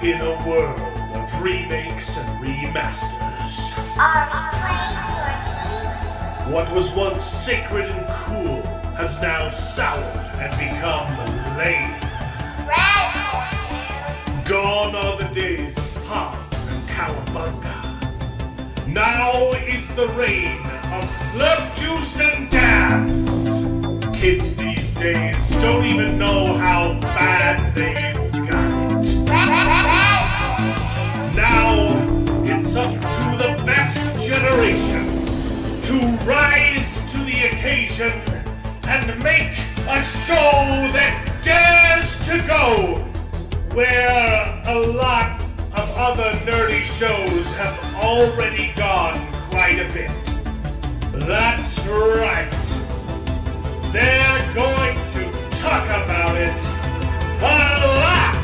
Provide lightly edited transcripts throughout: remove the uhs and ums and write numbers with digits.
In a world of remakes and remasters, Are we playing for what was once sacred and cool has now soured and become lame. Red? Gone are the days of Pogs and Cowabunga. Now is the reign of slurp juice and dabs. Kids these days don't even know how bad they've got it. Now it's up to the best generation to rise to the occasion and make a show that dares to go where a lot of other nerdy shows have already gone quite a bit. That's right. They're going to talk about it a lot.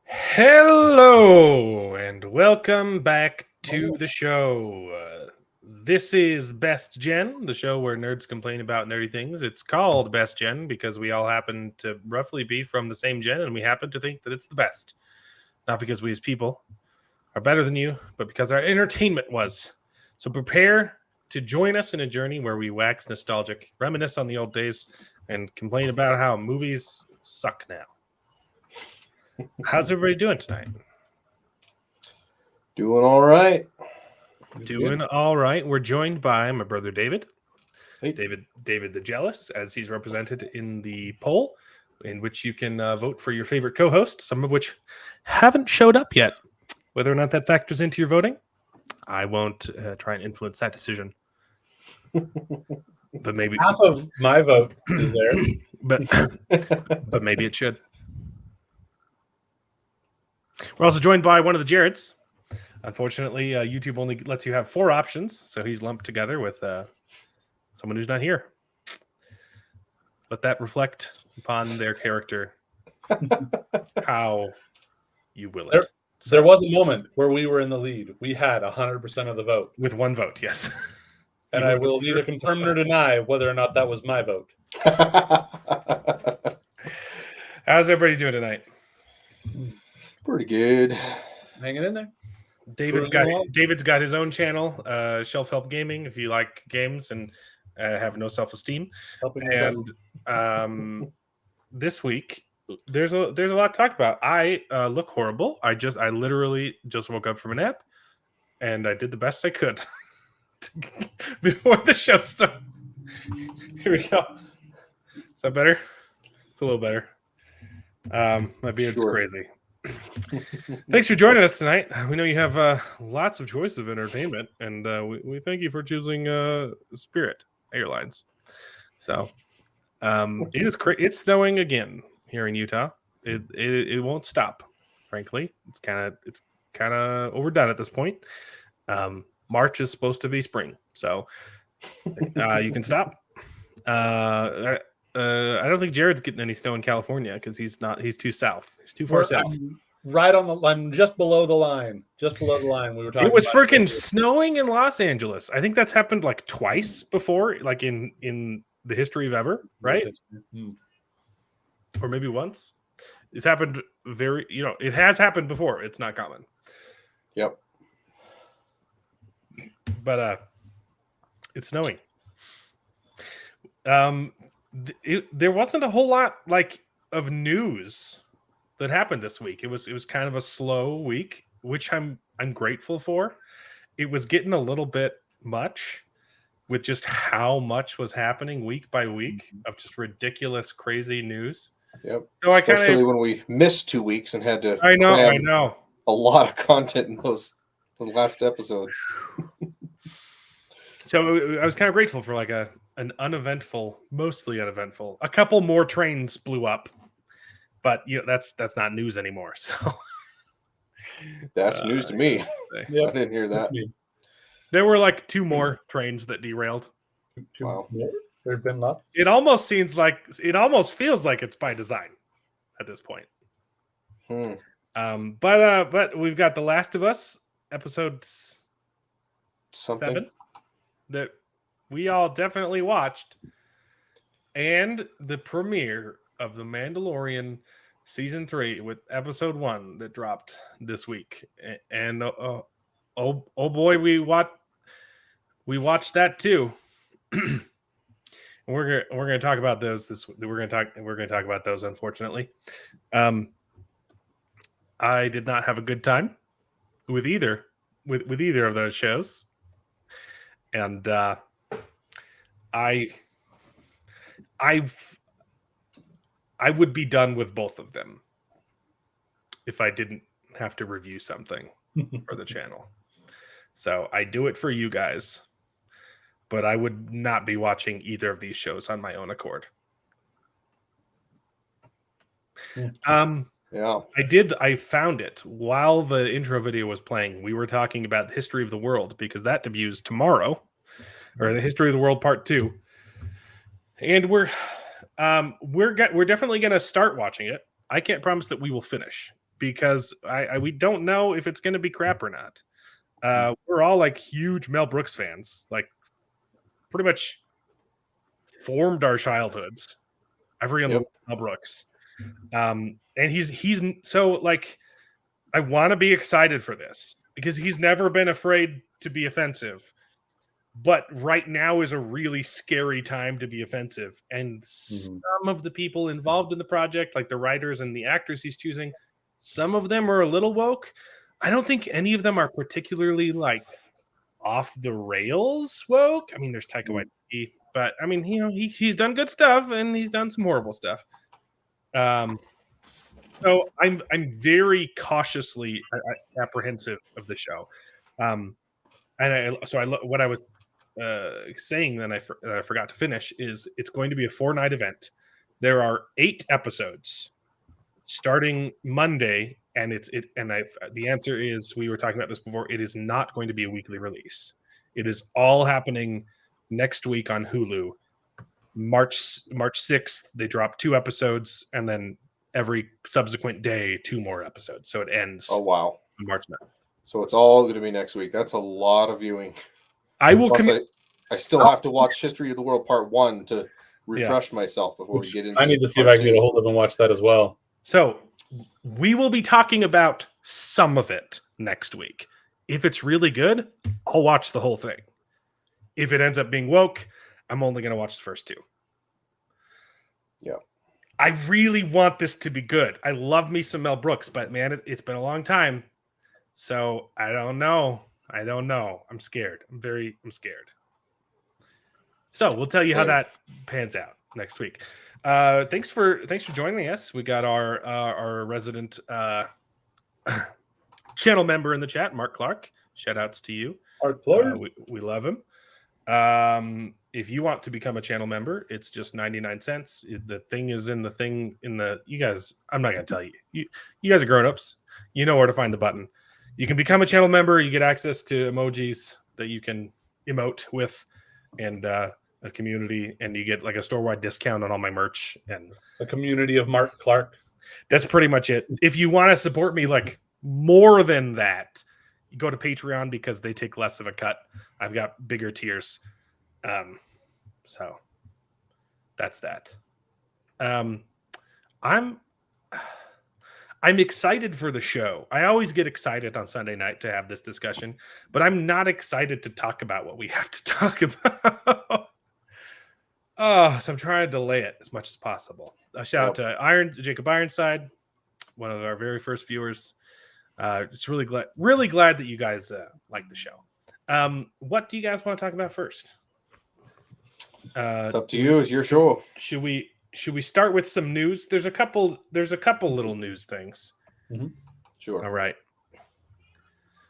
Hello and welcome back to the show. This is Best Gen, the show where nerds complain about nerdy things. It's called Best Gen because we all happen to roughly be from the same gen and we happen to think that it's the best. Not because we as people are better than you, but because our entertainment was. So prepare to join us in a journey where we wax nostalgic, reminisce on the old days, and complain about how movies suck now. How's everybody doing tonight? Doing all right. Doing all right. We're joined by my brother David. Hey. David the Jealous, as he's represented in the poll, in which you can vote for your favorite co-host, some of which haven't showed up yet. Whether or not that factors into your voting, I won't try and influence that decision. But maybe half of my vote is there. but maybe it should. We're also joined by one of the Jareds. Unfortunately, YouTube only lets you have 4 options, so he's lumped together with someone who's not here. Let that reflect upon their character, how you will it. There was a moment where we were in the lead. We had 100% of the vote. With 1 vote, yes. And I will neither confirm nor deny whether or not that was my vote. How's everybody doing tonight? Pretty good. Hanging in there. David's got his own channel, Shelf Help Gaming, if you like games and have no self-esteem. And this week there's a lot to talk about. I look horrible. I literally just woke up from a nap and I did the best I could before the show started. Here we go. Is that better? It's a little better. My beard's crazy. Thanks for joining us tonight. We know you have lots of choices of entertainment, and we thank you for choosing Spirit Airlines. So it's snowing again here in Utah. It won't stop. Frankly, it's kind of overdone at this point. March is supposed to be spring, so you can stop. I don't think Jared's getting any snow in California because he's too south. He's too far south. Right on the line, just below the line. Just below the line. We were talking. It was freaking snowing in Los Angeles. I think that's happened like twice before, like in the history of ever, right? Or maybe once. It's happened it has happened before. It's not common. Yep. But it's snowing. There wasn't a whole lot of news that happened this week. It was kind of a slow week, which I'm grateful for. It was getting a little bit much with just how much was happening week by week of just ridiculous, crazy news. Yep. So especially when we missed 2 weeks and had to. I know a lot of content in the last episode. So I was kind of grateful for an uneventful, mostly uneventful. A couple more trains blew up, but that's not news anymore. So that's news to me. Yep. I didn't hear that. There were like 2 more trains that derailed. Wow. There've been lots. It almost feels like it's by design at this point. But we've got The Last of Us Ep7 that we all definitely watched, and the premiere of The Mandalorian Season 3 with Episode 1 that dropped this week. And oh boy, we watched that too. We're gonna talk about those we're gonna talk about those, unfortunately. I did not have a good time with either of those shows, and I would be done with both of them if I didn't have to review something for the channel. So I do it for you guys, but I would not be watching either of these shows on my own accord. Yeah. I found it while the intro video was playing. We were talking about the history of the world because that debuts tomorrow, or the history of the world part 2. And we're definitely going to start watching it. I can't promise that we will finish because we don't know if it's going to be crap or not. We're all like huge Mel Brooks fans, like pretty much formed our childhoods. Everyone loves Mel Brooks. And he's so like, I want to be excited for this because he's never been afraid to be offensive, but right now is a really scary time to be offensive. And some of the people involved in the project, like the writers and the actors he's choosing, some of them are a little woke. I don't think any of them are particularly like off the rails woke. I mean, there's Taika Waititi, but I mean, he's done good stuff and he's done some horrible stuff. So I'm very cautiously apprehensive of the show. What I was saying then I forgot to finish is it's going to be a 4-night event. There are 8 episodes starting Monday, and the answer is, we were talking about this before, it is not going to be a weekly release. It is all happening next week on Hulu. March 6th, they drop 2 episodes, and then every subsequent day 2 more episodes. So it ends. Oh wow, March 9th. So it's all going to be next week. That's a lot of viewing. I will I still have to watch History of the World Part 1 to refresh myself before we get into. I need to see if I can get a hold of and watch that as well. So we will be talking about some of it next week. If it's really good, I'll watch the whole thing. If it ends up being woke, I'm only going to watch the first 2. Yeah. I really want this to be good. I love me some Mel Brooks, but man, it's been a long time. So I don't know. I'm scared. I'm scared. So we'll tell you how that pans out next week. Thanks for joining us. We got our resident channel member in the chat, Mark Clark. Shout outs to you. Mark Clark. We love him. If you want to become a channel member, it's just 99 cents. The thing is in the you guys, I'm not going to tell you. You guys are grown-ups. You know where to find the button. You can become a channel member. You get access to emojis that you can emote with, and a community, and you get like a store-wide discount on all my merch and a community of Mark Clark. That's pretty much it. If you want to support me like more than that, you go to Patreon because they take less of a cut. I've got bigger tiers. So that's that. I'm excited for the show. I always get excited on Sunday night to have this discussion, but I'm not excited to talk about what we have to talk about. So I'm trying to delay it as much as possible. A shout out to Jacob Ironside, one of our very first viewers. Just really glad that you guys like the show. What do you guys want to talk about first? It's up to you. It's your show. Should we start with some news? There's a couple little news things. Mm-hmm. Sure. All right.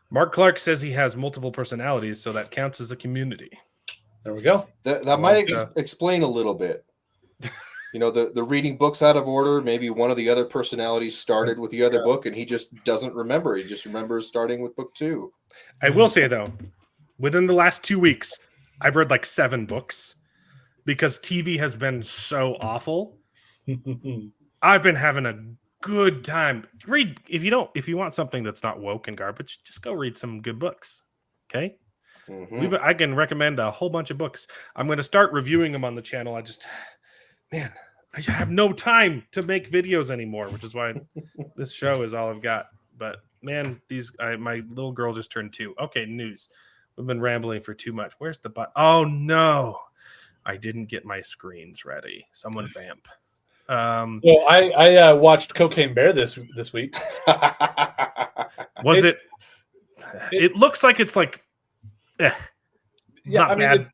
Mark Clark says he has multiple personalities, so that counts as a community. There we go. That might explain a little bit. You know, the reading books out of order. Maybe one of the other personalities started with the other book, and he just doesn't remember. He just remembers starting with book 2. I will say though, Within the last 2 weeks, I've read like 7 books because TV has been so awful. I've been having a good time. Read if you want something that's not woke and garbage, just go read some good books. Okay? I can recommend a whole bunch of books. I'm going to start reviewing them on the channel. I have no time to make videos anymore, which is why this show is all I've got. But man, my little girl just turned 2. Okay, news. We've been rambling for too much. Where's the button? Oh no, I didn't get my screens ready. Someone vamp. Well, I watched Cocaine Bear this week. Was it? It looks like it's like, yeah. Not I mean, bad.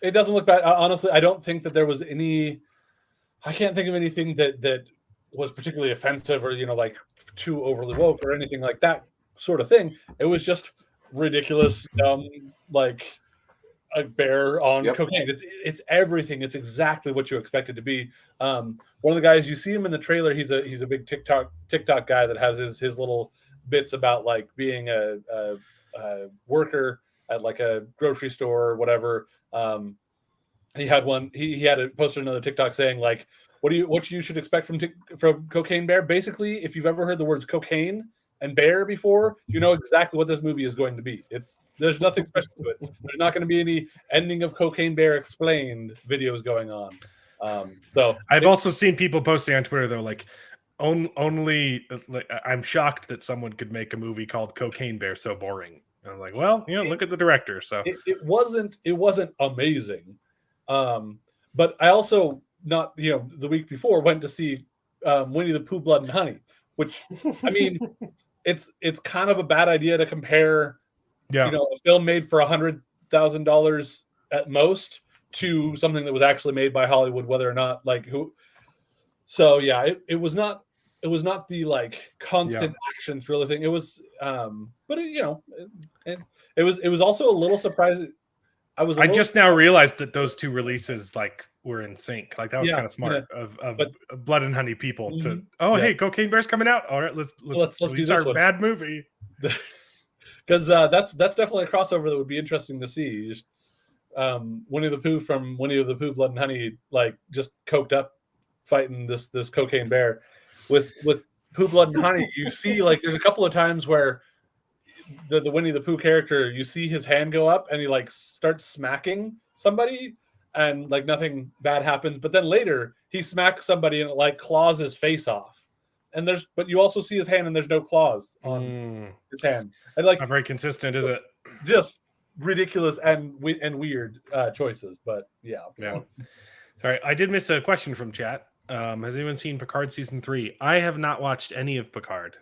it doesn't look bad. Honestly, I don't think that there was any. I can't think of anything that was particularly offensive or like too overly woke or anything like that sort of thing. It was just ridiculous, like a bear on cocaine. It's everything. It's exactly what you expect it to be. One of the guys, you see him in the trailer. He's a big TikTok guy that has his little bits about like being a worker at like a grocery store or whatever. He had one. He had posted another TikTok saying like, what you should expect from Cocaine Bear. Basically, if you've ever heard the words cocaine and bear before, you know exactly what this movie is going to be. There's nothing special to it. There's not going to be any ending of Cocaine Bear explained videos going on. So I've also seen people posting on Twitter though, like only like, I'm shocked that someone could make a movie called Cocaine Bear so boring. And I'm like, well, look at the director. So it wasn't amazing, but I also the week before went to see Winnie the Pooh, Blood and Honey, which I mean, it's kind of a bad idea to compare, a film made for $100,000 at most to something that was actually made by Hollywood, whether or not like who. So yeah, it was not the like constant action thriller thing. It was, but it was also a little surprising. I just now realized that those 2 releases like were in sync. Like that was kind of smart of Blood and Honey people to. Hey, Cocaine Bear's coming out. All right, let's release our bad movie. Because that's definitely a crossover that would be interesting to see. Just, Winnie the Pooh from Winnie the Pooh, Blood and Honey, like just coked up fighting this Cocaine Bear with Pooh, Blood and Honey. You see, like there's a couple of times where the Winnie the Pooh character, you see his hand go up and he like starts smacking somebody and like nothing bad happens, but then later he smacks somebody and it like claws his face off, but you also see his hand and there's no claws on his hand, and like not very consistent, is it? Just ridiculous and weird choices. But yeah. Sorry, I did miss a question from chat. Has anyone seen Picard season 3? I have not watched any of Picard.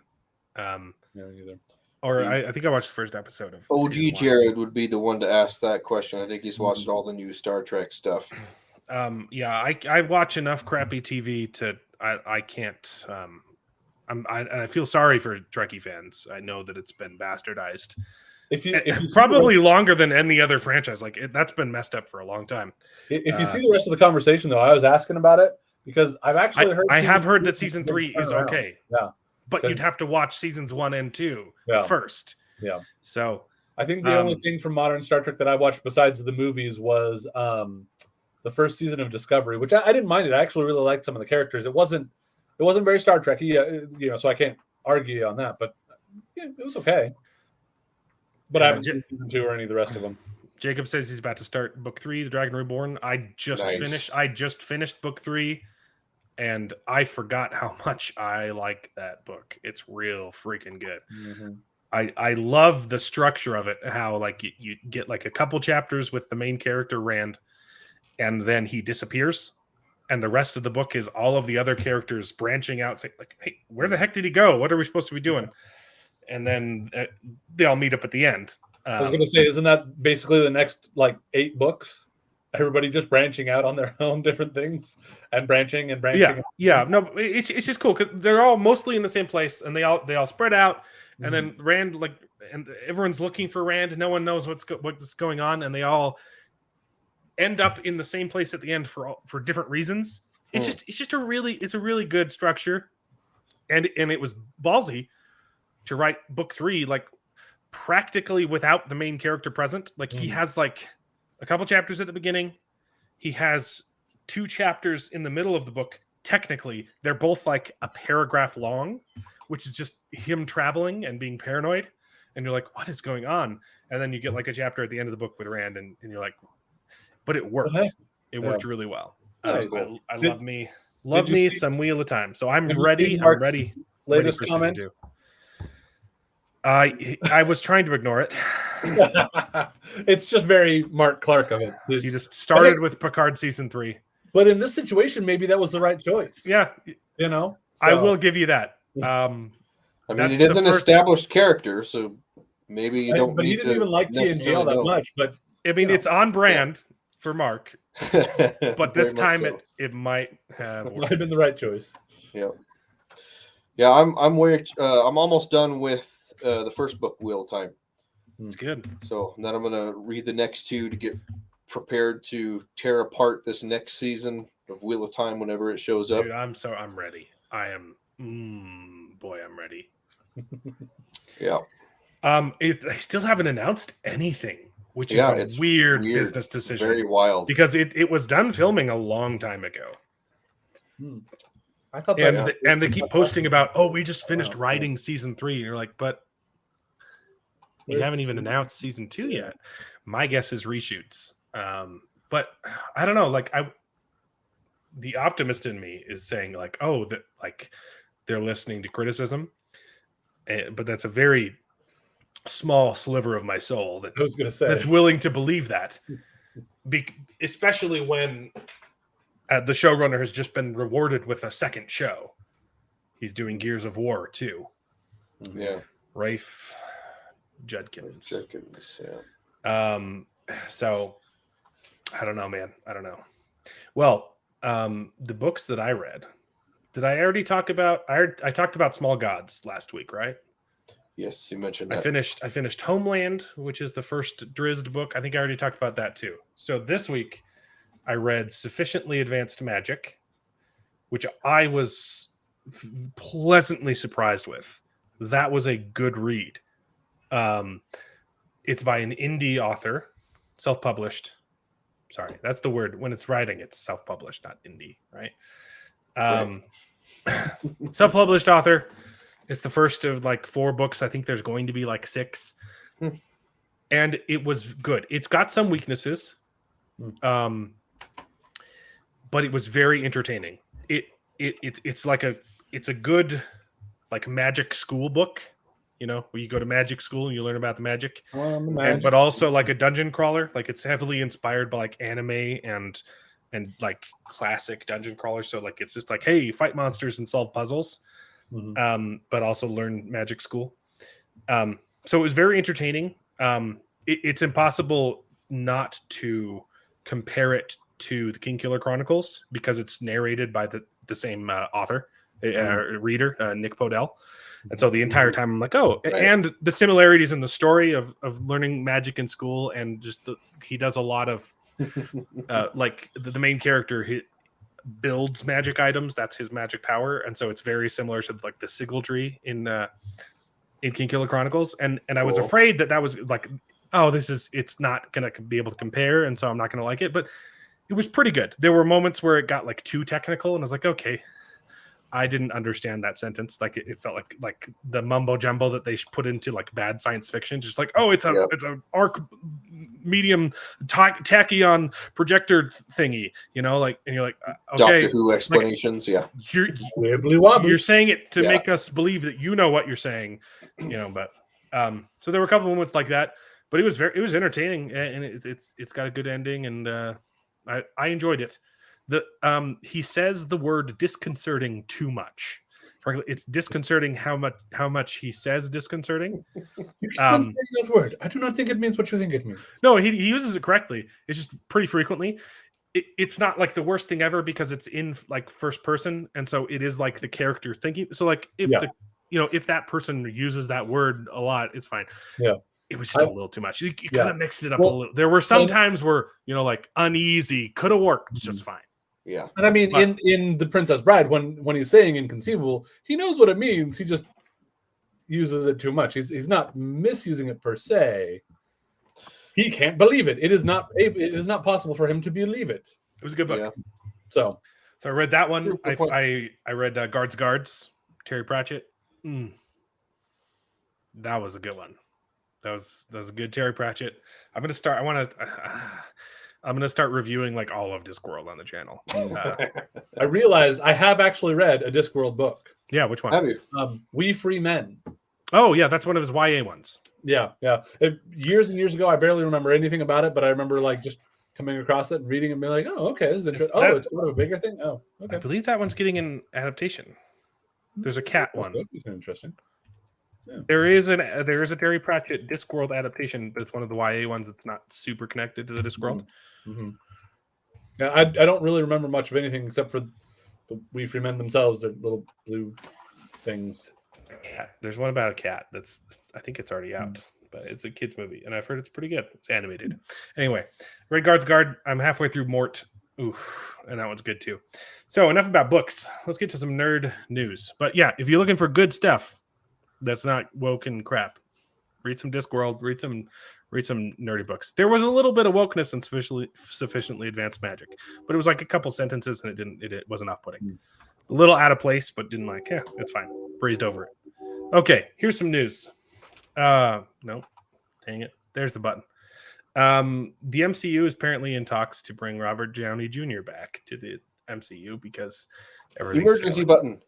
No, either. Or I think I watched the first episode of OG Jared would be the one to ask that question. I think he's watched all the new Star Trek stuff. I watch enough crappy TV to I can't. I feel sorry for Trekkie fans. I know that it's been bastardized. If you probably longer than any other franchise, that's been messed up for a long time. If you see the rest of the conversation, though, I was asking about it because I've actually heard. I have heard that season 3 is okay. Yeah. But you'd have to watch seasons 1 and 2 first. Yeah. So I think the only thing from modern Star Trek that I watched besides the movies was the first season of Discovery, which I didn't mind it. I actually really liked some of the characters. It wasn't very Star Trek-y, so I can't argue on that. But it was okay. But I haven't seen season 2 or any of the rest of them. Jacob says he's about to start book 3, The Dragon Reborn. I just finished book 3. And I forgot how much I like that book. It's real freaking good. Mm-hmm. I love the structure of it. How like you get like a couple chapters with the main character Rand, and then he disappears, and the rest of the book is all of the other characters branching out, saying like, "Hey, where the heck did he go? What are we supposed to be doing?" And then they all meet up at the end. I was going to say, isn't that basically the next like 8 books? Everybody just branching out on their own different things and branching. Yeah. No, it's just cool because they're all mostly in the same place, and they all spread out. And then Rand, and everyone's looking for Rand. No one knows what's going on, and they all end up in the same place at the end for different reasons. It's a really good structure, and it was ballsy to write book 3 like practically without the main character present. Like he has like a couple chapters at the beginning. He has 2 chapters in the middle of the book. Technically, they're both like a paragraph long, which is just him traveling and being paranoid. And you're like, what is going on? And then you get like a chapter at the end of the book with Rand, and you're like, but it worked. Okay. It worked really well. That's I cool. love me see- some Wheel of Time. So I'm Have you ready. seen I'm Mark's ready. latest ready for comment? season 2. I was trying to ignore it. It's just very Mark Clark of it. You just started with Picard season 3. But in this situation, maybe that was the right choice. Yeah, You know? I So- will give you that. I mean, That's it is the an first- established character, so maybe you don't But he need didn't to even like TNG all that necessarily much. But I mean, Yeah. it's on brand for Mark, know. but this Very much time so. it might have it might worked. have been the right choice. Yeah. Yeah, I'm almost done with the first book, Wheel of Time. It's good. So then I'm gonna read the next 2 to get prepared to tear apart this next season of Wheel of Time whenever it shows up. Dude, I'm ready. I am boy, I'm ready. Yeah. They still haven't announced anything, which Yeah, is it's a weird weird. business It's decision. very wild. Because it was done filming a long time ago. I thought And they keep posting about, oh, we just finished writing season 3. And you're like, but you haven't even announced season 2 yet. My guess is reshoots. But I don't know. Like the optimist in me is saying like, oh, that like they're listening to criticism. But that's a very small sliver of my soul I was going to say. that's willing to believe that. Especially when the showrunner has just been rewarded with a second show. He's doing Gears of War too. Yeah. Rafe Judkins. Chickens, yeah. So I don't know, man. I don't know. Well, the books that I read, did I already talk about? I talked about Small Gods last week, right? Yes, you mentioned I that. finished Homeland, which is the first Drizzt book. I think I already talked about that too. So this week I read Sufficiently Advanced Magic, which I was pleasantly surprised with. That was a good read. It's by an indie author, self-published. Sorry, that's the word. When it's writing, it's self-published, not indie, right? Self-published author. It's the first of like 4 books. I think there's going to be like 6. And it was good. It's got some weaknesses. But it was very entertaining. It's a good like magic school book, you know, where you go to magic school and you learn about the magic. But also like a dungeon crawler. Like it's heavily inspired by like anime and like classic dungeon crawlers. So like it's just like, hey, you fight monsters and solve puzzles. But also learn magic school. So it was very entertaining. It's impossible not to compare it to the King Killer Chronicles because it's narrated by the same author, reader, Nick Podell. And so the entire time I'm like, oh, Right. And the similarities in the story of learning magic in school, and just he does a lot of like the main character, he builds magic items. That's his magic power. And so it's very similar to like the Sigildry in King Killer Chronicles. And I was Cool. afraid that was like, oh, it's not going to be able to compare. And so I'm not going to like it, but it was pretty good. There were moments where it got like too technical and I was like, okay, I didn't understand that sentence. Like it felt like the mumbo jumbo that they put into like bad science fiction. Just like, oh, it's a arc medium tachyon projector thingy, you know, like, and you're like, okay, Doctor Who explanations, yeah. you're saying it to Yeah. make us believe that you know what you're saying, you know. But so there were a couple moments like that, but it was entertaining, and it's got a good ending, and I enjoyed it. He says the word disconcerting too much. Frankly, it's disconcerting how much he says disconcerting. You can't say that word. I do not think it means what you think it means. No, he uses it correctly. It's just pretty frequently. It's not like the worst thing ever because it's in like first person, and so it is like the character thinking. So like if if that person uses that word a lot, it's fine. Yeah. It was still a little too much. You kind of mixed it up a little. There were some times where like uneasy could have worked just fine. Yeah. And I mean, in The Princess Bride, when he's saying inconceivable, he knows what it means. He just uses it too much. He's not misusing it per se. He can't believe it. It is not possible for him to believe it. It was a good book. Yeah. So I read that one. Good point. I read Guards, Terry Pratchett. That was a good one. That was a good Terry Pratchett. I'm gonna start reviewing like all of Discworld on the channel. I realized I have actually read a Discworld book. Yeah, which one? Have you? We Free Men. Oh yeah, that's one of his YA ones. Yeah. Years and years ago, I barely remember anything about it, but I remember like just coming across it and reading and being like, "Oh, okay, this is interesting. It's part of a bigger thing." Oh, okay. I believe that one's getting an adaptation. There's a cat one. That'd be interesting. Yeah. There is a Terry Pratchett Discworld adaptation, but it's one of the YA ones. It's not super connected to the Discworld. Mm-hmm. Yeah, I don't really remember much of anything except for the We Free Men themselves. Their little blue things. Cat. There's one about a cat. I think it's already out, but it's a kids movie, and I've heard it's pretty good. It's animated. Anyway, Red Guard. I'm halfway through Mort. Oof, and that one's good too. So enough about books. Let's get to some nerd news. But yeah, if you're looking for good stuff that's not woke and crap, read some Discworld. Read some nerdy books. There was a little bit of wokeness in sufficiently advanced magic, but it was like a couple sentences, and it wasn't off-putting. A little out of place, but didn't like. Yeah, it's fine. Breezed over it. Okay, here's some news. No, dang it. There's the button. The MCU is apparently in talks to bring Robert Downey Jr. back to the MCU because Emergency button.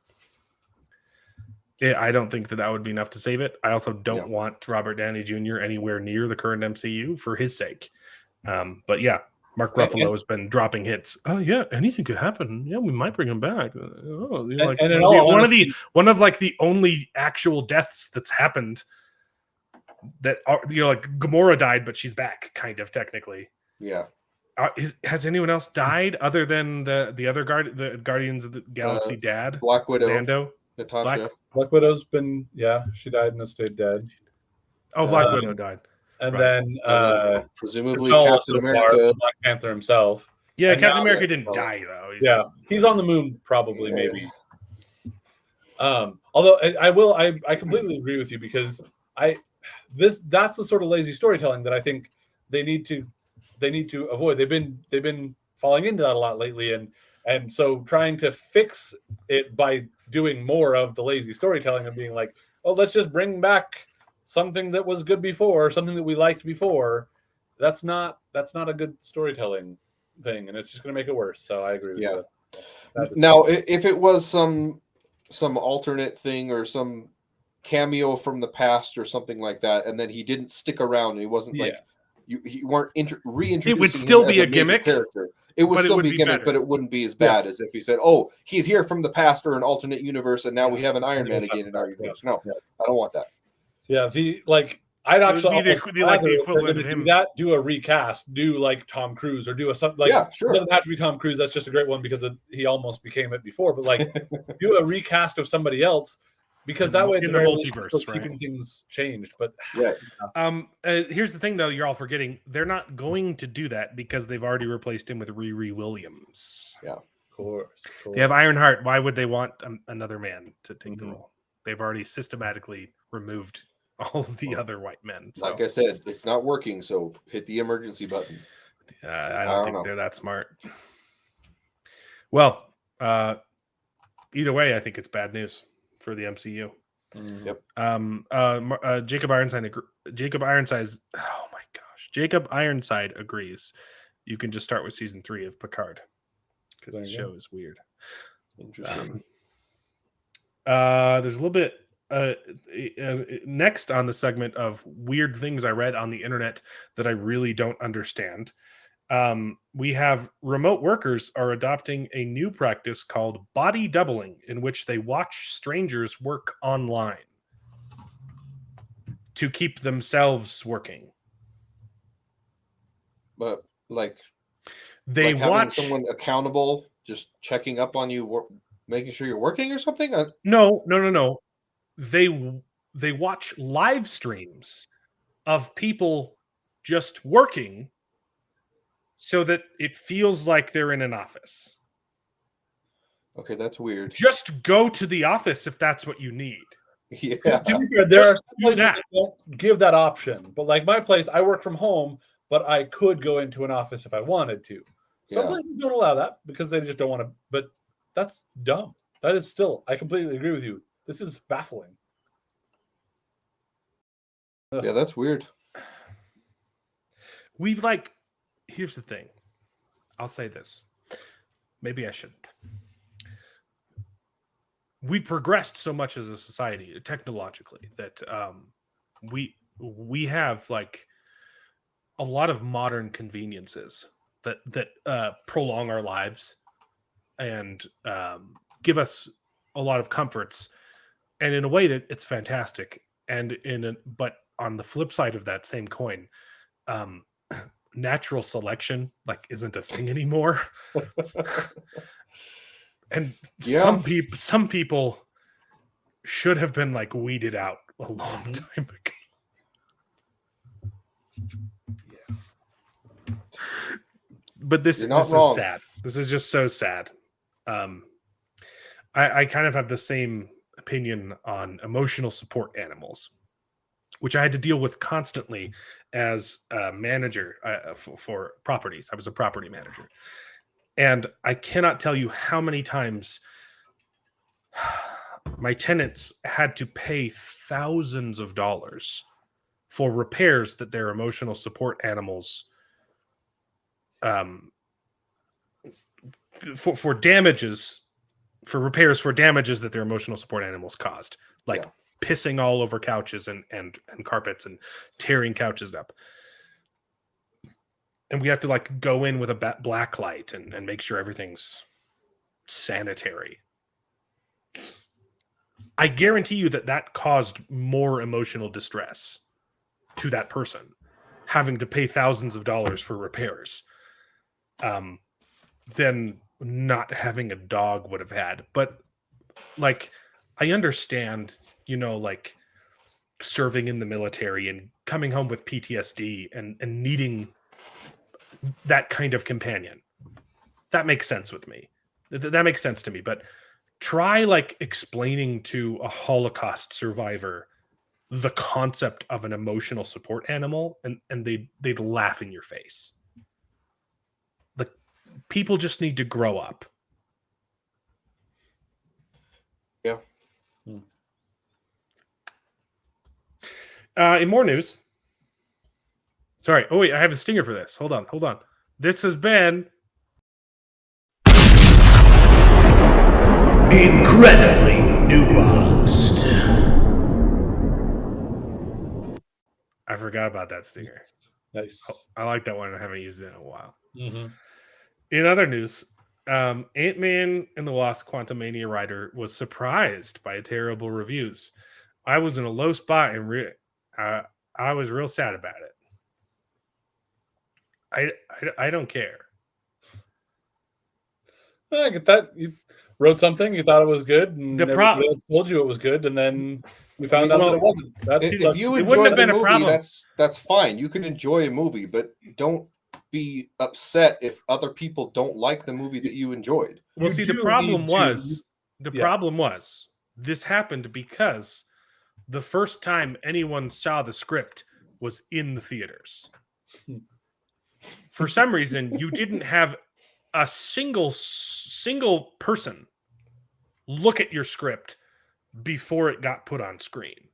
I don't think that would be enough to save it. I also don't want Robert Downey Jr. anywhere near the current MCU for his sake. But yeah, Mark Ruffalo has been dropping hits. Oh yeah, anything could happen. Yeah, we might bring him back. Oh, like, and in all honesty, one of the only actual deaths that's happened. That like Gamora died, but she's back, kind of technically. Yeah. Has anyone else died other than the other the Guardians of the Galaxy dad? Black Widow. Zando. Natasha. Black Widow's been she died and stayed dead. Oh, Black Widow died. And right. then presumably Captain America, Black Panther himself. Yeah, and Captain America didn't die though. He's on the moon probably, maybe. Although I completely agree with you because that's the sort of lazy storytelling that I think they need to avoid. They've been falling into that a lot lately, and so trying to fix it by doing more of the lazy storytelling and being like, oh, let's just bring back something that was good before, something that we liked before. That's not a good storytelling thing, and it's just going to make it worse. So I agree with you. Now, if it was some alternate thing or some cameo from the past or something like that, and then he didn't stick around, and he wasn't like you weren't reintroducing. It would still be a gimmick character. It would still be a gimmick, but it wouldn't be as bad as if he said, "Oh, he's here from the past or an alternate universe, and now we have an Iron Man again in our universe." No, I don't want that. Yeah, I'd actually the equivalent of him. Do a recast, do like Tom Cruise, or do something like. Yeah, sure. It doesn't have to be Tom Cruise. That's just a great one because he almost became it before. But like, do a recast of somebody else. Because that way, in the multiverse, right? Keeping things changed. But here's the thing, though, you're all forgetting they're not going to do that because they've already replaced him with Riri Williams. Yeah, of course. They have Ironheart. Why would they want another man to take the role? They've already systematically removed all of the other white men. So. Like I said, it's not working. So hit the emergency button. I don't think they're that smart. Well, either way, I think it's bad news for the MCU. Yep. Jacob Ironside agrees. You can just start with season 3 of Picard because the show is weird. Interesting. There's a little bit next on the segment of weird things I read on the internet that I really don't understand. We have remote workers are adopting a new practice called body doubling, in which they watch strangers work online to keep themselves working. But they watch someone accountable, just checking up on you, making sure you're working or something. No. They watch live streams of people just working, so that it feels like they're in an office. Okay, that's weird. Just go to the office if that's what you need. Yeah. To be fair, there are Just some do places that. that don't give that option. But like my place, I work from home, but I could go into an office if I wanted to. Some Yeah. places don't allow that because they just don't want to. But that's dumb. That is still, I completely agree with you. This is baffling. Yeah, that's weird. We've here's the thing. I'll say this. Maybe I shouldn't. We've progressed so much as a society technologically that we have a lot of modern conveniences that prolong our lives and give us a lot of comforts, and in a way that it's fantastic. And but on the flip side of that same coin, natural selection isn't a thing anymore. And Yeah. some people should have been weeded out a long time ago. Yeah. But this is sad. This is just so sad. I kind of have the same opinion on emotional support animals, which I had to deal with constantly as a manager for properties. I was a property manager. And I cannot tell you how many times my tenants had to pay thousands of dollars for repairs that their emotional support animals for damages, for repairs for damages that their emotional support animals caused, pissing all over couches and carpets and tearing couches up. And we have to go in with a black light and make sure everything's sanitary. I guarantee you that caused more emotional distress to that person, having to pay thousands of dollars for repairs, than not having a dog would have had. But I understand, serving in the military and coming home with PTSD and needing that kind of companion. That makes sense with me. That makes sense to me. But try explaining to a Holocaust survivor the concept of an emotional support animal, and they'd laugh in your face. People just need to grow up. Yeah. In more news. Sorry. Oh, wait. I have a stinger for this. Hold on. This has been incredibly nuanced. I forgot about that stinger. Nice. I like that one. I haven't used it in a while. Mm-hmm. In other news, Ant-Man and the Wasp: Quantumania Rider was surprised by terrible reviews. I was in a low spot and I was real sad about it. I don't care. I get that. You wrote something, you thought it was good, and everybody else told you it was good, and then we found out that it wasn't. If you enjoy the movie, that's fine. You can enjoy a movie, but don't be upset if other people don't like the movie that you enjoyed. Well, see, the problem was this happened because the first time anyone saw the script was in the theaters. For some reason, you didn't have a single person look at your script before it got put on screen.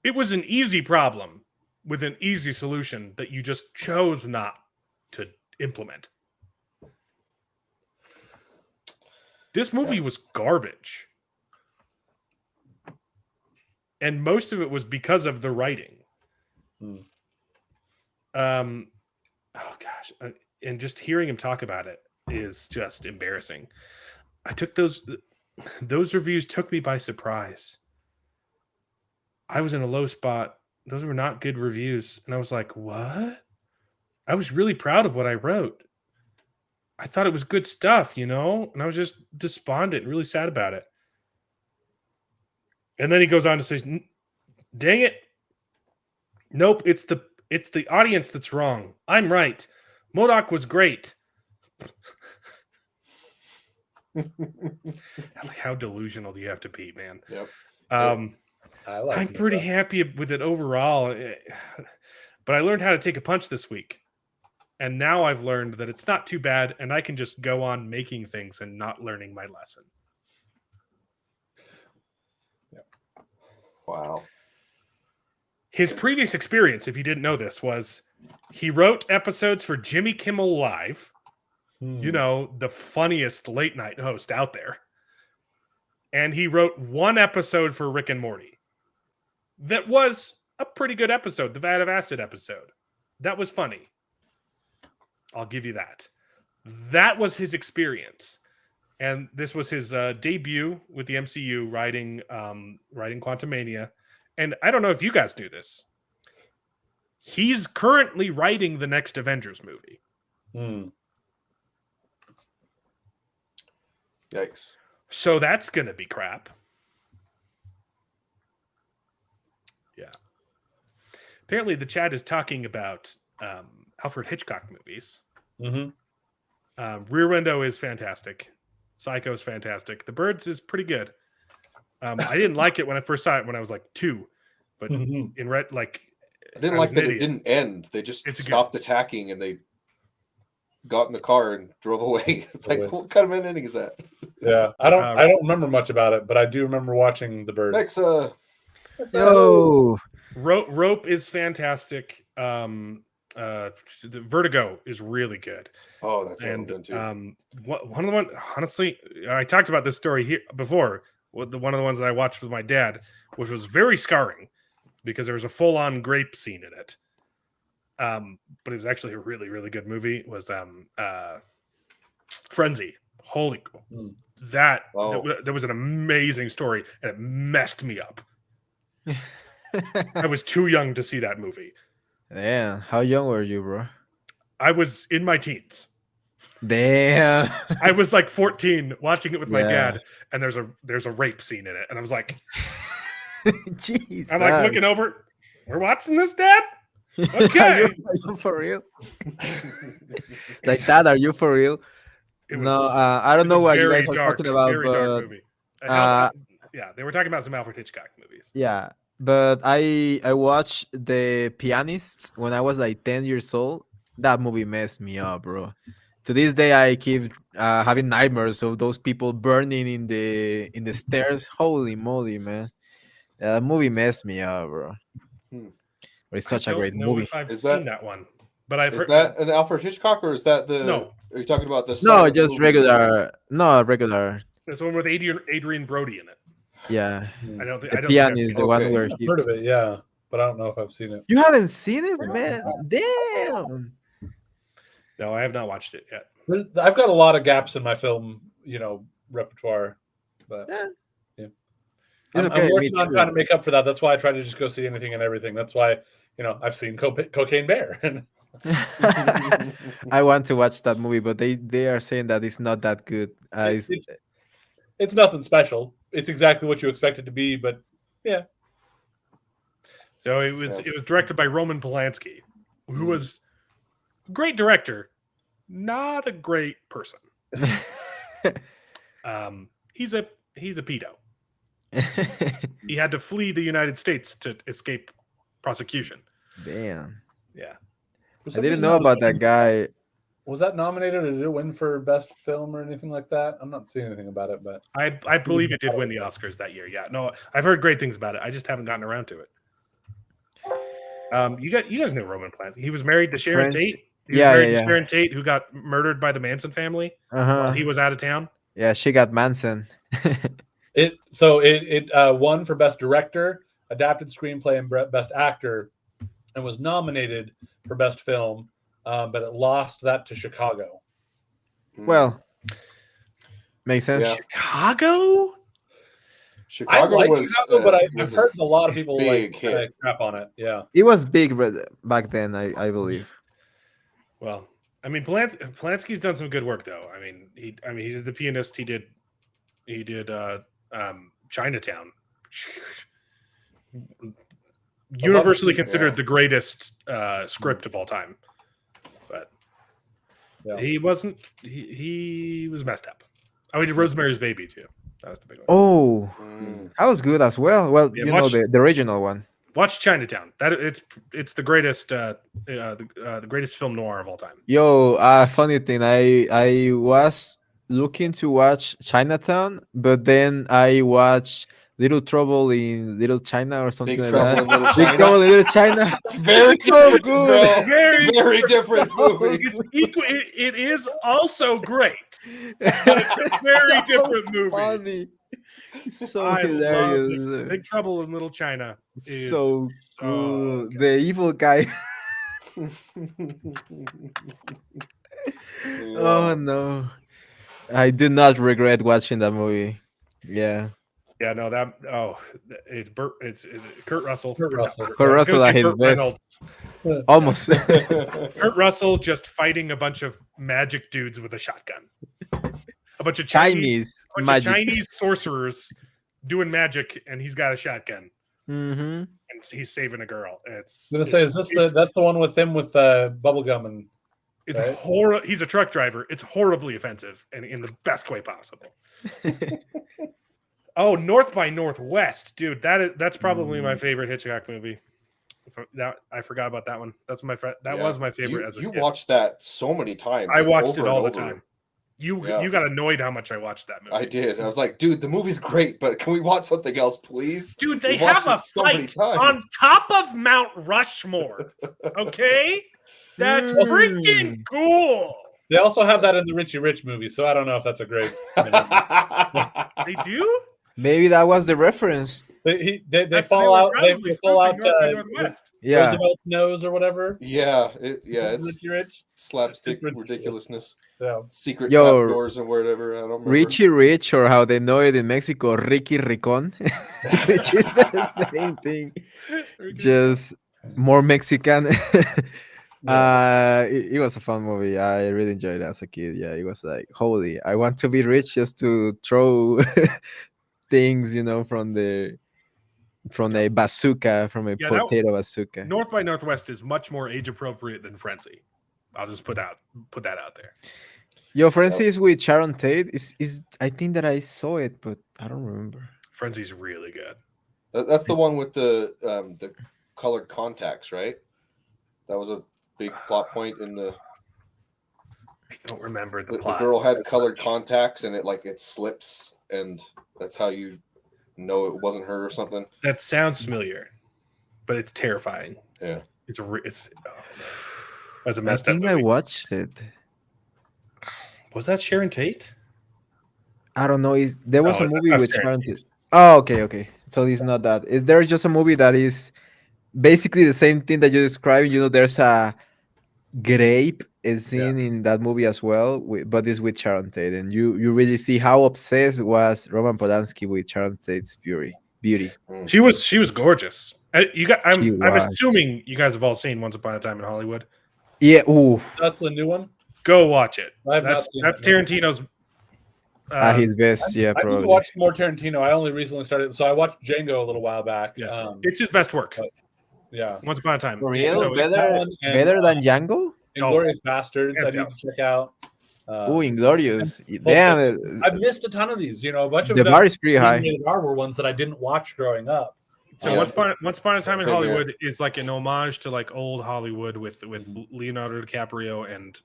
It was an easy problem with an easy solution that you just chose not to implement. This movie was garbage. And most of it was because of the writing. Oh gosh. And just hearing him talk about it is just embarrassing. I took those reviews took me by surprise. I was in a low spot. Those were not good reviews. And I was like, what? I was really proud of what I wrote. I thought it was good stuff, And I was just despondent and really sad about it. And then he goes on to say, dang it. Nope, it's the audience that's wrong. I'm right. MODOK was great. How delusional do you have to be, man? Yep. I like. I'm pretty happy with it overall, but I learned how to take a punch this week, and now I've learned that it's not too bad, and I can just go on making things and not learning my lesson. Wow. His previous experience, if you didn't know this, was he wrote episodes for Jimmy Kimmel Live, you know, the funniest late night host out there. And he wrote one episode for Rick and Morty. That was a pretty good episode, the Vat of Acid episode. That was funny. I'll give you that. That was his experience. And this was his debut with the MCU writing Quantumania. And I don't know if you guys knew this. He's currently writing the next Avengers movie. Yikes. So that's going to be crap. Yeah. Apparently the chat is talking about Alfred Hitchcock movies. Rear Window is fantastic. Psycho is fantastic. The Birds is pretty good. I didn't like it when I first saw it when I was like 2, but I didn't like that it didn't end. They just stopped attacking and they got in the car and drove away. It's like, what kind of an ending is that? Yeah, I don't remember much about it, but I do remember watching The Birds. Next, Rope is fantastic. The Vertigo is really good. Oh, that's good too. One of the ones, honestly, I talked about this story here before. One of the ones that I watched with my dad, which was very scarring because there was a full-on grape scene in it. But it was actually a really, really good movie. It was Frenzy. Holy cool. That was an amazing story, and it messed me up. I was too young to see that movie. Damn, how young were you, bro? I was in my teens. Damn. I was like 14 watching it with my dad, and there's a rape scene in it, and I was like, jeez. I'm like looking over. We're watching this, Dad? Okay. Are you for real? Like that? Are you for real? No, I don't know what you guys are talking about, but yeah, they were talking about some Alfred Hitchcock movies. Yeah, but I watched The Pianist when I was like 10 years old. That movie messed me up, bro. To this day, I keep having nightmares of those people burning in the stairs. Holy moly, man! That movie messed me up, bro. But it's such a great movie. If I've seen that one, but I've heard that an Alfred Hitchcock or is that the? No. Are you talking about this? No, just regular. No, regular. There's one with Adrian Brody in it. Yeah. I don't think The Pianist is the one where I've heard of it, yeah, but I don't know if I've seen it. You haven't seen it, man? Damn. No, I have not watched it yet. I've got a lot of gaps in my film, repertoire, but yeah. It's okay. I'm working on trying to make up for that. That's why I try to just go see anything and everything. That's why, I've seen Cocaine Bear. I want to watch that movie, but they are saying that it's not that good. It's nothing special. It's exactly what you expect it to be, but yeah. So it was directed by Roman Polanski, who was a great director, not a great person. He's a pedo. He had to flee the United States to escape prosecution. Damn. Yeah. I didn't know about that guy. Was that nominated or did it win for best film or anything like that? I'm not seeing anything about it, but I believe it did win the Oscars that year. Yeah. No, I've heard great things about it. I just haven't gotten around to it. You guys know Roman Polanski. He was married to Sharon Tate. Sharon Tate, who got murdered by the Manson family while he was out of town. Yeah, she got Manson. It won for best director, adapted screenplay, and best actor, and was nominated for best film, but it lost that to Chicago. Well, makes sense. Yeah. Chicago? I like Chicago, but I've heard a lot of people crap on it. Yeah, it was big back then, I believe. Well, I mean, Polanski's done some good work, though. I mean, he did The Pianist. He did Chinatown. Universally considered the greatest script of all time, but he wasn't. He was messed up. Oh, he did Rosemary's Baby too. That was the big one. Oh, Mm. that was good as well. Well, Yeah, you know watch- the original one. Watch Chinatown. It's the greatest the greatest film noir of all time. Yo, funny thing, I was looking to watch Chinatown, but then I watched Little Trouble in Little China or something Big like Trouble that. in Little Big China. Trouble in Little China. It's very so different, good. bro. Very Very different movie. It's equal. It is also great, but it's a very different movie. Funny. So I love hilarious. Big Trouble in Little China. Is So so good. good. The evil guy. Oh no. I do not regret watching that movie. Yeah. Yeah, no, that it's Burt. It's Kurt Russell. Kurt Russell. Kurt Russell at his Burt best. Reynolds. Almost. Kurt Russell just fighting a bunch of magic dudes with a shotgun. A bunch of Chinese bunch magic. of Chinese sorcerers doing magic, and he's got a shotgun, Mm-hmm. and he's saving a girl. It's I was gonna say, that's the one with him with the bubble gum and it's right? He's a truck driver. It's horribly offensive, and in the best way possible. Oh, North by Northwest, dude. That's probably my favorite Hitchcock movie. I forgot about that one. That's that was my favorite as a You kid. watched that so many times. I like, watched over it all the and over. time. You Yeah. got annoyed how much I watched that movie. I did. I was like, dude, the movie's great, but can we watch something else, please? Dude, they We watched have a it so many fight times. on top of Mount Rushmore. Okay? That's freaking cool. they also have that in the Richie Rich movie. So I don't know if that's a great. They do? Maybe that was the reference. They That's- fall were out. They probably fall out. spoofing North by Northwest. Yeah. Roosevelt's nose or whatever. yeah, it's Richie Rich. slapstick It's ridiculous. ridiculousness. Yeah. Secret Yo, trapdoors and whatever. I don't remember. Richie Rich, or how they know it in Mexico, Ricky Ricon, which is the same thing, just more Mexican. It was a fun movie. I really enjoyed it as a kid. Yeah, it was like, holy, I want to be rich just to throw things, from a bazooka, from a Yeah, that- potato bazooka. North by Northwest is much more age appropriate than Frenzy. I'll just put that out there. Your Francis with Sharon Tate is I think that I saw it, but I don't remember. Frenzy's really good. That's the one with the colored contacts, right? That was a big plot point in the. I don't remember the The plot. girl had as colored much. contacts, and it slips, and that's how you know it wasn't her or something. That sounds familiar, but it's terrifying. Yeah. It's that's a I messed up think I movie. watched it. Was that Sharon Tate? I don't know. There was No, a that's movie not with Sharon Sharon Tate. Oh, okay. So it's not that. There's just a movie that is basically the same thing that you described. There's a grape is seen in that movie as well, but it's with Sharon Tate, and you really see how obsessed was Roman Polanski with Sharon Tate's beauty. She was gorgeous. I'm She was. assuming you guys have all seen Once Upon a Time in Hollywood. Yeah. Ooh. That's the new one. Go watch it. I have not That's seen that's it, no. Tarantino's. At his best. Yeah, I need to probably. watch more Tarantino. I only recently started, so I watched Django a little while back. Yeah, it's his best work. Yeah. Once Upon a Time. For real? So That Better, one and, better than Django? Inglorious Bastards. I Yeah. need to check out. Ooh, Inglorious. Damn. I've missed a ton of these. A bunch of The them bar is pretty high. rated R were ones that I didn't watch growing up. So Yeah. Once Upon a Time in Yeah. Hollywood is like an homage to like old Hollywood with Leonardo DiCaprio and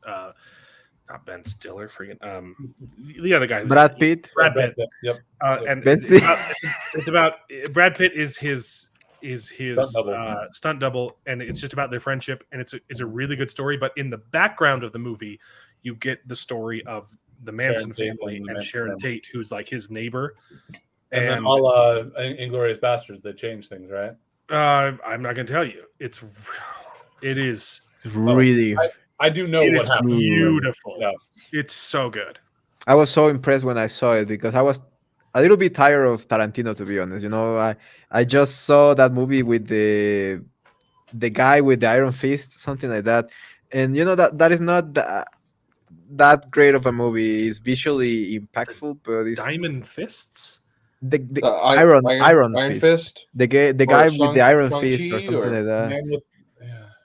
not Ben Stiller, the other guy, Brad Pitt. Brad Pitt. Yep. And Ben it's about Brad Pitt is his Stunt double. stunt double, and it's just about their friendship, and it's a really good story. But in the background of the movie, you get the story of the Manson Sharon Tate family and the and Manson Sharon family. Tate, who's like his neighbor. And then all Inglorious Bastards, they changed things, right? I'm not gonna tell you. It is. It's really. I do know It what is happened. beautiful. Yeah. It's so good. I was so impressed when I saw it because I was a little bit tired of Tarantino, to be honest. I just saw that movie with the guy with the iron fist, something like that, and that is not that great of a movie. It's visually impactful, but it's Diamond Fists. the Iron iron fist. Fist. The guy with the iron Shang-Chi fist or something or- like that. Man with,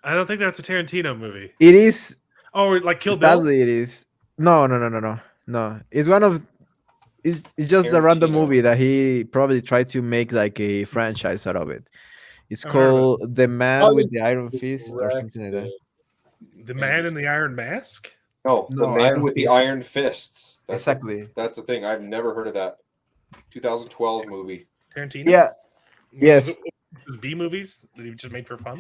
I don't think that's a Tarantino movie. It is. Oh, like Kill Bill. Sadly, it is. No. It's one of. it's just a random Tarantino. movie that he probably tried to make like a franchise out of it. It's I've heard of it. called The Man Oh, with the Iron Fist or something like that. The Man in the Iron Mask. No, the No, man Iron with the Fist. iron fists. Exactly. That's the thing. I've never heard of that. 2012 movie. Tarantino. Yeah. Yes. Those B movies that he just made for fun.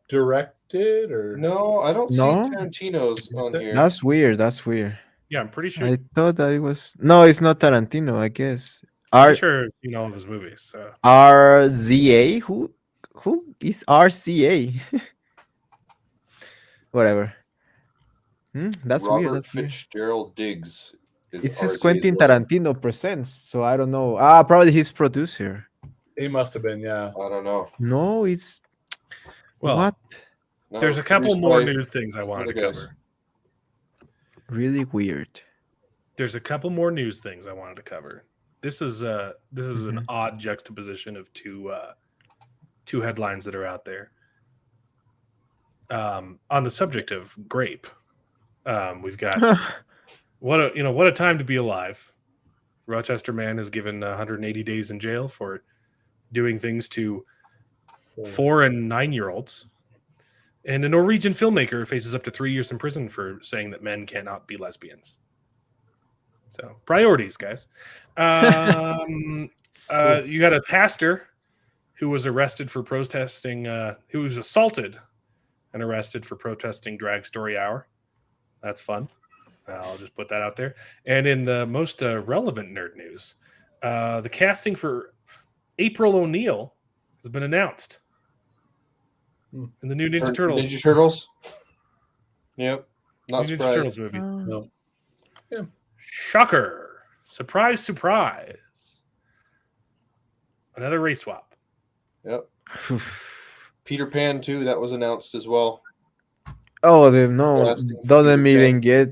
Directed or No, I don't No? see Tarantino's on here. That's weird. That's weird. Yeah, I'm pretty sure. I thought that it was. No, it's not Tarantino. I guess. Pretty sure you've seen all of his movies. So RZA. Who is RCA? Whatever. That's Robert weird. That's weird. Fitzgerald Diggs. It says RZA's Quentin logo. Tarantino presents, so I don't know. Probably his producer. he must have been, yeah. I don't know. No, it's well, what? No, there's a it's couple produced more by news things I wanted to other guys. cover. Really weird. There's a couple more news things I wanted to cover. This is an odd juxtaposition of two headlines that are out there. On the subject of grape, we've got what a time to be alive. Rochester man is given 180 days in jail for doing things to 4 and 9-year-olds. And a Norwegian filmmaker faces up to 3 years in prison for saying that men cannot be lesbians. So priorities, guys. You got a pastor who was arrested for protesting, who was assaulted and arrested for protesting Drag Story Hour. That's fun. I'll just put that out there. And in the most relevant nerd news, the casting for April O'Neil has been announced in the new Ninja Turtles. Ninja Turtles. Yep. Not New Ninja surprised. Turtles movie. No. Yeah. Shocker. Surprise, surprise. Another race swap. Yep. Peter Pan too. That was announced as well. Oh, no! Casting for Don't let Peter me Pan. even get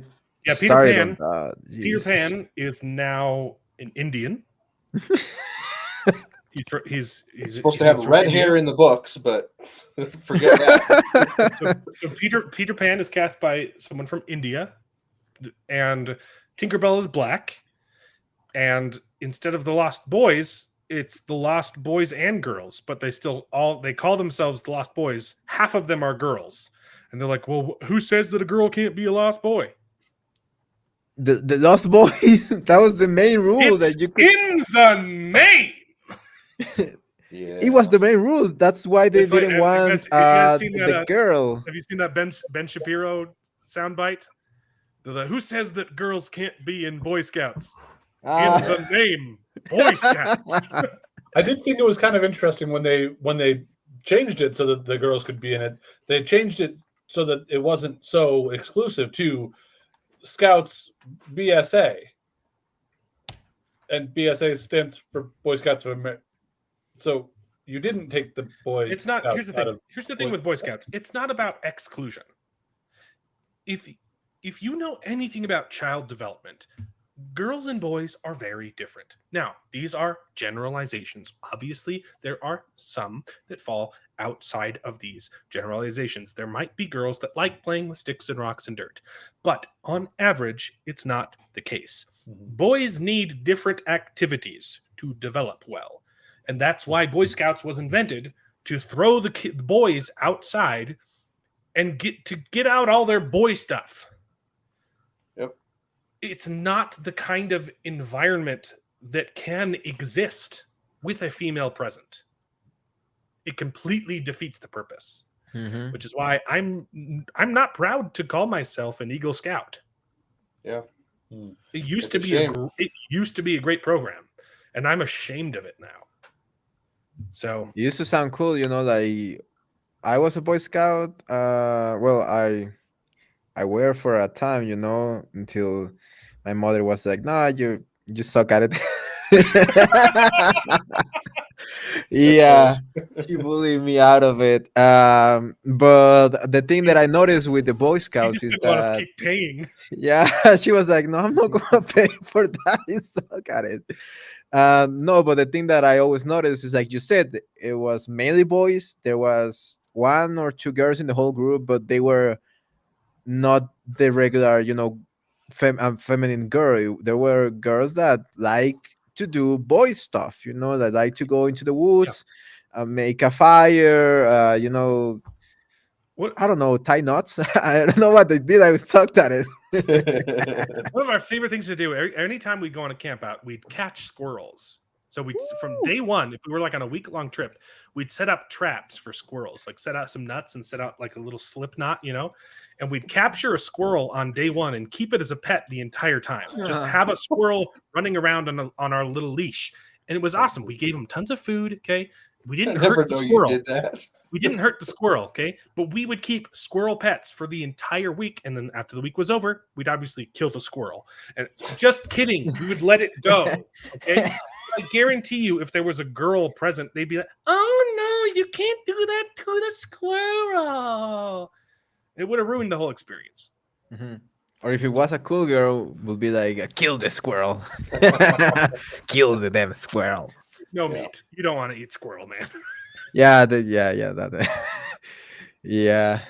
Yeah, Peter started Pan. on that. Peter Jesus. Pan is now an Indian. He's Supposed to have red hair in the books, but forget that. So Peter Pan is cast by someone from India, and Tinkerbell is black. And instead of the Lost Boys, it's the Lost Boys and Girls, but they call themselves the Lost Boys. Half of them are girls, and they're like, "Well, who says that a girl can't be a Lost Boy?" The Lost Boys. That was the main rule It's that you could. in the name. Yeah. It was the main rule. That's why they It's like, didn't have you want guys- have you guys seen the that, girl. Have you seen that Ben Shapiro soundbite? Who says that girls can't be in Boy Scouts? In the name, Boy Scouts. I did think it was kind of interesting when they changed it so that the girls could be in it. They changed it so that it wasn't so exclusive to Scouts BSA. And BSA stands for Boy Scouts of America. So you didn't take the Boy It's not. Scouts Here's the out thing. of Here's the thing Boy with Boy Scouts. It's not about exclusion. If you know anything about child development, girls and boys are very different. Now, these are generalizations. Obviously, there are some that fall outside of these generalizations. There might be girls that like playing with sticks and rocks and dirt, but on average, it's not the case. Boys need different activities to develop well. And that's why Boy Scouts was invented, to throw the boys outside and get out all their boy stuff. Yep. It's not the kind of environment that can exist with a female present. It completely defeats the purpose, which is why I'm not proud to call myself an Eagle Scout. Yeah. It used It's to a be shame. it used to be a great program, and I'm ashamed of it now. So It used to sound cool, like I was a Boy Scout. Well, I were for a time, until my mother was like, "No, you suck at it." Yeah, she bullied me out of it. But the thing that I noticed with the Boy you Scouts just is didn't want us to that, keep paying. yeah, she was like, "No, I'm not gonna pay for that. You suck at it." No, but the thing that I always noticed is, like you said, it was mainly boys. There was 1 or 2 girls in the whole group, but they were not the regular, feminine girl. There were girls that like to do boy stuff, that like to go into the woods, make a fire, What I don't know, tie knots. I don't know what they did. I was sucked at it. One of our favorite things to do, anytime we go on a camp out, we'd catch squirrels. So we'd, from day one, if we were like on a week-long trip, we'd set up traps for squirrels, like set out some nuts and set out like a little slip knot, and we'd capture a squirrel on day one and keep it as a pet the entire time. Just have a squirrel running around on our little leash. And it was awesome. We gave him tons of food, okay? We didn't hurt the squirrel. You did that. We didn't hurt the squirrel, okay? But we would keep squirrel pets for the entire week, and then after the week was over, we'd obviously kill the squirrel. And just kidding, we would let it go, okay? I guarantee you, if there was a girl present, they'd be like, "Oh no, you can't do that to the squirrel." It would have ruined the whole experience. Mm-hmm. Or if it was a cool girl, would be like, "Kill the squirrel, kill the damn squirrel." No, mate, you don't want to eat squirrel, man. Yeah, that. Yeah.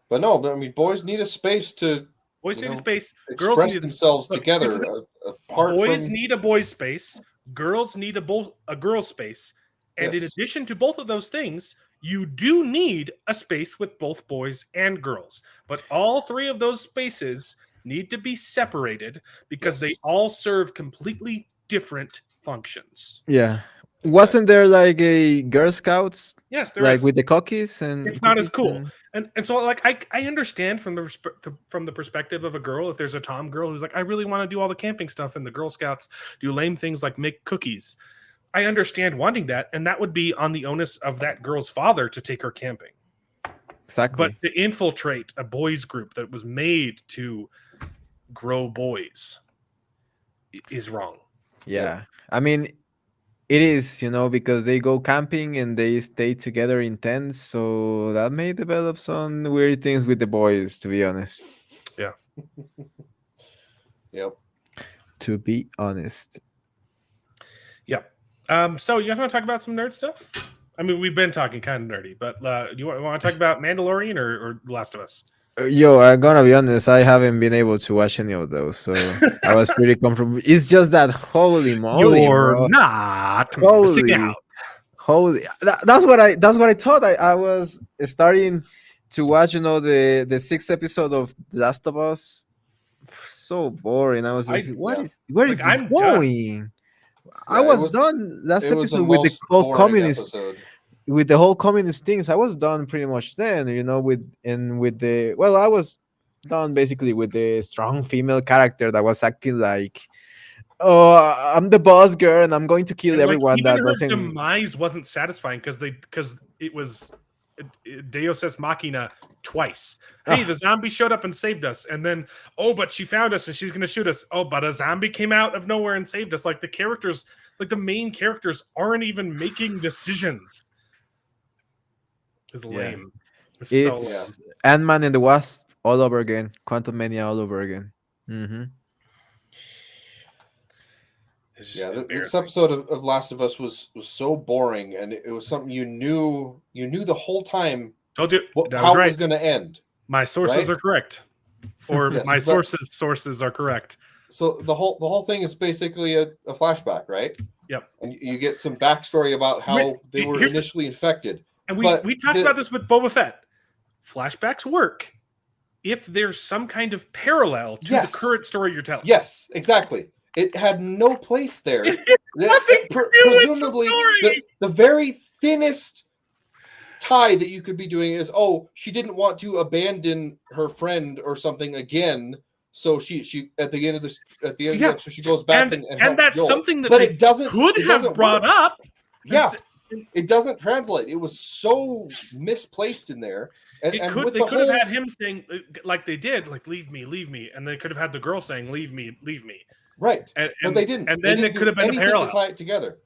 But no, I mean, boys need a space to Boys need a space. Girls Girls need need themselves look, together. Boys need a boys space. Girls need a girl space. And in addition to both of those things, you do need a space with both boys and girls. But all three of those spaces need to be separated because they all serve completely different functions. Yeah. Wasn't there like a Girl Scouts? Yes, there like is. with the cookies, and it's not as cool. And so like I understand from the perspective of a girl, if there's a tom girl who's like, I really want to do all the camping stuff, and the Girl Scouts do lame things like make cookies. I understand wanting that, and that would be on the onus of that girl's father to take her camping. Exactly. But to infiltrate a boys group that was made to grow boys is wrong. Yeah. I mean, it is, because they go camping and they stay together in tents, so that may develop some weird things with the boys, to be honest. Yeah. Yep. To be honest. Yep. So you guys want to talk about some nerd stuff? I mean, we've been talking kind of nerdy, but do you want to talk about Mandalorian or Last of Us? Yo, I'm gonna be honest, I haven't been able to watch any of those, so I was pretty comfortable. It's just that holy moly, you're bro. Not missing out. Holy, that's what I thought. I was starting to watch, the 6th episode of Last of Us. So boring. I was like, where is this going? I was done last episode with the whole communist. With the whole communist things, I was done pretty much then, I was done basically with the strong female character that was acting like, oh, I'm the boss girl and I'm going to kill everyone. Even that her doesn't. demise wasn't satisfying because it was Deus Ex Machina twice. Hey, the zombie showed up and saved us, and then but she found us and she's gonna shoot us. Oh, but a zombie came out of nowhere and saved us. Like the characters, like the main characters, aren't even making decisions. Is lame. It's Ant-Man and the Wasp all over again. Quantum Mania all over again. Mm-hmm. This episode of Last of Us was so boring, and it was something you knew the whole time. Told you how it was going to end. My sources are correct, or my sources are correct. So the whole thing is basically a flashback, right? Yep. And you get some backstory about how they were initially infected. And we talked about this with Boba Fett. Flashbacks work if there's some kind of parallel to the current story you're telling. Yes, exactly. It had no place there. Presumably, the very thinnest tie that you could be doing is, she didn't want to abandon her friend or something again. So she at the end of the episode, she goes back and that's Joel. something that it doesn't brought up. Yeah. It doesn't translate. It was so misplaced in there. They could have had him saying, like they did, like, leave me. And they could have had the girl saying, leave me. Right. But they didn't. And then it could have been a parallel. To tie it together.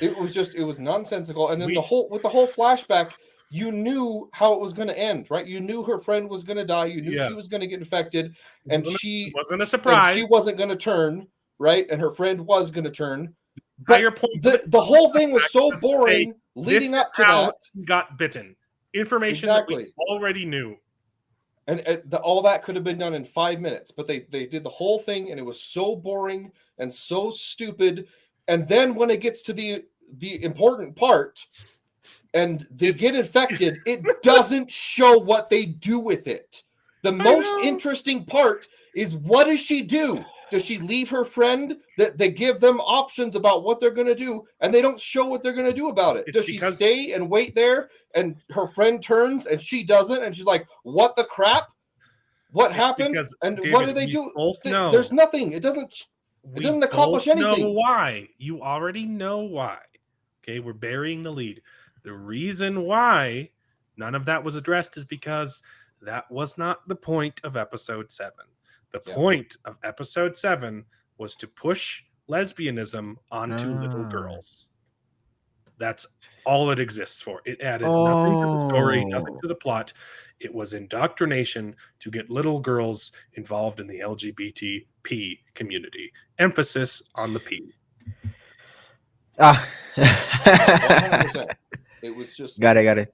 It was nonsensical. And then the whole flashback, you knew how it was going to end, right? You knew her friend was going to die. You knew she was going to get infected. And she wasn't a surprise. She wasn't going to turn, right? And her friend was going to turn. But your point, the whole thing was so boring leading up to that. Got bitten. Information that we already knew. And all that could have been done in 5 minutes, but they did the whole thing, and it was so boring and so stupid. And then when it gets to the important part, and they get infected, it doesn't show what they do with it. The most interesting part is, what does she do? Does she leave her friend? That they give them options about what they're going to do, and they don't show what they're going to do about it. Does she stay and wait there, and her friend turns and she doesn't, and she's like, "What the crap? What happened? And David, what do they do?" There's nothing. It doesn't accomplish anything. Know why? You already know why. Okay, we're burying the lead. The reason why none of that was addressed is because that was not the point of episode 7. The point of episode 7 was to push lesbianism onto little girls. That's all it exists for. It added nothing to the story, nothing to the plot. It was indoctrination to get little girls involved in the LGBTP community. Emphasis on the P. 100%. It was just got it.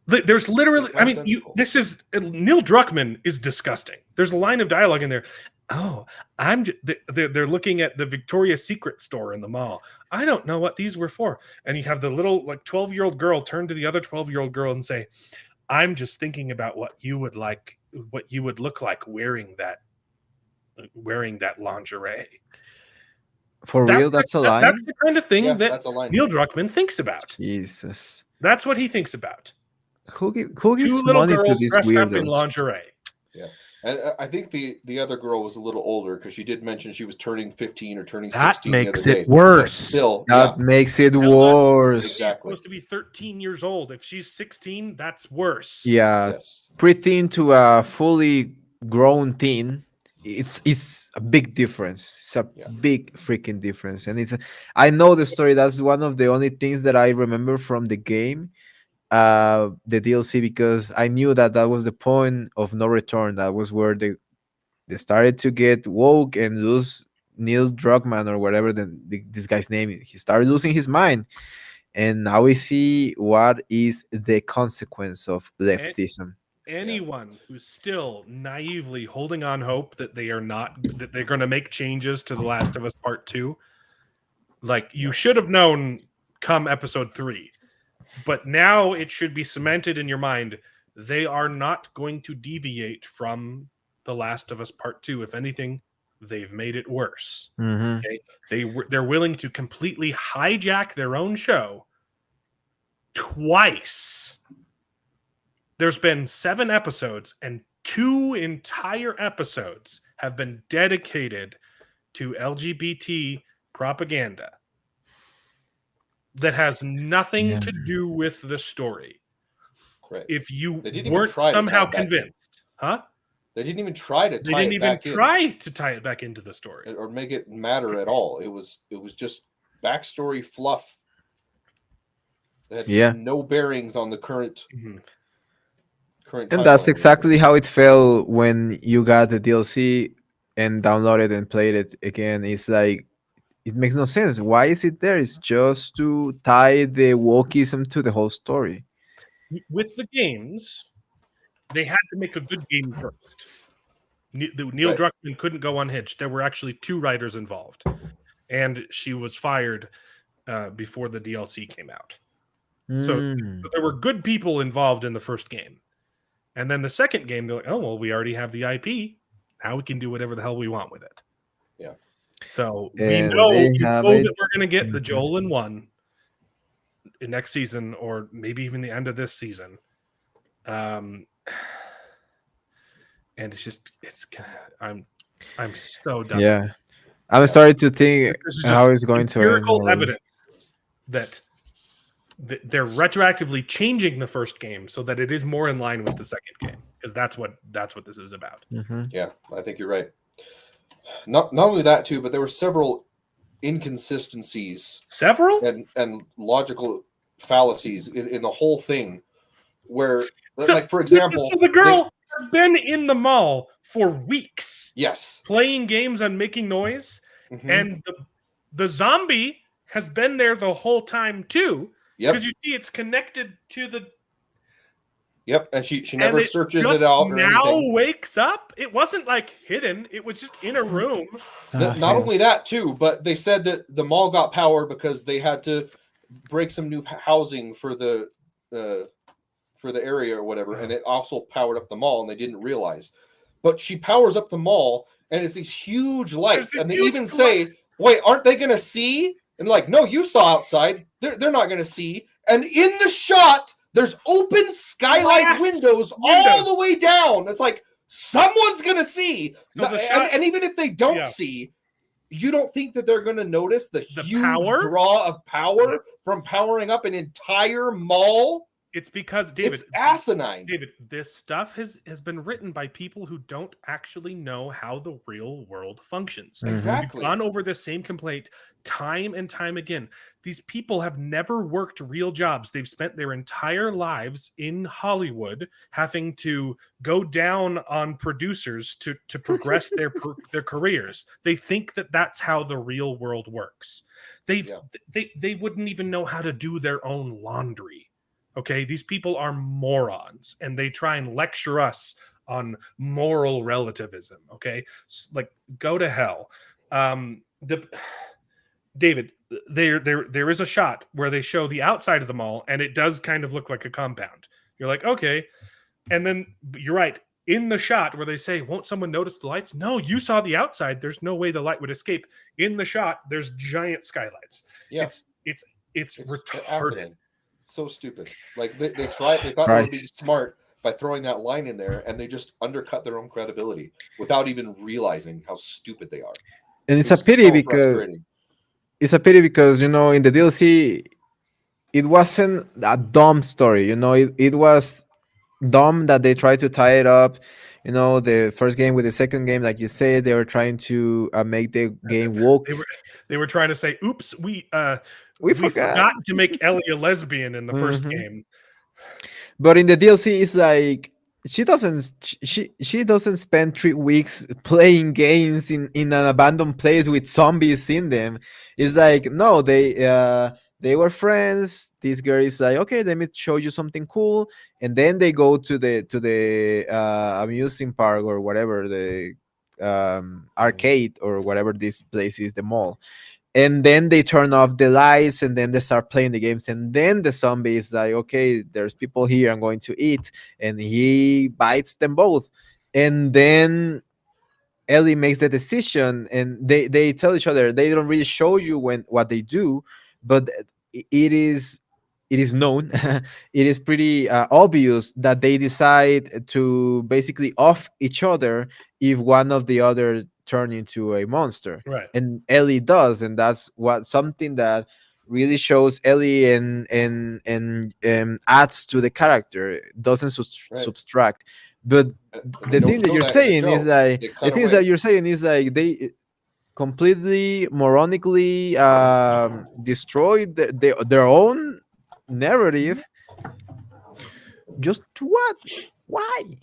There's literally, I mean, Neil Druckmann is disgusting. There's a line of dialogue in there. Oh, they're looking at the Victoria's Secret store in the mall. I don't know what these were for. And you have the little 12-year-old girl turn to the other 12-year-old girl and say, I'm just thinking about what you would look like wearing that lingerie. For real, that's a line? That's the kind of thing that Neil Druckmann thinks about. Jesus. That's what he thinks about. Who gives Two little money girls to these dressed up in weirdos? Lingerie. Yeah. And I think the other girl was a little older, because she did mention she was turning 15 or turning That 16 makes the other it day. worse. Still, that makes it worse. She's supposed to be 13 years old. If she's 16, that's worse. Yeah. Yes. Preteen to a fully grown teen, it's a big difference. It's a big freaking difference. And I know the story. That's one of the only things that I remember from the game, the DLC, because I knew that was the point of no return. That was where they started to get woke and lose Neil Druckmann, or whatever this guy's name is. He started losing his mind, and now we see what is the consequence of leftism. Anyone who's still naively holding on hope that they're going to make changes to The Last of Us Part 2, you should have known come episode 3. But now it should be cemented in your mind. They are not going to deviate from The Last of Us Part 2. If anything, they've made it worse. Mm-hmm. Okay? They're willing to completely hijack their own show twice. There's been 7 episodes, and 2 entire episodes have been dedicated to LGBT propaganda that has nothing to do with the story. Right. If you weren't somehow convinced, They didn't even try to tie it back into the story or make it matter at all. It was just backstory fluff that had no bearings on the current. Mm-hmm. And that's exactly how it felt when you got the DLC and downloaded and played it again. It's like, it makes no sense. Why is it there? It's just to tie the wokeism to the whole story. With the games, they had to make a good game first. Neil Druckmann couldn't go unhinged. There were actually 2 writers involved, and she was fired before the DLC came out. So there were good people involved in the first game. And then the second game, they're like, oh, well, we already have the IP. Now we can do whatever the hell we want with it. Yeah. So we know that we're going to get the Joel in 1 in next season, or maybe even the end of this season. And I'm so done. Yeah. I'm starting to think how it's going to end. Empirical evidence that they're retroactively changing the first game so that it is more in line with the second game, because that's what this is about. Mm-hmm. Yeah, I think you're right. Not only that too, but there were several inconsistencies, and logical fallacies in the whole thing. Where, for example, so the girl has been in the mall for weeks, playing games and making noise, and the zombie has been there the whole time too. Because you see, it's connected to the Yep, and she And never it searches just it out or now anything. wakes up. It wasn't like hidden. It was just in a room. Not only that too, but they said that the mall got power because they had to break some new housing for the area or whatever, and it also powered up the mall, and they didn't realize. But she powers up the mall, and it's these huge lights, these and they huge even say, "Wait, aren't they going to see?" And like, no, you saw outside. They're not going to see. And in the shot, there's open skylight Glass windows all the way down. It's like someone's going to see. So the shot, and even if they don't yeah. see, you don't think that they're going to notice the huge power? draw of power from powering up an entire mall? It's because, David, It's asinine. David, this stuff has been written by people who don't actually know how the real world functions. Exactly. We've gone over this same complaint time and time again. These people have never worked real jobs. They've spent their entire lives in Hollywood having to go down on producers to progress their careers. They think that that's how the real world works. They wouldn't even know how to do their own laundry. Okay, these people are morons, and they try and lecture us on moral relativism. Okay, like, go to hell. David, there is a shot where they show the outside of the mall, and it does kind of look like a compound. You're like, okay, and then you're right. In the shot where they say, "Won't someone notice the lights?" No, you saw the outside. There's no way the light would escape. In the shot, there's giant skylights. Yeah, it's retarded. Asinine. So stupid. Like they thought they were being smart by throwing that line in there, and they just undercut their own credibility without even realizing how stupid they are. And it's a pity because in the DLC it wasn't a dumb story. It was dumb that they tried to tie it up. The first game with the second game, like you said, they were trying to make the game woke. They were trying to say, "Oops, we forgot to make Ellie a lesbian in the first game." But in the DLC, it's like she doesn't spend 3 weeks playing games in an abandoned place with zombies in them. It's like, no, they were friends. This girl is like, okay, let me show you something cool, and then they go to the amusement park or whatever, the arcade or whatever this place is, the mall. And then they turn off the lights, and then they start playing the games, and then the zombie is like, okay, there's people here, I'm going to eat, and he bites them both. And then Ellie makes the decision, and they tell each other, they don't really show you what they do, but it is known, it is pretty obvious that they decide to basically off each other if one of the other turn into a monster. Right. And Ellie does, and that's something that really shows Ellie and adds to the character. It doesn't subtract. But the thing that you're saying is like, the things that you're saying is like they completely moronically destroyed their own narrative. Just what? Why?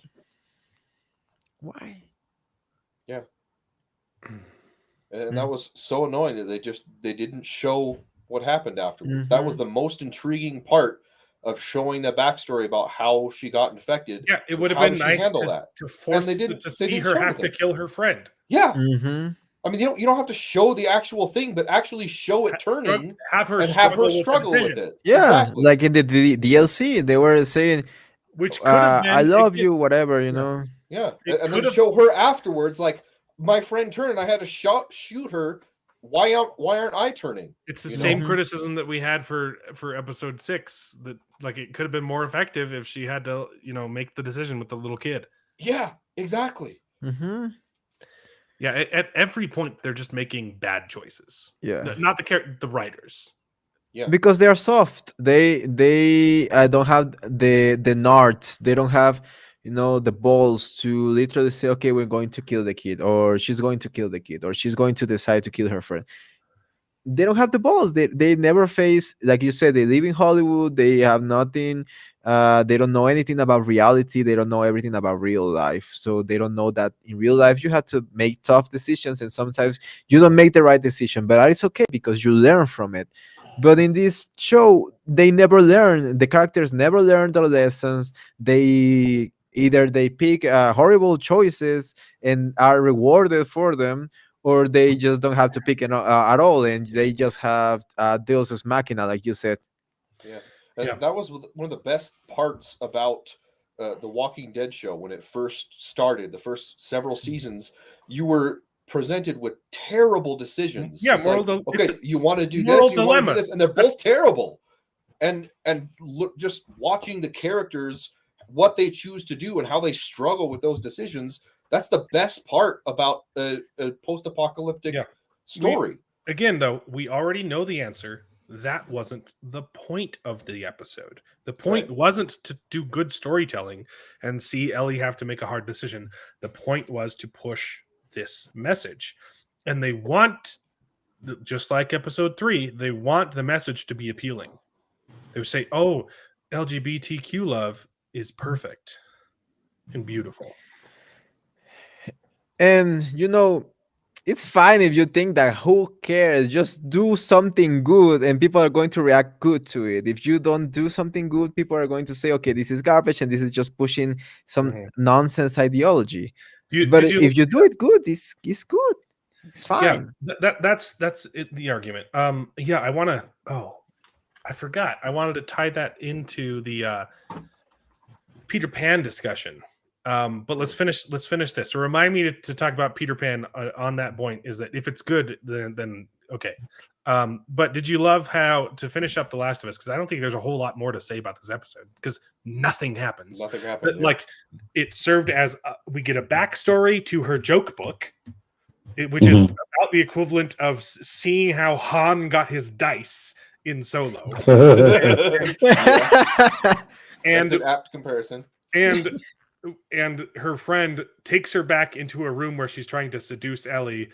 Yeah. And that was so annoying that they didn't show what happened afterwards. That was the most intriguing part of showing the backstory about how she got infected. Yeah, it would have been nice to force to see her have to kill her friend. Yeah. I mean, you don't have to show the actual thing, but actually show it turning, have her struggle with it. Yeah, exactly. Like in the DLC, they were saying, which could have been, I love you, whatever, know. Yeah, and then show her afterwards, like, my friend turned, and I had to shoot her. Why aren't I turning? It's the same criticism that we had for episode 6, that like it could have been more effective if she had to make the decision with the little kid. Yeah, exactly. Yeah, at every point they're just making bad choices. Yeah, not the writers. Yeah, because they are soft. They don't have the nards. They don't have the balls to literally say, okay, we're going to kill the kid, or she's going to kill the kid, or she's going to decide to kill her friend. They don't have the balls. They never face, like you said, they live in Hollywood. They have nothing. They don't know anything about reality. They don't know everything about real life. So they don't know that in real life you have to make tough decisions, and sometimes you don't make the right decision, but it's okay because you learn from it. But in this show, they never learn. The characters never learn their lessons. They either they pick horrible choices and are rewarded for them, or they just don't have to pick at all, and they just have Deus Ex Machina, like you said. Yeah, and Yeah. that was one of the best parts about the Walking Dead show when it first started. The first several seasons, you were presented with terrible decisions. Yeah, It's like, okay, you want to do this, moral you want to do dilemma. this, and they're both terrible. And look, just watching the characters, what they choose to do, and how they struggle with those decisions. That's the best part about a post-apocalyptic story. Again, though, we already know the answer. That wasn't the point of the episode. The point wasn't to do good storytelling and see Ellie have to make a hard decision. The point was to push this message. And they want, just like episode 3, they want the message to be appealing. They would say, oh, LGBTQ love is perfect and beautiful. And it's fine if you think that who cares, just do something good and people are going to react good to it. If you don't do something good, people are going to say, okay, this is garbage and this is just pushing some nonsense ideology. But if you do it good, it's good. It's fine. Yeah, that's the argument. I want to I forgot. I wanted to tie that into the Peter Pan discussion. But let's finish this. So remind me to talk about Peter Pan on that point, is that if it's good, then okay. But did you love how, to finish up The Last of Us, because I don't think there's a whole lot more to say about this episode, because nothing happens. Nothing happened. But, like, it served as we get a backstory to her joke book, which is about the equivalent of seeing how Han got his dice in Solo. And an apt comparison. And her friend takes her back into a room where she's trying to seduce Ellie,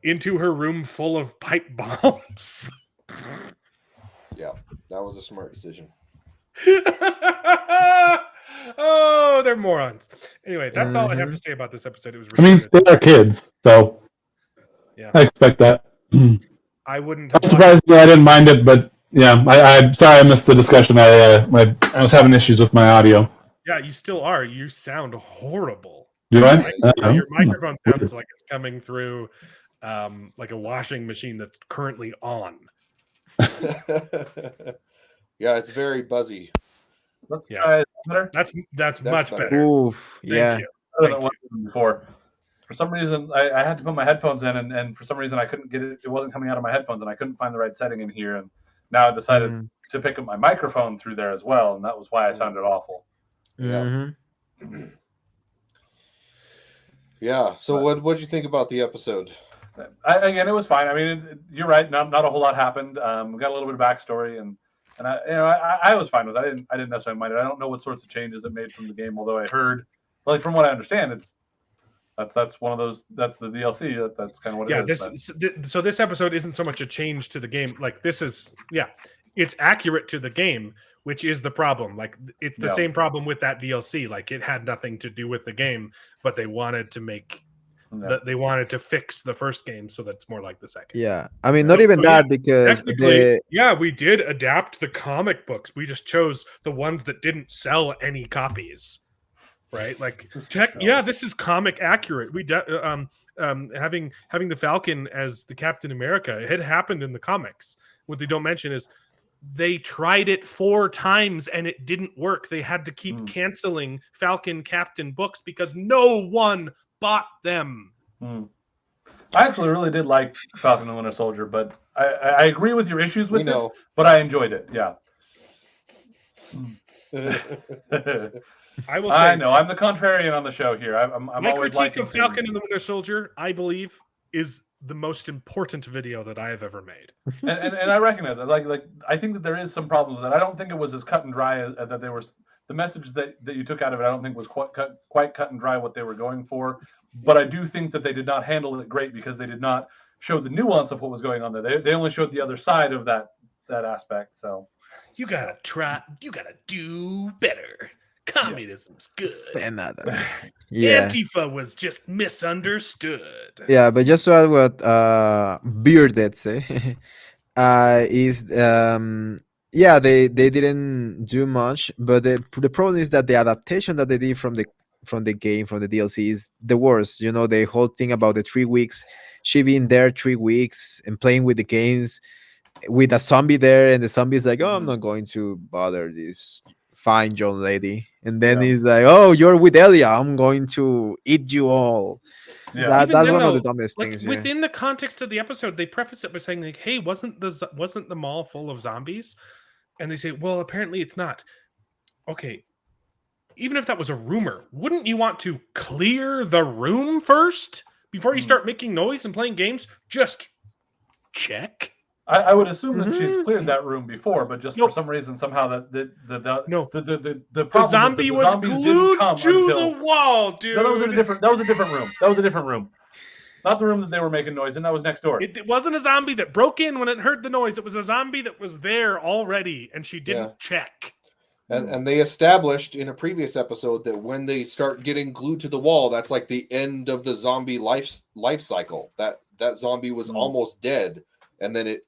into her room full of pipe bombs. Yeah, that was a smart decision. Oh, they're morons. Anyway, that's all I have to say about this episode. It was I mean, they are kids, so yeah, I expect that. I wouldn't. I'm surprised that I didn't mind it, but yeah, I'm sorry I missed the discussion. I was having issues with my audio. Yeah, you still are. You sound horrible. Do I? Your microphone sounds like it's coming through like a washing machine that's currently on. Yeah, it's very buzzy. Let's try it better. That's much better. Oof, Thank yeah. you. Better than what it was before. For some reason, I had to put my headphones in, and for some reason, I couldn't get it. It wasn't coming out of my headphones, and I couldn't find the right setting in here. And now I decided to pick up my microphone through there as well, and that was why I sounded awful. Yeah. Yeah. So what'd you think about the episode? Again, it was fine. I mean, you're right. Not a whole lot happened. We got a little bit of backstory, and I was fine with it. I didn't necessarily mind it. I don't know what sorts of changes it made from the game, although I heard, like, from what I understand, that's one of those. That's the DLC. That's kind of what it is. So this episode isn't so much a change to the game. Like, this is it's accurate to the game, which is the problem. Like, it's the same problem with that DLC. Like, it had nothing to do with the game, but they wanted to make. They wanted to fix the first game so that's more like the second. Yeah, I mean, not even that, because we did adapt the comic books. We just chose the ones that didn't sell any copies, right? Like, this is comic accurate. We having the Falcon as the Captain America, it had happened in the comics. What they don't mention is they tried it 4 times and it didn't work. They had to keep canceling Falcon Captain books because no one bought them. I actually really did like Falcon and Winter Soldier, but I agree with your issues with it, but I enjoyed it. Yeah. I will say, I know I'm the contrarian on the show here. I'm my always critique of Falcon things. and the Winter Soldier, I believe, is the most important video that I have ever made. and I recognize it. Like I think that there is some problems with that. I don't think it was as cut and dry as that they were. The message that you took out of it, I don't think was quite cut and dry what they were going for. But I do think that they did not handle it great because they did not show the nuance of what was going on there. They only showed the other side of that aspect. So you gotta do better. Communism's good. Yeah. Antifa was just misunderstood. Yeah, but just to add what Bearded say, is yeah, they didn't do much, but the problem is that the adaptation that they did from the game, from the DLC, is the worst. You know, the whole thing about the 3 weeks, she being there 3 weeks and playing with the games with a zombie there, and the zombie's like, oh, I'm not going to bother this fine young lady, and then Yeah. he's like, oh, you're with Elia, I'm going to eat you all. Yeah. That's then, one of the though, dumbest like things. within the context of the episode, they preface it by saying like, "Hey, wasn't the mall full of zombies?" And they say, "Well, apparently it's not." Okay, even if that was a rumor, wouldn't you want to clear the room first before you start making noise and playing games? Just check. I would assume that she's Mhm. cleared that room before, but just Nope. for some reason, somehow No. the The problem zombie was was that the zombies glued didn't come to until the wall, dude. no, that was a different room. That was a different room. Not the room that they were making noise in. That was next door. It wasn't a zombie that broke in when it heard the noise. It was a zombie that was there already, and she didn't check. And they established in a previous episode that when they start getting glued to the wall, that's like the end of the zombie life cycle. That zombie was almost dead, and then it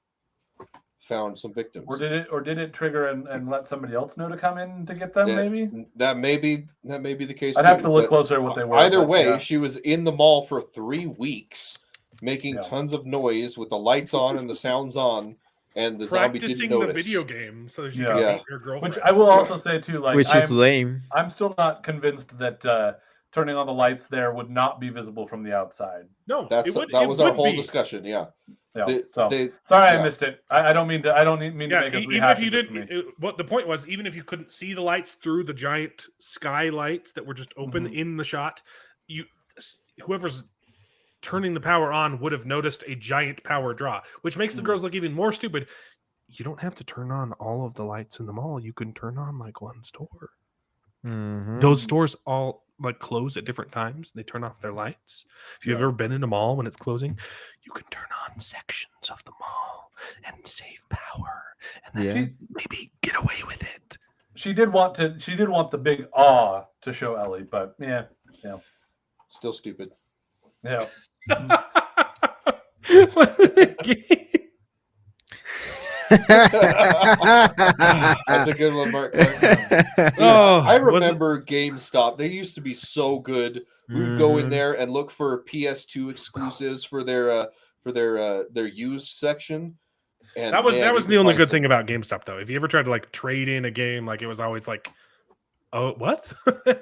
found some victims. Or did it trigger and let somebody else know to come in to get them? Yeah, Maybe that may be the case. I'd have to look closer at what they were. Either but, way, yeah. she was in the mall for 3 weeks, making Yeah. tons of noise with the lights on and the sounds on, and the zombie didn't Practicing notice. the video game so she Yeah. could Yeah. meet her girlfriend. Which I will also say too, like Which is lame. I'm still not convinced that turning on the lights there would not be visible from the outside. No, That was our whole discussion. Yeah. Yeah. Sorry, I missed it. I don't mean to. I don't mean to Yeah, make us even rehash if you it for me. did, what the point was, even if you couldn't see the lights through the giant skylights that were just open in the shot, whoever's turning the power on would have noticed a giant power draw, which makes the girls look even more stupid. You don't have to turn on all of the lights in the mall. You can turn on like one store. Mhm. Those stores all like close at different times. They turn off their lights. If you've ever been in a mall when it's closing, you can turn on sections of the mall and save power, and then maybe get away with it. She did want the big awe to show Ellie, but yeah. Still stupid. Yeah. Was it a game? That's a good one, Mark. Dude, I remember GameStop. They used to be so good. We would go in there and look for PS2 exclusives for their used section. And that was the only good thing about GameStop, though. If you ever tried to like trade in a game, like it was always like, oh, what?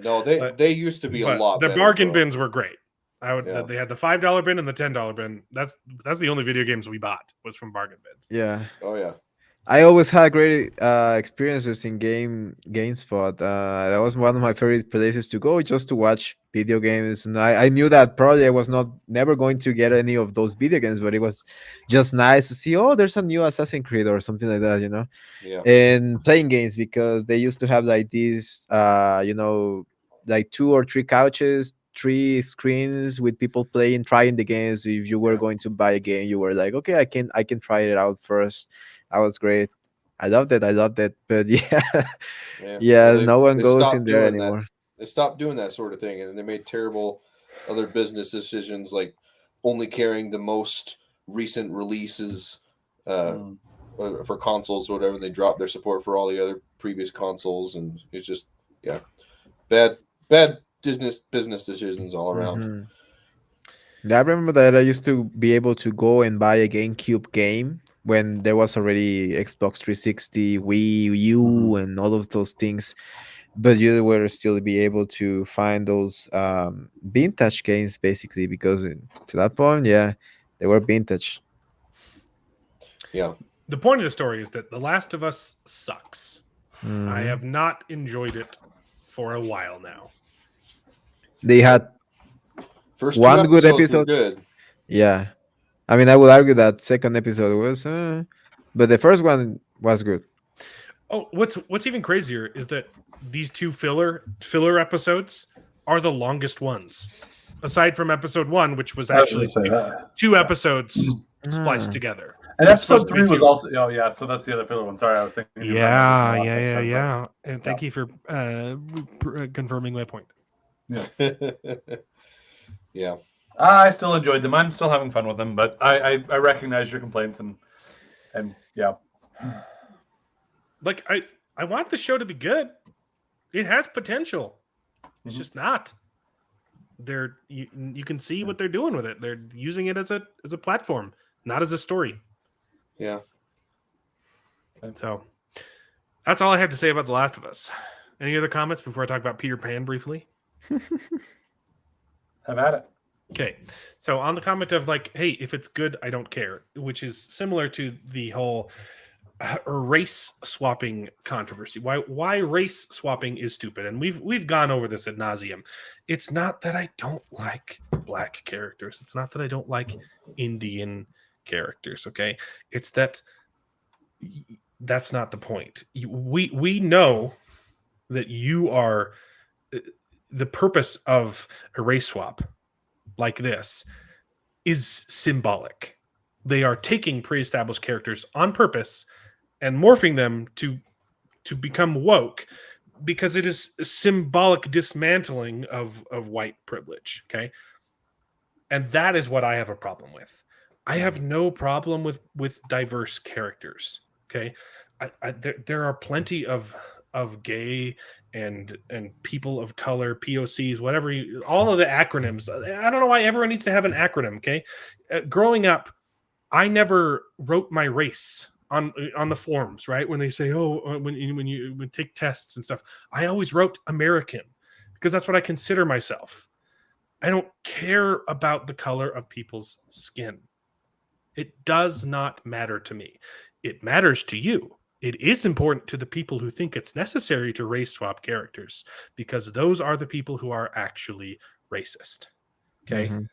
No, they used to be a lot. The better, bargain bro. bins were great. They had the $5 bin and the $10 bin. That's the only video games we bought was from bargain bins. Yeah. Oh yeah. I always had great experiences in GameSpot. That was one of my favorite places to go just to watch video games. And I knew that probably I was never going to get any of those video games, but it was just nice to see, oh, there's a new Assassin's Creed or something like that, you know? Yeah. And playing games, because they used to have like these, like 2 or 3 couches, 3 screens with people playing, trying the games. If you were going to buy a game, you were like, okay, I can try it out first. That was great. I loved it. But Well, no one they goes stopped in there doing that. anymore. They stopped doing that sort of thing, and they made terrible other business decisions, like only carrying the most recent releases for consoles or whatever. They dropped their support for all the other previous consoles, and it's just bad business decisions all around. Mhm. Yeah, I remember that I used to be able to go and buy a GameCube game when there was already Xbox 360, Wii U, and all of those things. But you were still be able to find those vintage games, basically, because to that point, they were vintage. Yeah. The point of the story is that The Last of Us sucks. Mhm. I have not enjoyed it for a while now. They had First one two good episodes were episode. good. Yeah. I mean, I would argue that second episode was, but the first one was good. Oh, what's even crazier is that these 2 filler episodes are the longest ones, aside from episode 1, which was actually 2 episods spliced together. And It's supposed episode to be 3 was 2. also. Oh yeah, so that's the other filler one. Sorry, I was thinking. Yeah. And thank you for confirming my point. Yeah. I still enjoyed them. I'm still having fun with them, but I recognize your complaints, and And yeah, Like I want the show to be good. It has potential. It's just not. You can see what they're doing with it. They're using it as a platform, not as a story. Yeah. So that's all I have to say about The Last of Us. Any other comments before I talk about Peter Pan briefly? have at it. Okay, so on the comment of like, hey, if it's good, I don't care, which is similar to the whole race swapping controversy. Why race swapping is stupid, and we've gone over this ad nauseum. It's not that I don't like black characters. It's not that I don't like Indian characters. Okay, it's that's not the point. We know that you are the purpose of a race swap like this is symbolic. They are taking pre-established characters on purpose and morphing them to become woke because it is a symbolic dismantling of white privilege. Okay, and that is what I have a problem with. I have no problem with diverse characters. Okay, there are plenty of gay and people of color, POCs, whatever, all of the acronyms. I don't know why everyone needs to have an acronym. Okay, growing up, I never wrote my race on the forms. Right, when they say, oh, when you take tests and stuff, I always wrote American because that's what I consider myself. I don't care about the color of people's skin. It does not matter to me. It matters to you. It is important to the people who think it's necessary to race swap characters because those are the people who are actually racist. Okay. Mm-hmm.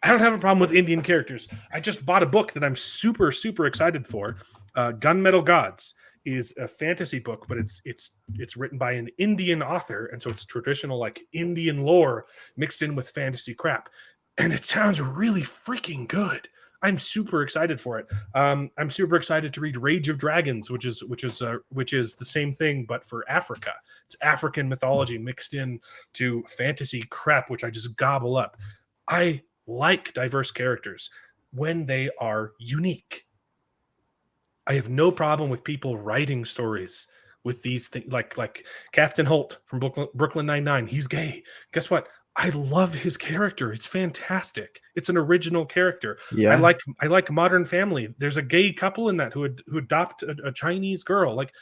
I don't have a problem with Indian characters. I just bought a book that I'm super, super excited for. Gunmetal Gods is a fantasy book, but it's written by an Indian author. And so it's traditional like Indian lore mixed in with fantasy crap. And it sounds really freaking good. I'm super excited for it. I'm super excited to read Rage of Dragons, which is the same thing but for Africa. It's African mythology mixed in to fantasy crap, which I just gobble up. I like diverse characters when they are unique. I have no problem with people writing stories with these things, like Captain Holt from Brooklyn Nine-Nine. He's gay. Guess what? I love his character. It's fantastic. It's an original character. Yeah. I like Modern Family. There's a gay couple in that who adopt a Chinese girl. Like,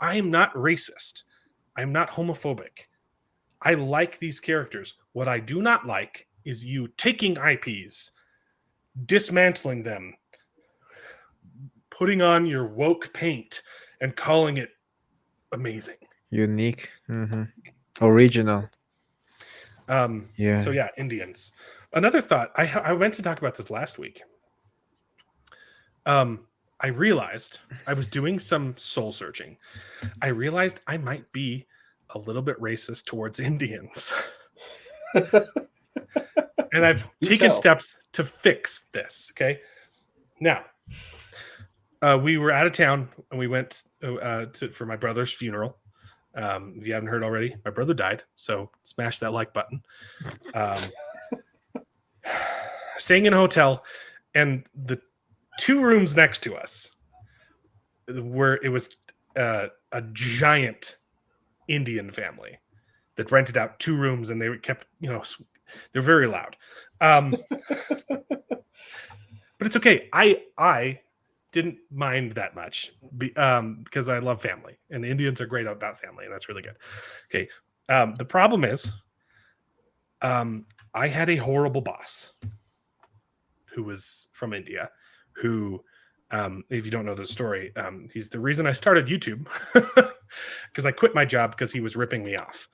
I am not racist. I'm not homophobic. I like these characters. What I do not like is you taking IPs, dismantling them, putting on your woke paint, and calling it amazing. Unique. Mm-hmm. Original. Yeah. So yeah, Indians. Another thought. I went to talk about this last week. I realized I was doing some soul searching. I realized I might be a little bit racist towards Indians. And I've taken steps to fix this. Okay. Now, we were out of town and we went for my brother's funeral. If you haven't heard already, my brother died. So smash that like button. Staying in a hotel, and the 2 rooms next to us where it was a giant Indian family that rented out 2 rooms, and they kept, they're very loud. But it's okay. I didn't mind that much because I love family, and Indians are great about family, and that's really good. Okay. The problem is I had a horrible boss who was from India, who, if you don't know the story, he's the reason I started YouTube because I quit my job because he was ripping me off.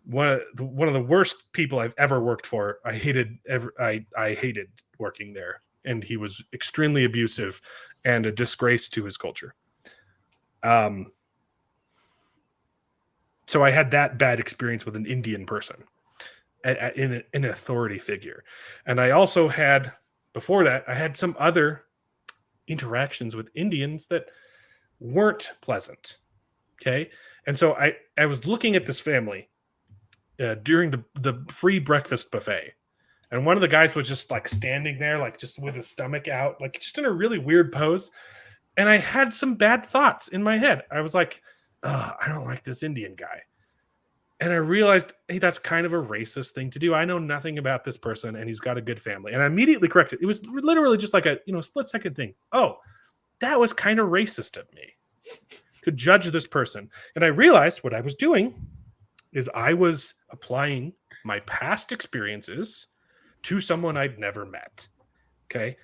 One of the worst people I've ever worked for. I hated working there, and he was extremely abusive and a disgrace to his culture. So I had that bad experience with an Indian person in an authority figure. And I also had, before that, I had some other interactions with Indians that weren't pleasant. Okay. And so I was looking at this family during the free breakfast buffet. And one of the guys was just like standing there, like just with his stomach out, like just in a really weird pose. And I had some bad thoughts in my head. I was like, I don't like this Indian guy. And I realized, hey, that's kind of a racist thing to do. I know nothing about this person, and he's got a good family. And I immediately corrected. It was literally just like a split second thing. Oh, that was kind of racist of me to judge this person. And I realized what I was doing is I was applying my past experiences to someone I'd never met. Okay.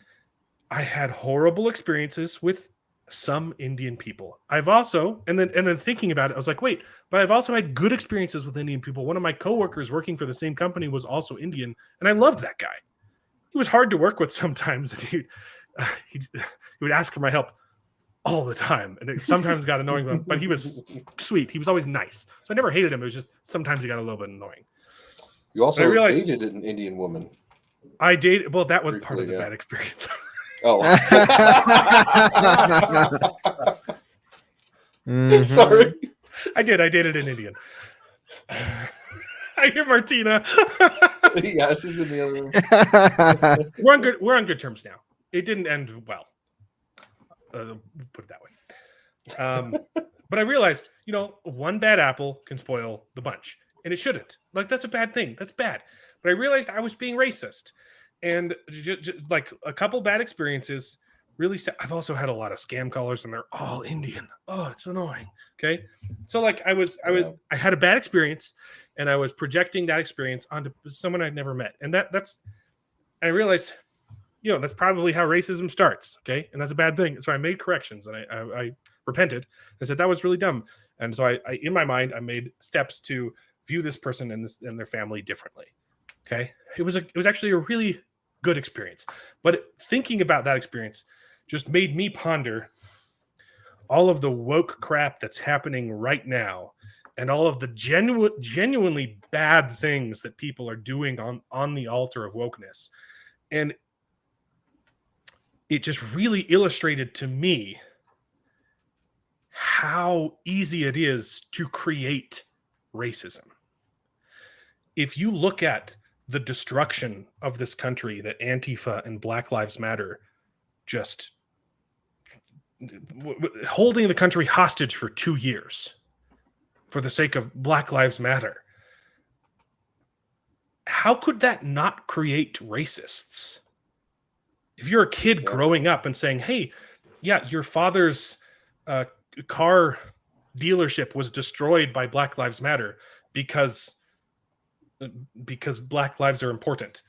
I had horrible experiences with some Indian people. I've also, and then thinking about it, I was like, wait, but I've also had good experiences with Indian people. One of my coworkers working for the same company was also Indian, and I loved that guy. He was hard to work with sometimes. He would ask for my help all the time, and it sometimes got annoying, but he was sweet. He was always nice. So I never hated him. It was just sometimes he got a little bit annoying. You also dated an Indian woman. I dated, well, that was part of the bad experience. Oh. Sorry. I dated an Indian. I hear Martina. Yeah, she's in the other room. We're on good terms now. It didn't end well. Put it that way. But I realized, one bad apple can spoil the bunch, and it shouldn't. Like, that's a bad thing. That's bad. But I realized I was being racist, and like a couple bad experiences. Really, I've also had a lot of scam callers, and they're all Indian. Oh, it's annoying. Okay, so like I had a bad experience, and I was projecting that experience onto someone I'd never met, and I realized, that's probably how racism starts. Okay, and that's a bad thing. So I made corrections, and I repented. I said that was really dumb, and so I in my mind I made steps to view this person and their family differently. Okay, it was actually a really good experience, but thinking about that experience just made me ponder all of the woke crap that's happening right now, and all of the genuinely bad things that people are doing on the altar of wokeness. And it just really illustrated to me how easy it is to create racism. If you look at the destruction of this country that Antifa and Black Lives Matter just holding the country hostage for 2 years for the sake of Black Lives Matter, how could that not create racists? If you're a kid growing up and saying, hey, yeah, your father's car dealership was destroyed by Black Lives Matter because Black lives are important.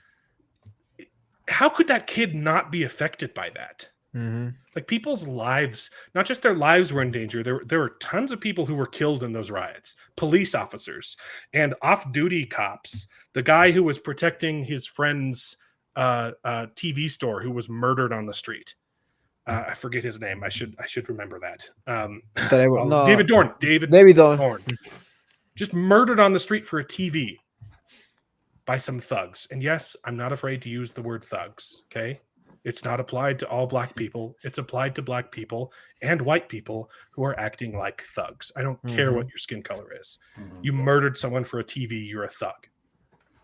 How could that kid not be affected by that? Mm-hmm. Like, people's lives, not just their lives were in danger. There were tons of people who were killed in those riots. Police officers and off-duty cops. The guy who was protecting his friend's TV store who was murdered on the street. I forget his name. I should remember that. David Dorn. David Dorn. Just murdered on the street for a TV by some thugs. And yes, I'm not afraid to use the word thugs. Okay. It's not applied to all Black people. It's applied to Black people and white people who are acting like thugs. I don't care what your skin color is. You murdered someone for a TV, you're a thug.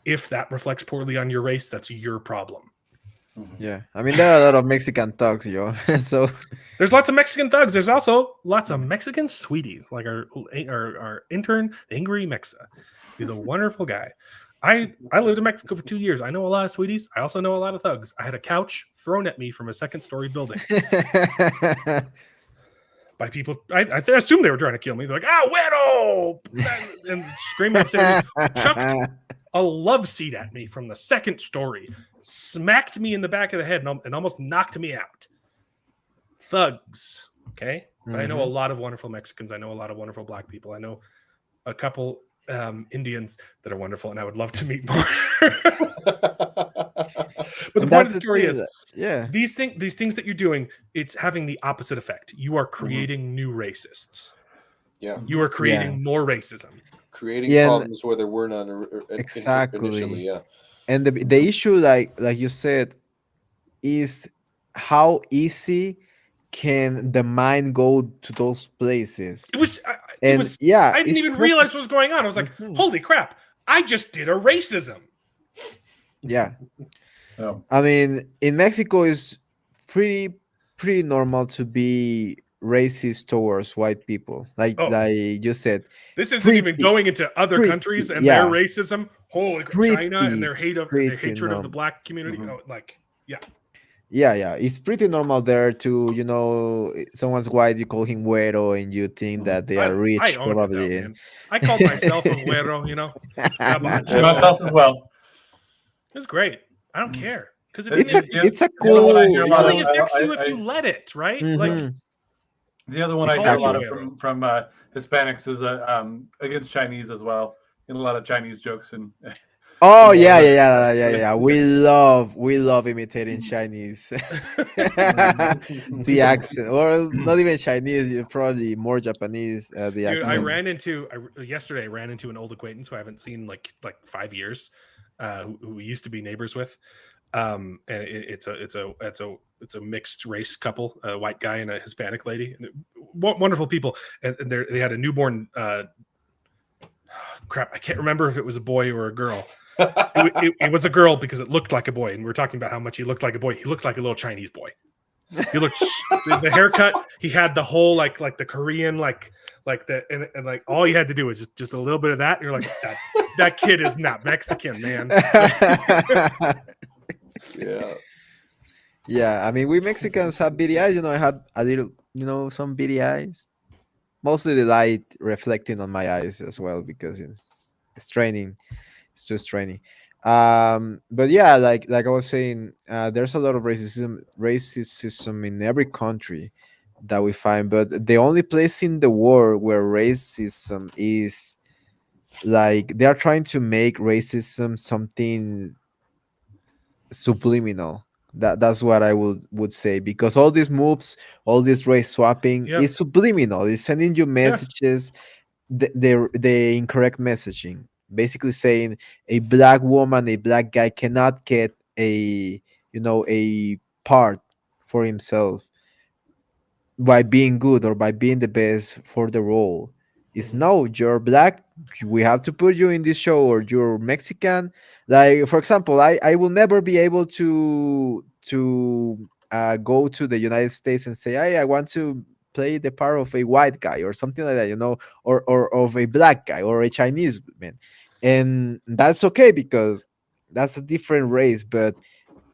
If that reflects poorly on your race, that's your problem. Yeah. I mean, there are a lot of Mexican thugs, yo. So there's lots of Mexican thugs. There's also lots of Mexican sweeties, like our intern, Angry Mexa. He's a wonderful guy. I lived in Mexico for 2 years. I know a lot of sweeties. I also know a lot of thugs. I had a couch thrown at me from a second-story building by people. I assume they were trying to kill me. They're like, "Ah, güero!" and screaming upstairs. Chucked a love seat at me from the second story, smacked me in the back of the head, and almost knocked me out. Thugs, okay? But I know a lot of wonderful Mexicans. I know a lot of wonderful Black people. I know a couple Indians that are wonderful, and I would love to meet more. But the point of the story is, these things that you're doing, it's having the opposite effect. You are creating new racists. Yeah, you are creating more racism, creating problems where there were none initially. Yeah, and the issue, like you said, is how easy can the mind go to those places. I didn't even realize what was going on. I was like, holy crap, I just did a racism. Yeah. I mean, in Mexico is pretty pretty normal to be racist towards white people. Oh. Like you said, This isn't even pretty- going into other pretty- countries and yeah. their racism. Holy China and their Pretty- their pretty hatred of the normal. black community. Mhm. Oh, like, yeah. Yeah, it's pretty normal there to, you know, someone's white, you call him güero, and you think that they are rich, I owned probably. it though, man. I called myself a güero, you know. Myself as well. It's great. I don't care because It's it, a the other one I cool. hear a it lot only of- affects you I- if you let it, right? Like, Mhm. The other one I hear a lot of Exactly. from Hispanics is against Chinese as well. Get a lot of Chinese jokes and Oh yeah. We love imitating Chinese. The accent, or not even Chinese. You're probably more Japanese. The dude, accent. yesterday I ran into an old acquaintance who I haven't seen like 5 years, who we used to be neighbors with. And it's a mixed race couple, a white guy and a Hispanic lady. Wonderful people, and they had a newborn. Crap, I can't remember if it was a boy or a girl. It was a girl because it looked like a boy, and we were talking about how much he looked like a boy. He looked like a little Chinese boy. He looked the haircut. He had the whole like the Korean like the and like all you had to do was just a little bit of that. And you're like that kid is not Mexican, man. Yeah. Yeah, I mean, we Mexicans have beady eyes. You know, I had a little, you know, some beady eyes. Mostly the light reflecting on my eyes as well because it's training. It's too straining. But yeah, like I was saying, there's a lot of racism in every country that we find. But the only place in the world where racism is like they are trying to make racism something subliminal. That's what I would say, because all these moves, all this race swapping Yep. is subliminal. It's sending you messages, the incorrect messaging, basically saying a black woman, a black guy cannot get a a part for himself by being good or by being the best for the role. It's no, you're black, we have to put you in this show, or you're Mexican. Like for example, I will never be able to go to the United States and say, hey, I want to play the part of a white guy or something like that, or of a black guy or a Chinese man. And that's okay because that's a different race, but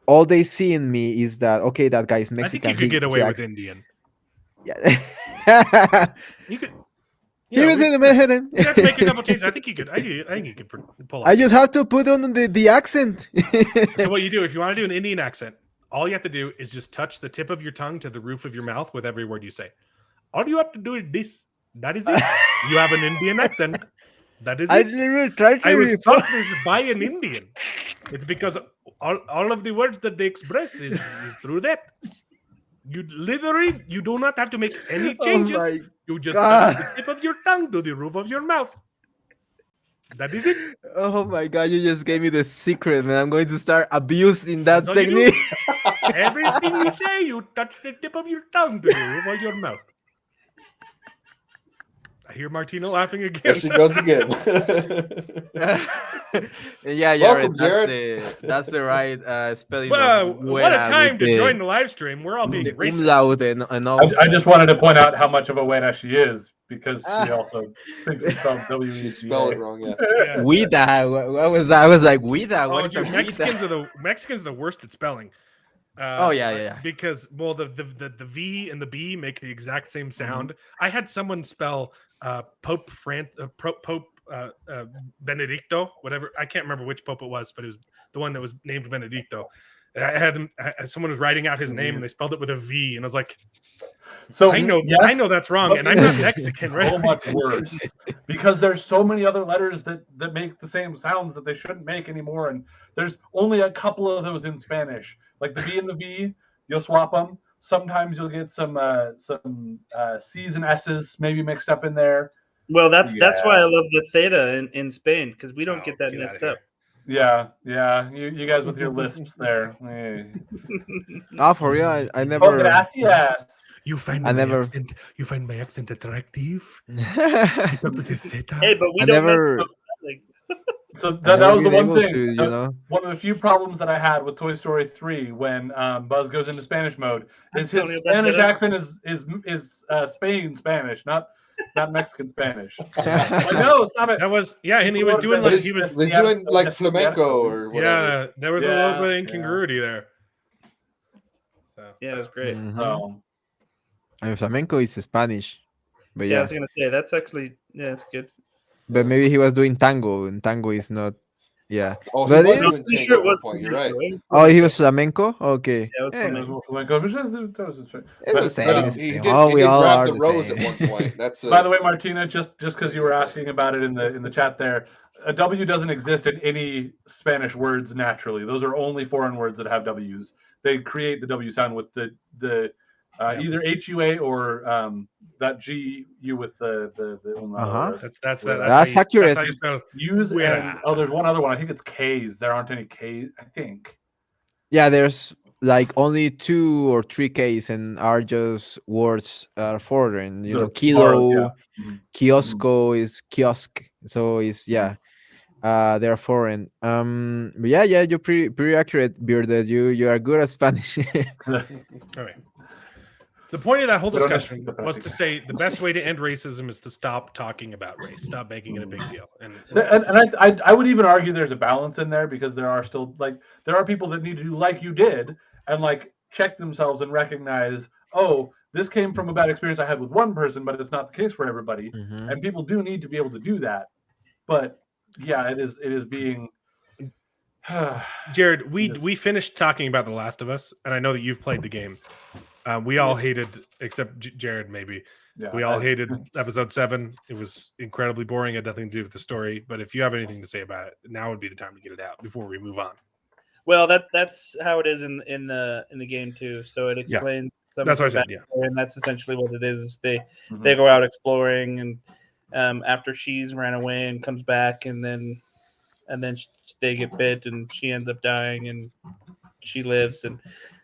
all they see in me is that, okay, that guy is I Mexican. think you could get he away with acts- Indian. Yeah. You could. He was in the Manhattan. You have to make a couple changes. I think you could. I think you could pull. I just have to put on the accent. So what you do if you want to do an Indian accent, all you have to do is just touch the tip of your tongue to the roof of your mouth with every word you say. All you have to do is this. That is it. You have an Indian accent. That is I it. literally tried to I was report- taught this by an Indian. It's because all of the words that they express is through that. You literally, you do not have to make any changes. Oh my You just God. touch the tip of your tongue to the roof of your mouth. That is it. Oh my god, you just gave me the secret, man. I'm going to start abusing that That's all you do. technique. Everything you say, you touch the tip of your tongue to the roof of your mouth. I hear Martina laughing again. There she goes again. Yeah, Welcome, that's the right spelling. Well, of what a güera time with to the- join the live stream. We're all being the racist. umlaut and all. I just wanted to point out how much of a weta she is because she also thinks it's spelled She W-E-D-A. spelled it wrong, yeah. Yeah. Wida. What was that? I was like, Wida. Oh, What is a dude, Wida? Mexicans are the worst at spelling. Oh, yeah. Because the V and the B make the exact same sound. I had someone spell Pope Benedicto, whatever. I can't remember which pope it was, but it was the one that was named Benedicto. Someone was writing out his name and they spelled it with a V, and I was like, So I know that's wrong, but and I'm not Mexican, right? so much worse because there's so many other letters that make the same sounds that they shouldn't make anymore, and there's only a couple of those in Spanish. Like the B and the V, you'll swap them. Sometimes you'll get some C's and S's maybe mixed up in there. Well, that's why I love the theta in Spain, because we don't Oh, get that get messed outta up. Yeah. You guys with your lisps there. Hey. Oh, for real? I Oh, never. gracias. You find I never- my accent attractive? Hey, but we I don't never. mess up. Like, So I've that never was the been one able thing. to, you know. One of the few problems that I had with Toy Story 3 when Buzz goes into Spanish mode is his Antonio Spanish Banderas. accent is Spain Spanish, not Mexican Spanish. Like, no, stop it. That was and he was doing But like he he was was doing like flamenco or whatever. yeah. There was a little bit of incongruity there. So. Yeah, it was great. Mhm. So, And flamenco is Spanish, but Yeah, I yeah. was gonna say that's actually it's good. But maybe he was doing tango, and tango is not. Yeah. Oh, he But was it- I'm doing pretty tango sure at it one was point. You're flamenco, right. right? Oh, he was flamenco. Okay. Yeah, it was Eh, flamenco. it's the same. But it's the he same. did, Oh, he we did all grab are the the rose same. at one point. That's by the way, Martina, just because you were asking about it in the chat there, a W doesn't exist in any Spanish words naturally. Those are only foreign words that have W's. They create the W sound with the either HUA or that GU with the Uh-huh. That's That's accurate. That's how you spell. U's and Fuera. there's one other one. I think it's K's. There aren't any K's. I think. Yeah, there's like only 2 or 3 Ks and are just words foreign. You know, The kilo, yeah. Mhm. kiosco is kiosk. So it's they're foreign. But yeah, you're pretty accurate, Bearded. You are good at Spanish. All right. The point of that whole We don't discussion necessarily- was to say the best way to end racism is to stop talking about race, stop making it a big deal. And I would even argue there's a balance in there because there are still there are people that need to do like you did and check themselves and recognize, oh, this came from a bad experience I had with one person, but it's not the case for everybody. Mhm. And people do need to be able to do that. But yeah, it is being Jared, we finished talking about The Last of Us, and I know that you've played the game. We all hated, except Jared, maybe. Yeah, We all hated episode 7. It was incredibly boring. It had nothing to do with the story. But if you have anything to say about it, now would be the time to get it out before we move on. Well, that's how it is in the game too. So it explains some That's of what I the said, backstory, and that's essentially what it is. They Mhm. they go out exploring, and after she's ran away and comes back, and then they get bit, and she ends up dying, and she lives, and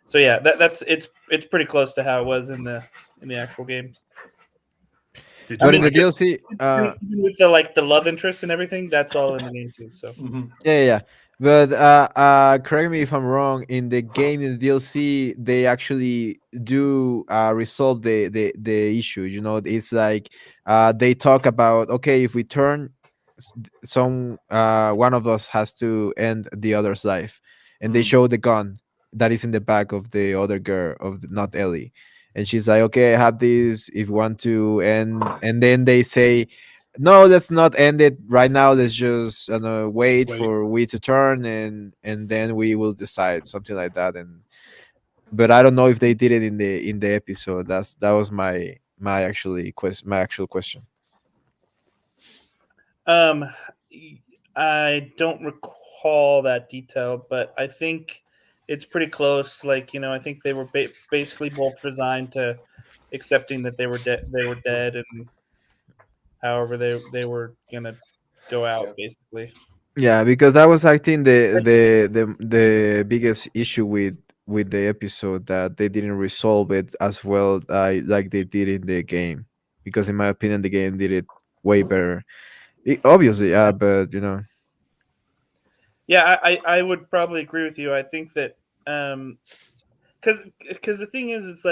so yeah, it's pretty close to how it was in the actual games. Did But you in the like it? DLC, Even with the love interest and everything, that's all in the game too. So Mhm. yeah. But correct me if I'm wrong. In the game, in the DLC, they actually do resolve the issue. You know, it's like they talk about, okay, if we turn some one of us has to end the other's life, and they Mhm. show the gun that is in the back of the other girl not Ellie, and she's like, okay, I have this if you want to end, and then they say, no, let's not end it right now, let's just wait Wait. for we to turn, and then we will decide, something like that. And but I don't know if they did it in the episode. That was my actual question. I don't recall that detail, but I think it's pretty close. I think they were basically both resigned to accepting that they were dead. They were dead, and however they were gonna go out, basically. Yeah, because that was, I think, the biggest issue with the episode, that they didn't resolve it as well like they did in the game. Because in my opinion, the game did it way better. Obviously, yeah, but Yeah, I would probably agree with you. I think that because the thing is, it's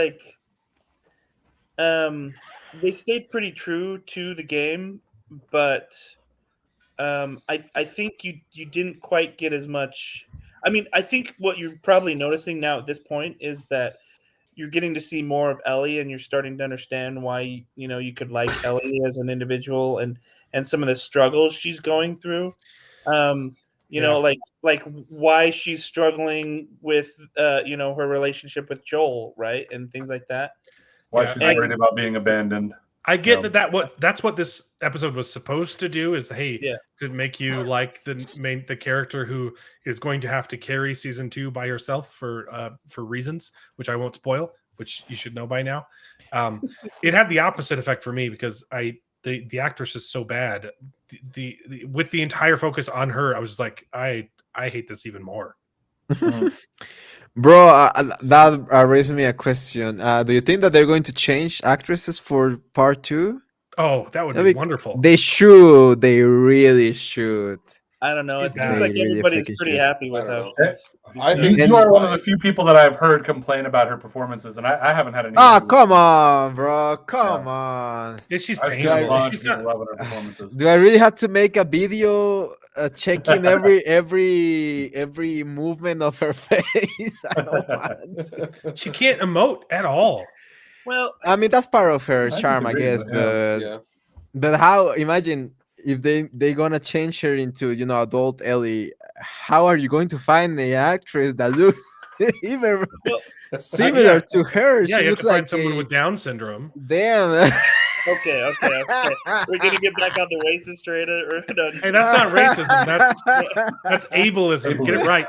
they stayed pretty true to the game, but I think you didn't quite get as much. I mean, I think what you're probably noticing now at this point is that you're getting to see more of Ellie, and you're starting to understand why you could like Ellie as an individual, and some of the struggles she's going through. Like why she's struggling with her relationship with Joel, right, and things like that. Why Yeah. she's worried about being abandoned. I get that's what this episode was supposed to do, is Yeah. to make you like the character who is going to have to carry season 2 by herself for reasons which I won't spoil, which you should know by now. It had the opposite effect for me because the actress is so bad. The with the entire focus on her, I was just like, I hate this even more. bro, that raised me a question. Do you think that they're going to change actresses for part 2? Oh, that would be wonderful. They should. They really should. I don't know. It She's seems bad. like Really everybody's freaking pretty shit. happy with I don't how know. she's. I You, think you she's are one of fine. the few people that I've heard complain about her performances, and I haven't had any. Oh, issues with come it. on, bro. Come on. Yeah, she's I've seen a painful. bunch of She's people not, loving her performances. Do I really have to make a video checking every movement of her face? I don't want. she can't emote at all. Well, I mean, that's part of her I charm, I disagree, guess. but yeah. But Yeah. but how? Imagine if they gonna change her into adult Ellie. How are you going to find the actress that looks even well, similar yeah. to her? Yeah, She you have looks to find like someone a with Down syndrome. damn. okay. We're gonna get back on the racist train, or no? Hey, that's not racism. That's ableism. Get it right.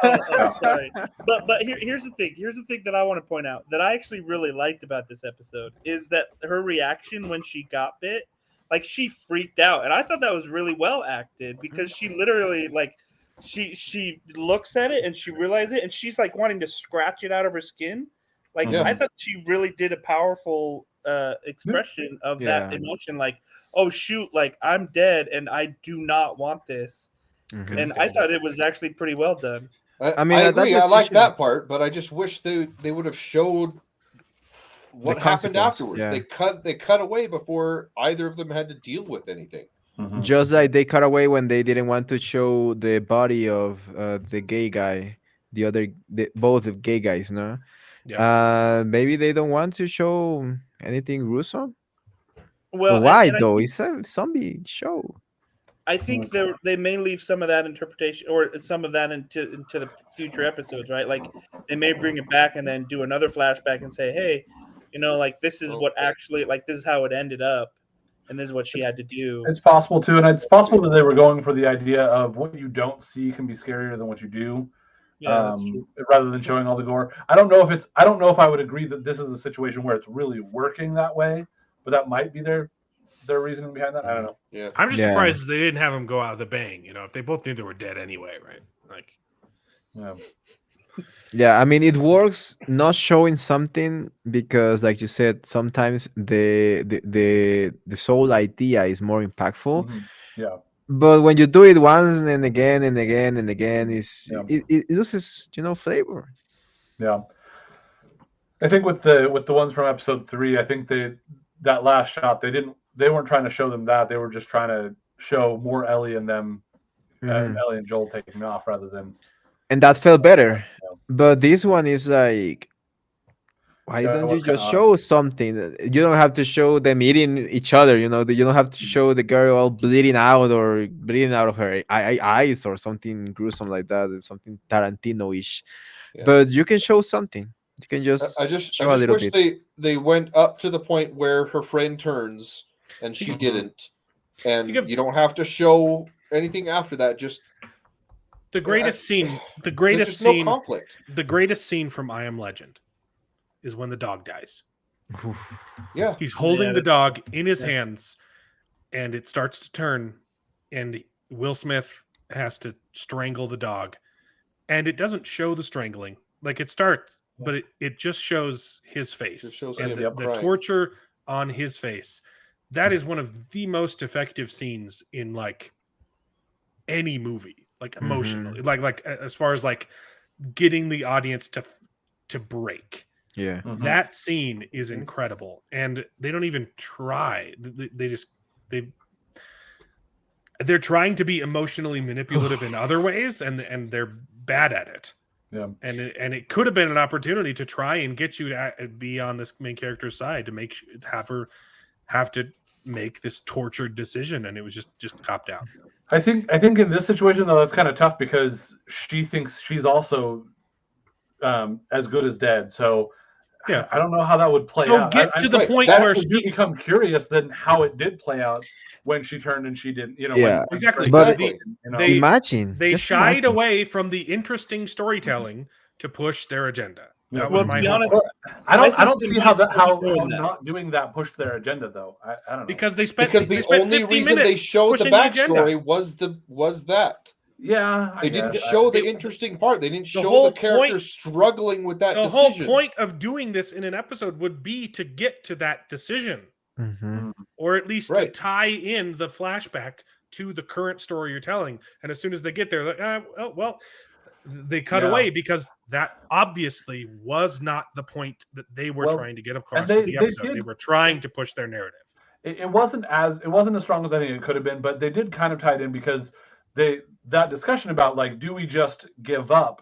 Sorry. But here's the thing. Here's the thing that I want to point out that I actually really liked about this episode is that her reaction when she got bit, like she freaked out, and I thought that was really well acted because she literally like she looks at it and she realizes it, and she's like wanting to scratch it out of her skin. Like Yeah. I thought she really did a powerful expression of that Yeah. emotion. Like, oh shoot, like I'm dead and I do not want this. Mhm. And I thought it was actually pretty well done. I mean, I that agree. I like decision- that part, but I just wish they would have showed what happened consequence, afterwards. yeah. They cut away before either of them had to deal with anything. Mhm. Just like they cut away when they didn't want to show the body of the gay guy, both the gay guys, no? Maybe they don't want to show anything gruesome. Well, But why and though? It's a zombie show. I think they may leave some of that interpretation or some of that into the future episodes, right? Like they may bring it back and then do another flashback and say, hey, like this is what actually, like this is how it ended up, and this is what she had to do. It's possible too, and it's possible that they were going for the idea of what you don't see can be scarier than what you do. Yeah, that's true. Rather than showing all the gore. I don't know if I would agree that this is a situation where it's really working that way, but that might be their reasoning behind that. I don't know. Yeah. I'm just Yeah. surprised they didn't have him go out with a bang. If they both knew they were dead anyway, right? Like, Yeah. Yeah, I mean it works not showing something because, like you said, sometimes the sole idea is more impactful. Mhm. Yeah. But when you do it once and again and again and again, Yeah. it loses flavor. Yeah. I think with the ones from episode 3, I think that last shot they weren't trying to show them that. They were just trying to show more Ellie and them Mhm. Ellie and Joel taking off rather than And that felt better. Yeah. But this one is like, why Yeah, it don't you was kinda just show something? You don't have to show them eating each other. You don't have to show the girl all bleeding out of her eyes or something gruesome like that. It's something Tarantino-ish. Yeah. But you can show something. You can just I just show a little wish bit. they went up to the point where her friend turns and she Mhm. didn't, and You could- you don't have to show anything after that. Just the greatest scene, the there's greatest just scene, no conflict. the greatest scene from I Am Legend is when the dog dies. Yeah, He's holding Yeah, the dog in his yeah. hands, and it starts to turn, and Will Smith has to strangle the dog, and it doesn't show the strangling. Like it starts, but it just shows his face Just shows and him the crying. torture on his face. That is one of the most effective scenes in like any movie, like emotionally, like as far as like getting the audience to break. Yeah. Mhm. That scene is incredible, and they don't even try. They're trying to be emotionally manipulative in other ways, and they're bad at it. Yeah. And it could have been an opportunity to try and get you to be on this main character's side, to have her have to make this tortured decision, and it was just copped out. I think in this situation though, that's kind of tough because she thinks she's also as good as dead. So Yeah. I don't know how that would play So out. get to the right, point that's where I do become curious then how it did play out when she turned and she didn't. Yeah. Exactly. But- exactly. They- Imagine. they just shied imagine. away from the interesting storytelling to push their agenda. That was Well, my to be whole honest, point. I don't think see they how might that still how be doing that. not doing that pushed their agenda though. I don't know. Because they spent Because they the spent only 50 reason they minutes showed the pushing agenda. backstory was that yeah, they didn't guess. show the It- interesting part. They didn't the show whole the characters point- struggling with that The decision. whole point of doing this in an episode would be to get to that decision, Mhm. or at least Right. to tie in the flashback to the current story you're telling. And as soon as they get there, like, oh, well, they cut Yeah. away because that obviously was not the point that they were Well, trying to get across and with the episode. They did- were trying to push their narrative. it wasn't as strong as I think it could have been, but they did kind of tie it in because that discussion about like, do we just give up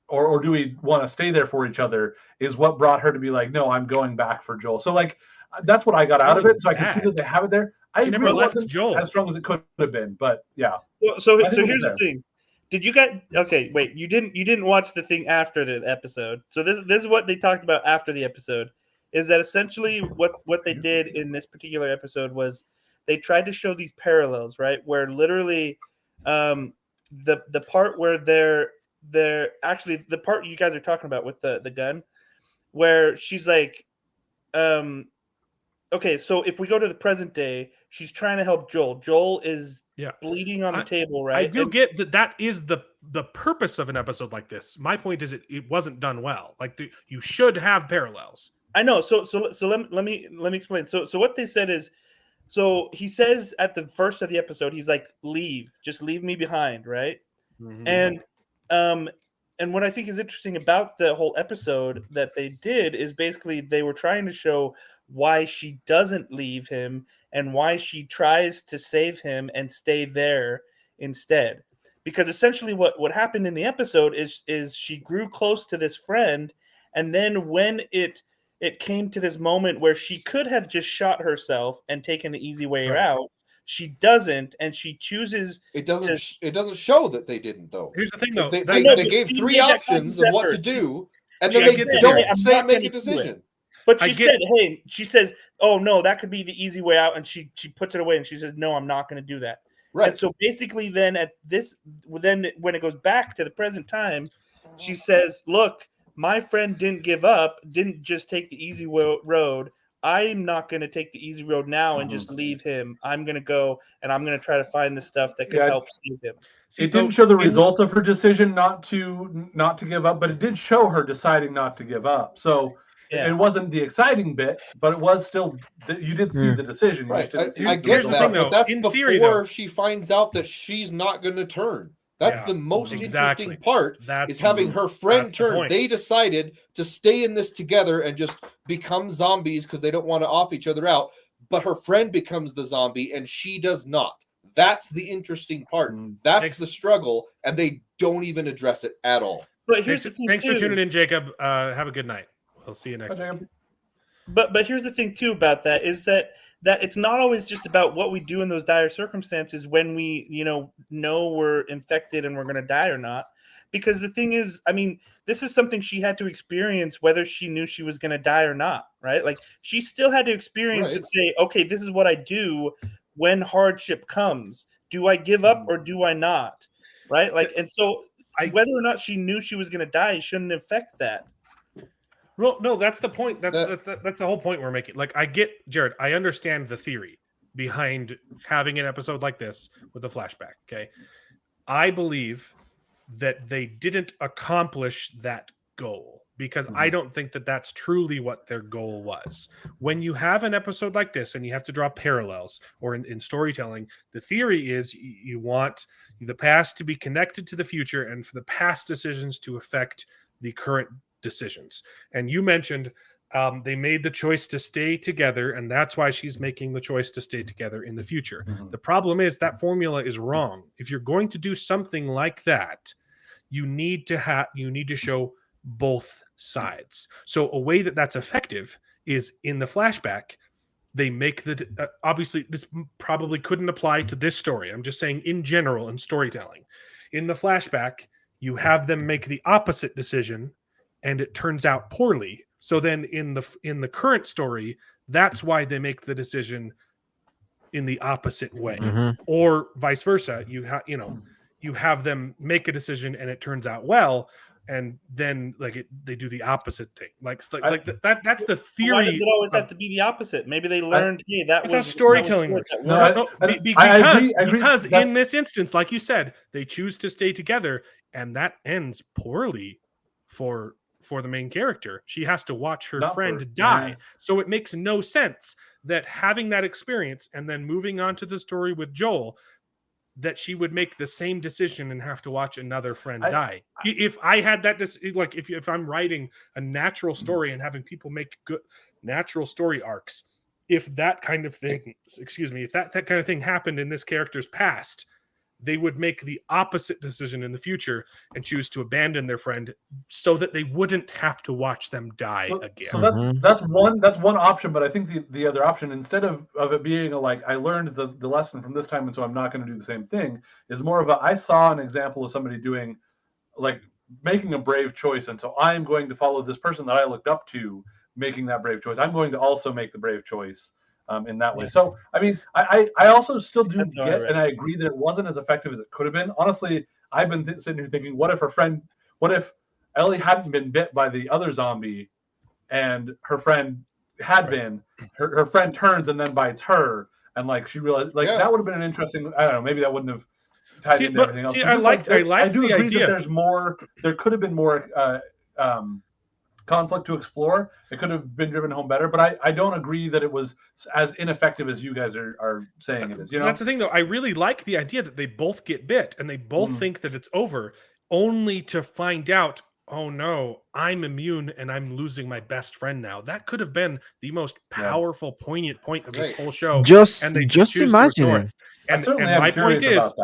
or do we want to stay there for each other is what brought her to be like, no, I'm going back for Joel. So like that's what I got out of it. So I can see that they have it there. I She never agree it left wasn't Joel. as strong as it could have been, but yeah. So I think it was here's the there. thing. Did you guys? Okay, wait. You didn't watch the thing after the episode. So this is what they talked about after the episode. Is that essentially what they did in this particular episode was they tried to show these parallels, right? Where literally, the part where they're actually the part you guys are talking about with the gun, where she's like, okay, so if we go to the present day, she's trying to help Joel. Joel is bleeding on the table, right? I do get that is the purpose of an episode like this. My point is it wasn't done well. Like you should have parallels. I know. So let me explain. So what they said is, so he says at the first of the episode, he's like, just leave me behind, right? Mm-hmm. And what I think is interesting about the whole episode that they did is basically they were trying to show why she doesn't leave him and why she tries to save him and stay there instead. Because essentially what happened in the episode is she grew close to this friend, and then when it came to this moment where she could have just shot herself and taken the easy way out, she doesn't, and she chooses. It doesn't show that they didn't, though. Here's the thing, though. They but gave she 3 made that options conscious of what effort. to do, and She then they said, "Hey, don't I'm say not make gonna a do it." decision. But I she get- said, "Hey," she says, "Oh no, that could be the easy way out," and she puts it away, and she says, "No, I'm not going to do that." Right. And so basically, then when it goes back to the present time, she says, "Look, my friend didn't give up, didn't just take the easy road. I'm not going to take the easy road now and just leave him. I'm going to go and I'm going to try to find the stuff that could help save him." See, It didn't show the results of her decision not to give up, but it did show her deciding not to give up. So it wasn't the exciting bit, but it was still you did see the decision. You Right. just didn't see I the get result. that, but that's In before theory, though- she finds out that she's not going to turn. That's the most exactly. interesting part, That's is having her friend that's the turn. point. They decided to stay in this together and just become zombies because they don't want to off each other out. But her friend becomes the zombie and she does not. That's the interesting part. That's the struggle, and they don't even address it at all. But here's the thing, Thanks for too. tuning in, Jacob. Have a good night. We'll see you next week. But here's the thing too about that is that it's not always just about what we do in those dire circumstances when we know we're infected and we're going to die or not. Because the thing is, I mean, this is something she had to experience whether she knew she was going to die or not, right? Like she still had to experience and say, okay, this is what I do when hardship comes. Do I give up or do I not? Right? Like, and so whether or not she knew she was going to die shouldn't affect that. Well, no, that's the point. That's the whole point we're making. Like, I get, Jared, I understand the theory behind having an episode like this with a flashback. Okay. I believe that they didn't accomplish that goal because I don't think that that's truly what their goal was. When you have an episode like this and you have to draw parallels, or in storytelling, the theory is you want the past to be connected to the future and for the past decisions to affect the current decisions. And you mentioned they made the choice to stay together, and that's why she's making the choice to stay together in the future. The problem is that formula is wrong. If you're going to do something like that, you need to show both sides. So a way that's effective is in the flashback. They make obviously this probably couldn't apply to this story. I'm just saying in general in storytelling. In the flashback, you have them make the opposite decision and it turns out poorly. So then in the current story, that's why they make the decision in the opposite way, or vice versa. You have them make a decision and it turns out well, and then they do the opposite thing. That's the theory. Why does it always have to be the opposite? Maybe they learned, it's a storytelling. Because in this instance, like you said, they choose to stay together, and that ends poorly for for the main character. She has to watch her Not friend for- die. yeah. So it makes no sense that having that experience and then moving on to the story with Joel, that she would make the same decision and have to watch another friend die. If I had that, like if I'm writing a natural story and having people make good natural story arcs, if that kind of thing, if that kind of thing happened in this character's past, they would make the opposite decision in the future and choose to abandon their friend so that they wouldn't have to watch them die again. So that's one option, but I think the other option, instead of it being like I learned the lesson from this time and so I'm not going to do the same thing, is more of I saw an example of somebody doing like making a brave choice, and so I'm going to follow this person that I looked up to making that brave choice. I'm going to also make the brave choice in that way. So, I mean, I also still do get, and I agree that it wasn't as effective as it could have been. Honestly, I've been sitting here thinking, what if Ellie hadn't been bit by the other zombie and her friend had been, her friend turns and then bites her, and like she realized, like that would have been an interesting, I don't know, maybe that wouldn't have tied into everything else. I liked do the agree idea. that there could have been more conflict to explore. It could have been driven home better, but I don't agree that it was as ineffective as you guys are saying it is. You know, that's the thing, though. I really like the idea that they both get bit and they both think that it's over, only to find out, oh no, I'm immune and I'm losing my best friend now. That could have been the most powerful, poignant point of this whole show. Just choose to imagine ignore it. And my point is,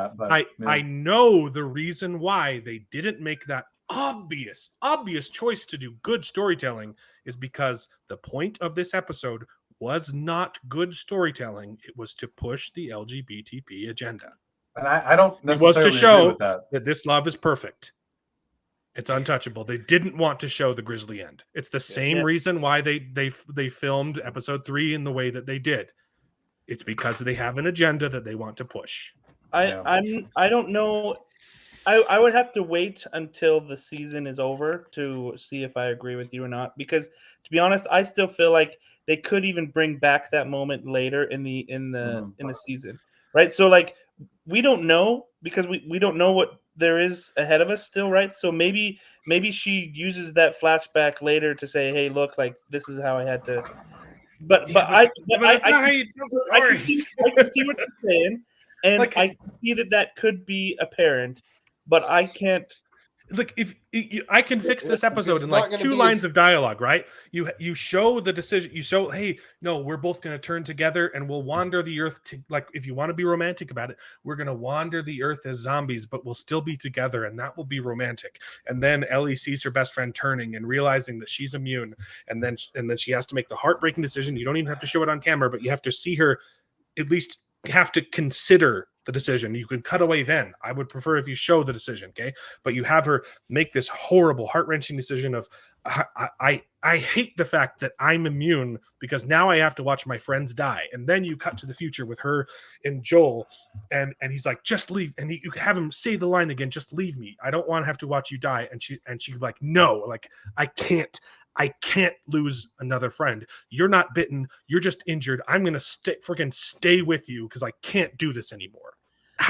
I know the reason why they didn't make that obvious choice to do good storytelling is because the point of this episode was not good storytelling. It was to push the LGBTP agenda. And I don't necessarily it was to show agree with that this love is perfect. It's untouchable. They didn't want to show the grisly end. It's the same reason why they filmed episode 3 in the way that they did. It's because they have an agenda that they want to push. I don't know. I would have to wait until the season is over to see if I agree with you or not. Because to be honest, I still feel like they could even bring back that moment later in the season, right? So like we don't know because we don't know what there is ahead of us still, right? So maybe she uses that flashback later to say, "Hey, look, like this is how I had to." But I can see what you're saying, and like, I can see that could be apparent. But I can't. Look, if I can fix this episode in like 2 lines of dialogue, right? You show the decision. You show, hey, no, we're both going to turn together and we'll wander the earth. Like, if you want to be romantic about it, we're going to wander the earth as zombies, but we'll still be together, and that will be romantic. And then Ellie sees her best friend turning and realizing that she's immune, and then she has to make the heartbreaking decision. You don't even have to show it on camera, but you have to see her at least have to consider the decision. You can cut away then. I would prefer if you show the decision, okay? But you have her make this horrible, heart-wrenching decision of, I hate the fact that I'm immune because now I have to watch my friends die. And then you cut to the future with her and Joel, and he's like, just leave. And you have him say the line again, just leave me. I don't want to have to watch you die. And she's like, no, like, I can't lose another friend. You're not bitten. You're just injured. I'm going to stay with you because I can't do this anymore. We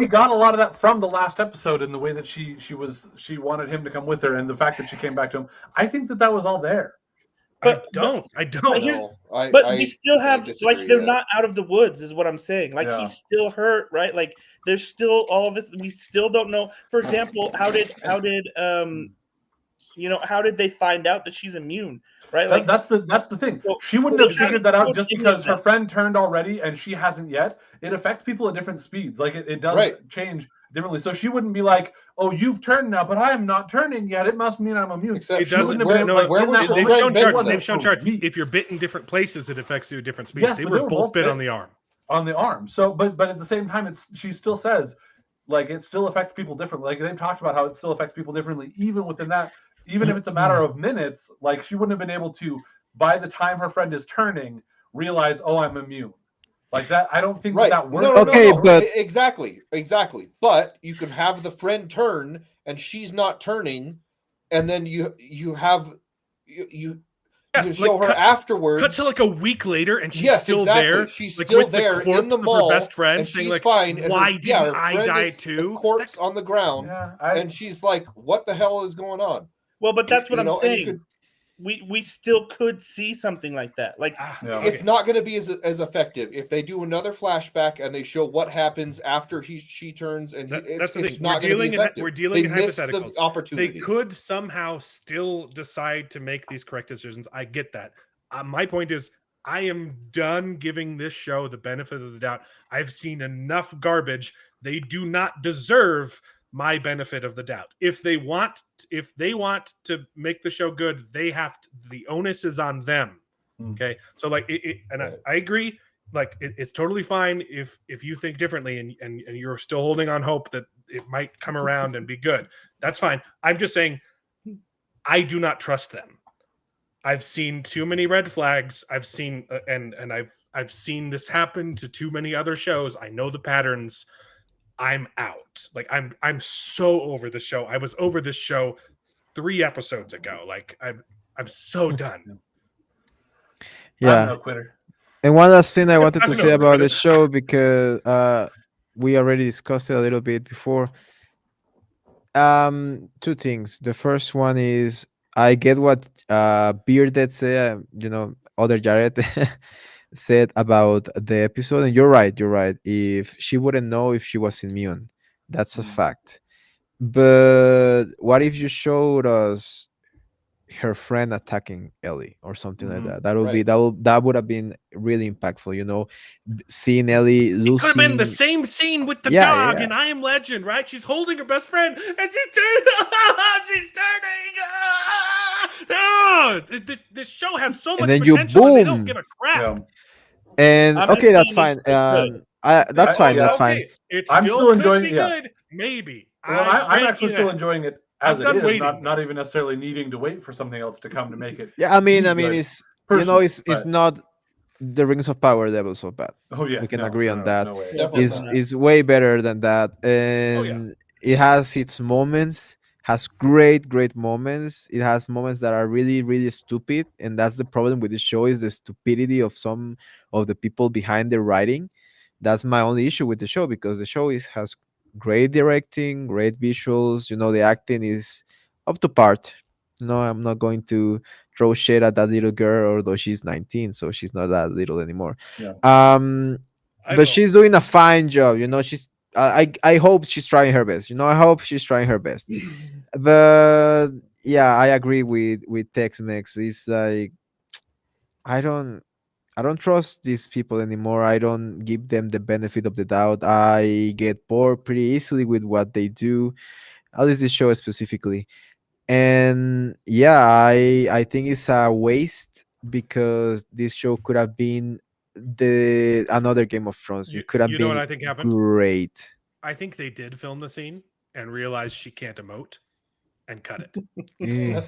got a lot of that from the last episode in the way that she wanted him to come with her, and the fact that she came back to him. I think that was all there. But I don't. But we still have they're not out of the woods, is what I'm saying. Like he's still hurt, right? Like there's still all of this. We still don't know. For example, how did they find out that she's immune? Right, like that's the thing. So, she wouldn't have figured that out just because her friend turned already and she hasn't yet. It affects people at different speeds. Like it does change differently. So she wouldn't be like, "Oh, you've turned now, but I am not turning yet. It must mean I'm immune." It doesn't. They've shown charts. If you're bit in different places, it affects you at different speeds. Yes, they were both bit on the arm. On the arm. So, but at the same time, she still says, like, it still affects people differently. Like they've talked about how it still affects people differently, even within that. Even if it's a matter of minutes, like she wouldn't have been able to, by the time her friend is turning, realize, oh, I'm immune. Like that, I don't think that works. No, but exactly. But you can have the friend turn and she's not turning, and then you Yeah, to show like, her cut afterwards. to like a week later, and she's Yes, still exactly. there. She's like, still with there the corpse in the of mall, her best friend, and saying she's like, fine. And "Why her didn't I friend die is too?" a corpse on the ground, Yeah, and she's like, "What the hell is going on?" Well, but that's what You I'm know, and you saying. could- We still could see something like that. Like Yeah. It's not going to be as effective if they do another flashback and they show what happens after she turns, and That's the it's thing. not going to be effective. We're dealing They in missed the hypotheticals. opportunity. They could somehow still decide to make these correct decisions. I get that. My point is, I am done giving this show the benefit of the doubt. I've seen enough garbage. They do not deserve my benefit of the doubt. If they want to make the show good, they have to, the onus is on them. Okay, so like Right. I agree. Like it's totally fine if you think differently and you're still holding on hope that it might come around and be good. That's fine. I'm just saying I do not trust them. I've seen too many red flags. I've seen and I've seen this happen to too many other shows. I know the patterns. I'm out. Like I'm so over the show. I was over this show 3 episodes ago. Like I'm so done. I'm Yeah. no quitter. And one last thing I wanted to I'm say no about quitter. the show, because we already discussed it a little bit before. Two things. The first one is I get what Bearded said, other Jared said about the episode, and you're right. You're right. If she wouldn't know if she was immune, that's a fact. But what if you showed us her friend attacking Ellie or something like that? That would be Right. that would have been really impactful. Seeing Ellie It could have been the losing. same scene with the Yeah, dog yeah. in I Am Legend, right? She's holding her best friend and she's turning. She's turning. This show has so And much then you potential and they don't boom. give a crap. Yeah. And I'm okay, just that's saying fine. they still could. That's fine. That's fine. Okay, it I'm still still could enjoying be it, yeah. good. Maybe. Well, I'm grant actually you still that. enjoying it I'm as it done is, waiting. not even necessarily needing to wait for something else to come to make it. Yeah, I mean, good, it's personally, it's but- not the Rings of Power level so bad. Oh yes, We can no, agree no, on no, that. No way. Definitely Is not. is way better than that, Oh, yeah. and it has its moments. Has great moments. It has moments that are really stupid, and that's the problem with the show, is the stupidity of some of the people behind the writing. That's my only issue with the show, because the show has great directing, great visuals. The acting is up to part. I'm not going to throw shade at that little girl, although she's 19, so she's not that little anymore. Yeah. I But don't- she's doing a fine job. She's I hope she's trying her best. I hope she's trying her best. But yeah, I agree with Tex-Mex. It's like I don't trust these people anymore. I don't give them the benefit of the doubt. I get bored pretty easily with what they do, at least this show specifically. And yeah, I think it's a waste, because this show could have been the another Game of Thrones. It could have you know what been I think happened? great. I think they did film the scene and realized she can't emote and cut it. Eh.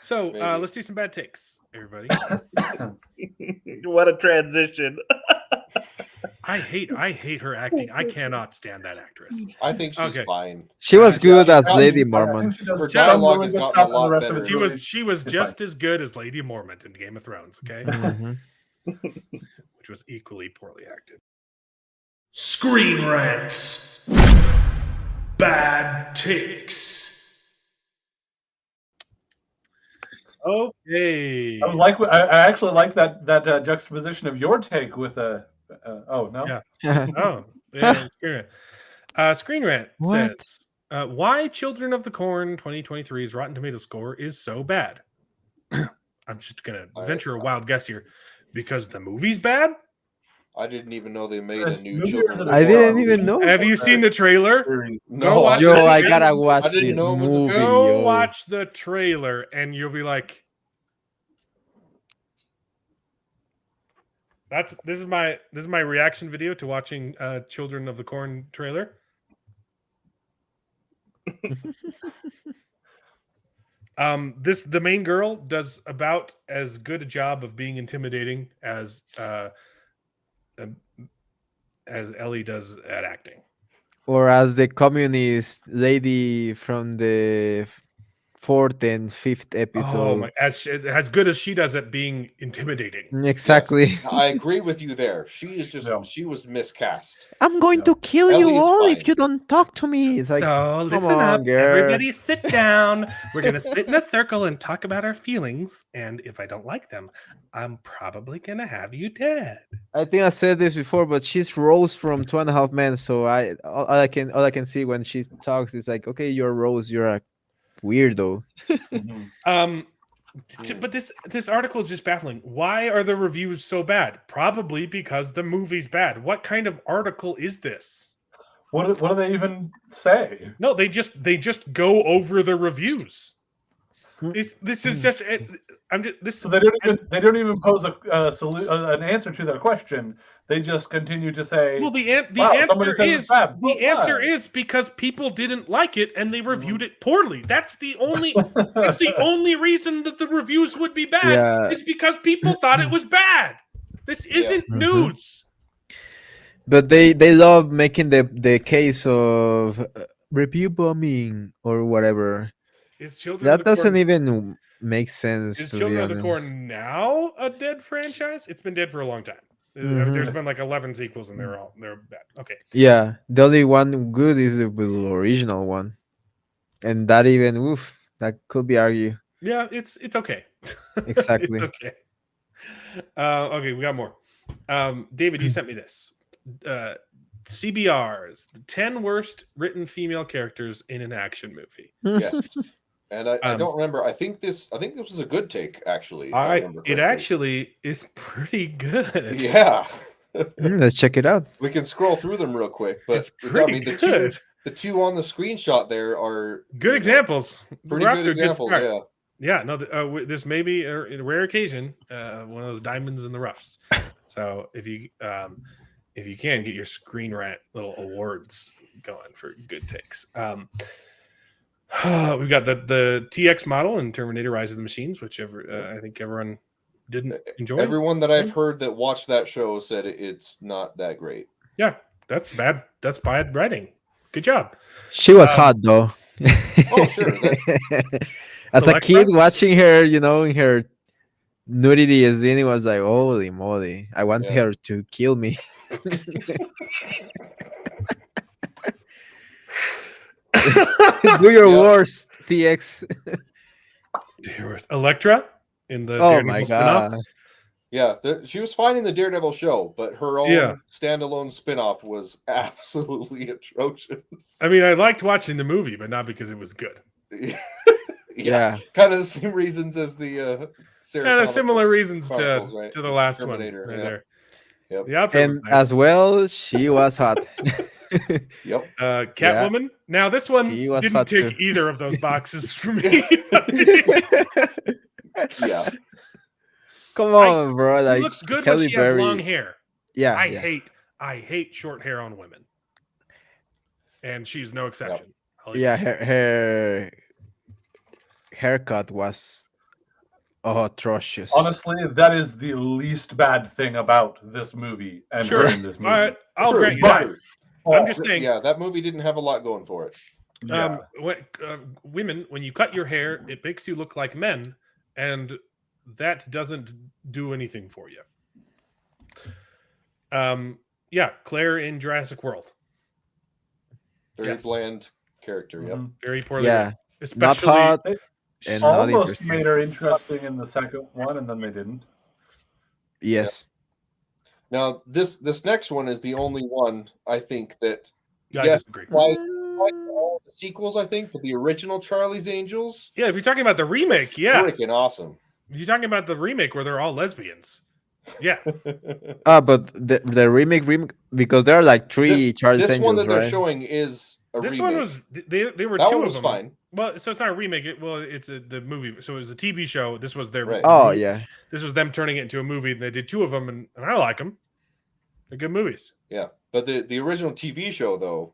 So Maybe. let's do some bad takes, everybody. What a transition. I hate her acting. I cannot stand that actress. I think she's Okay. fine. She was Yeah, good as I Lady think Mormont. she does Her some dialogue really has good gotten stuff, a and the lot rest of better. it's She really- was it's fine. just as good as Lady Mormont in Game of Thrones, okay? Mhm. Which was equally poorly acted. Screen rants. Bad takes. Okay. I actually like that juxtaposition of your take with oh no. Yeah. Oh, yeah. Screen Rant What? says, why Children of the Corn 2023's Rotten Tomato score is so bad. I'm just going to venture a wild guess here. Because the movie's bad? I didn't even know they made a It's new movie Children. or of is the it I a didn't Corn even movie. know. Have you seen the trailer? Series. No, watch Yo, it. I gotta watch I didn't this know it was a movie. film. Go Yo. watch the trailer and you'll be like, this is my reaction video to watching Children of the Corn trailer. The main girl does about as good a job of being intimidating as Ellie does at acting. Or as the communist lady from the fourth and fifth Oh episode. my! As good as she does at being intimidating. Exactly. I agree with you there. She is just Yeah. she was miscast. I'm going Yeah. to kill you Ellie's all fine. if you don't talk to me. It's like, So come listen on, up, girl. everybody, sit down. We're gonna sit in a circle and talk about our feelings. And if I don't like them, I'm probably gonna have you dead. I think I said this before, but she's Rose from Two and a Half Men. So all I can see when she talks is like, okay, you're Rose, you're a weirdo. Mhm. But this article is just baffling. Why are the reviews so bad? Probably because the movie's bad. What kind of article is this? What do they even say? No, they just go over the reviews. This is just I'm just this. So they don't even pose an answer to their question. They just continue to say, Well, the "Wow, somebody answer says is it's bad." the Well, answer why? is because people didn't like it and they reviewed it poorly. That's the only reason that the reviews would be bad Yeah. is because people thought it was bad. This isn't Mhm. news. But they love making the case of review bombing or whatever. Is Children That of the doesn't Corn, even make sense, is to be Children of the honest. Corn now a dead franchise? It's been dead for a long time. I mean, there's been like 11 sequels and they're bad. Okay. Yeah, the only one good is the original one, and that even oof, that could be argued. Yeah, it's okay. Exactly. It's okay. Okay, we got more. David, you sent me this. CBRs, the 10 worst written female characters in an action movie. Yes. And I don't remember. I think this was a good take, actually. If I remember It correctly. actually is pretty good. Yeah. Let's check it out. We can scroll through them real quick, but It's pretty good. the two on the screenshot there are Good examples. pretty We're off good to a good examples. start. Yeah. Yeah, no, this may be a rare occasion, one of those diamonds in the roughs. So if you can get your Screen Rant little awards going for good takes. We've got the TX model in Terminator: Rise of the Machines, which I think everyone didn't enjoy. Everyone that I've heard that watched that show said it's not that great. Yeah, that's bad. That's bad writing. Good job. She was hot though. Oh, sure. As a Alexa? kid watching her, in her nudity scene, it was like, holy moly! I want her to kill me. Do your worst, TX. Elektra in the Oh Daredevil my spin-off. god! Yeah, she was fine in the Daredevil show, but her own standalone spinoff was absolutely atrocious. I mean, I liked watching the movie, but not because it was good. Yeah. Kind of the same reasons as the Sarah Kind of Connor similar reasons Chronicles, to right? the last Terminator, one. Right yeah. there. Yep. The outfit was And nice. as well, she was hot. Yep. Catwoman. Now this one He was didn't hot tick too. either of those boxes for me. Yeah. Come on, bro! She Like looks good Halle when she has Berry. long hair. Yeah, I yeah. hate short hair on women, and she's no exception. Yeah, her haircut was atrocious. Honestly, that is the least bad thing about this movie and Sure. in this movie. I'll True, grant you but- that. I'm just saying. Yeah, that movie didn't have a lot going for it. Yeah. Women, when you cut your hair, it makes you look like men, and that doesn't do anything for you. Yeah, Claire in Jurassic World, Very Yes. bland character. Yep. Mhm. very poorly, Yeah, written. not Especially hot They and not almost interesting. made her interesting in the second one, and then they didn't. Yes. Now this next one is the only one I think that I yes, disagree. like all the sequels, I think, but the original Charlie's Angels, Yeah, if you're talking about the remake, yeah. freaking awesome. If you're talking about the remake where they're all lesbians, yeah. But the remake because there are like three Charlie's this one Angels, that they're right? showing is a This remake. one was they were that two one of was them. fine. Well, so it's not a remake. It's the movie. So it was a TV show. This was their. Right. Oh yeah. This was them turning it into a movie. And they did two of them, and I like them. They're good movies. Yeah, but the original TV show though,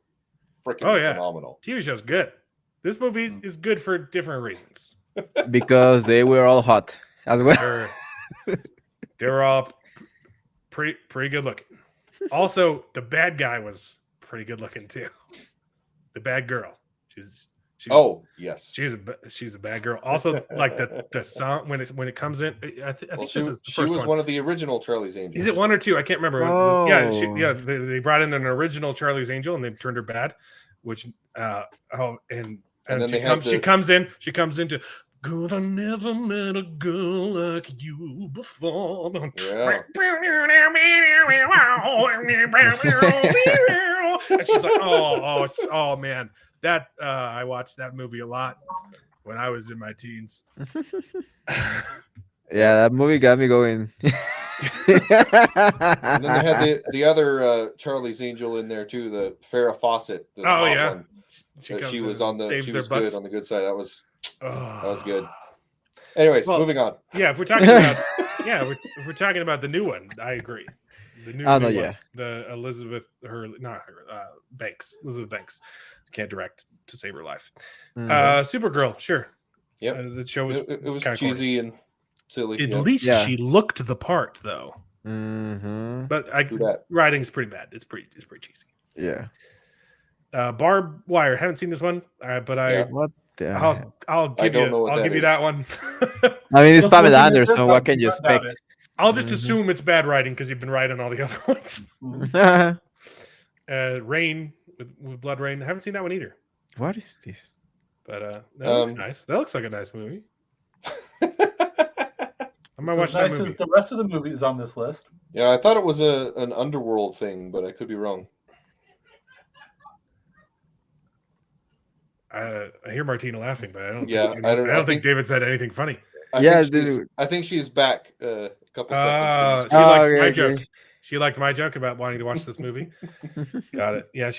freaking phenomenal. TV show's good. This movie is good for different reasons. Because they were all hot as well. They were all pretty good looking. Also, the bad guy was pretty good looking too. The bad girl, Yes. She's a bad girl. Also, like the song when it comes in, I think this is the she first was one of the original Charlie's Angels. Is it 1 or 2? I can't remember. Oh. They brought in an original Charlie's Angel and they turned her bad, which and then she comes into good. I never met a girl like you before. Yeah. And she's like, oh man, that I watched that movie a lot when I was in my teens. Yeah, that movie got me going. And then they had the other Charlie's Angel in there too, the Farrah Fawcett. The hot one. She was on the good on the good side. That was good. Anyways, moving on. Yeah, if we're talking about if we're talking about the new one, I agree. The new, one, the Elizabeth Banks. Can't direct to save her life. Supergirl, sure. Yep. The show was it was cheesy and silly. At least she looked the part though. Mm-hmm. But writing's pretty bad. It's pretty cheesy. Yeah. Barbed Wire. Haven't seen this one, but I'll give you that one. I mean, it's Pamela Anderson. What can you expect? I'll just assume it's bad writing because you've been writing all the other ones. Rain with Blood Rain. I haven't seen that one either. What is this? But that looks nice. That looks like a nice movie. I might watch that movie. The rest of the movies on this list. Yeah, I thought it was an underworld thing, but I could be wrong. I hear Martina laughing, but I don't. Yeah, I don't think David said anything funny. I think she's back a couple seconds. She liked my joke. She liked my joke about wanting to watch this movie. Got it. Yeah,